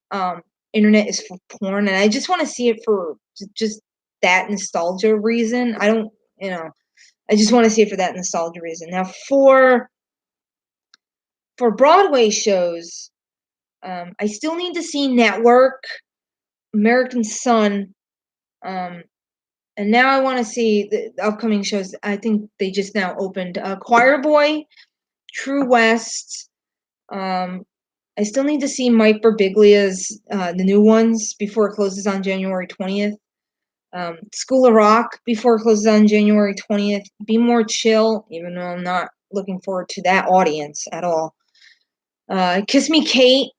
Internet is for Porn. And I just want to see it for just that nostalgia reason. I don't, I just want to see it for that nostalgia reason. Now, for Broadway shows, I still need to see Network, American Son, and now I want to see the upcoming shows. I think they just now opened Choir Boy, True West. I still need to see Mike Birbiglia's the new ones before it closes on January 20th. School of Rock before it closes on January 20th. Be More Chill, even though I'm not looking forward to that audience at all. Kiss Me Kate,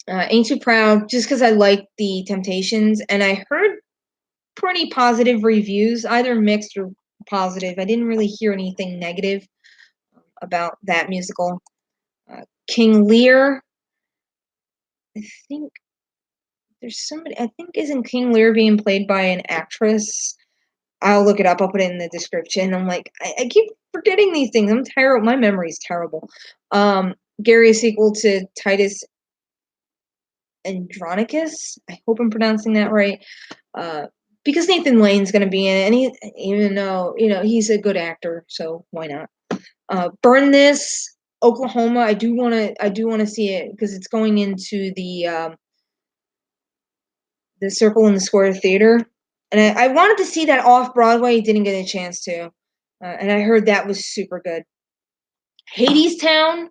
Ain't Too Proud, just because I like the Temptations, and I heard pretty positive reviews, either mixed or positive. I didn't really hear anything negative about that musical. King Lear, I think there's somebody, I think isn't King Lear being played by an actress? I'll look it up. I'll put it in the description. I'm like, I keep forgetting these things. I'm terrible. My memory's terrible. Gary, a sequel to Titus Andronicus. I hope I'm pronouncing that right. Because Nathan Lane's going to be in it, and even though he's a good actor, so why not? Burn This, Oklahoma. I do want to see it because it's going into the Circle in the Square Theater. And I wanted to see that off Broadway, didn't get a chance to. And I heard that was super good. Hadestown,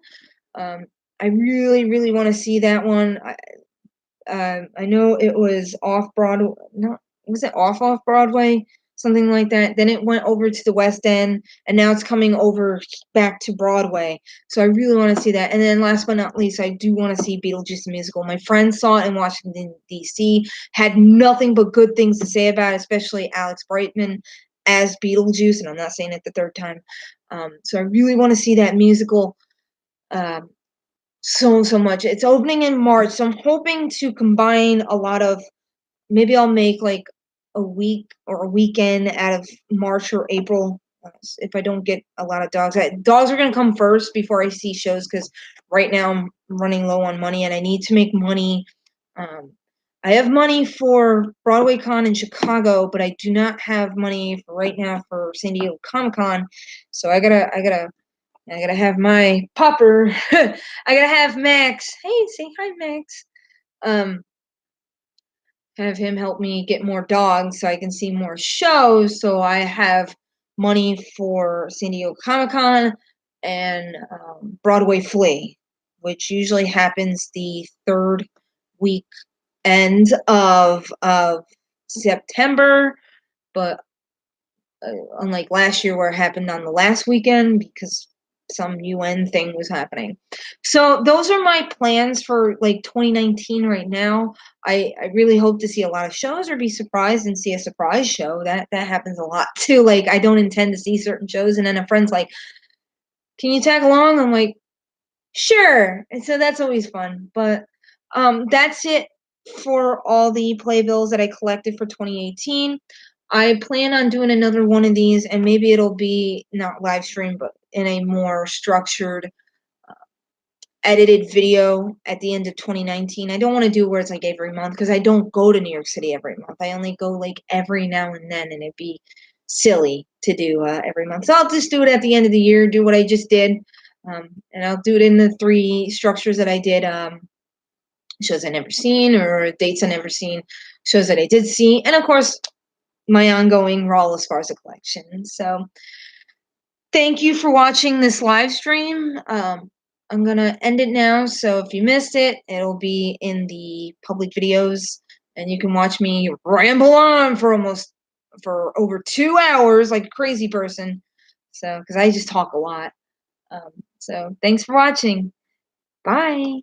I really, really want to see that one. I know it was off Broadway. No, was it off Broadway? Something like that. Then it went over to the West End, and now it's coming over back to Broadway. So I really want to see that. And then last but not least, I do want to see Beetlejuice the musical. My friend saw it in Washington D.C. Had nothing but good things to say about it, especially Alex Brightman as Beetlejuice, and I'm not saying it the third time. So I really want to see that musical. Um, so much. It's opening in March, so I'm hoping to combine a lot of, maybe I'll make like a week or a weekend out of March or April, if I don't get a lot of dogs. Dogs are going to come first before I see shows, because right now I'm running low on money and I need to make money. I have money for Broadway Con in Chicago, but I do not have money for right now for San Diego Comic Con. So I gotta have my pupper. I gotta have Max. Hey, say hi, Max. Um, have him help me get more dogs so I can see more shows. So I have money for San Diego Comic Con and Broadway Flea, which usually happens the third weekend of September, but unlike last year where it happened on the last weekend because some UN thing was happening. So those are my plans for like 2019 right now. I really hope to see a lot of shows or be surprised and see a surprise show. That happens a lot too. Like I don't intend to see certain shows and then a friend's like, "Can you tag along?" I'm like, "Sure." And so that's always fun. But that's it for all the playbills that I collected for 2018. I plan on doing another one of these, and maybe it'll be not live stream, but in a more structured, edited video at the end of 2019. I don't want to do where it's like every month because I don't go to New York City every month. I only go like every now and then, and it'd be silly to do every month. So I'll just do it at the end of the year, do what I just did, and I'll do it in the three structures that I did. Shows I never seen, or dates I never seen, shows that I did see, and of course my ongoing Raw Esparza collection. So thank you for watching this live stream. I'm gonna end it now, so if you missed it, it'll be in the public videos, and you can watch me ramble on for over 2 hours like a crazy person. So, because I just talk a lot. So thanks for watching. Bye.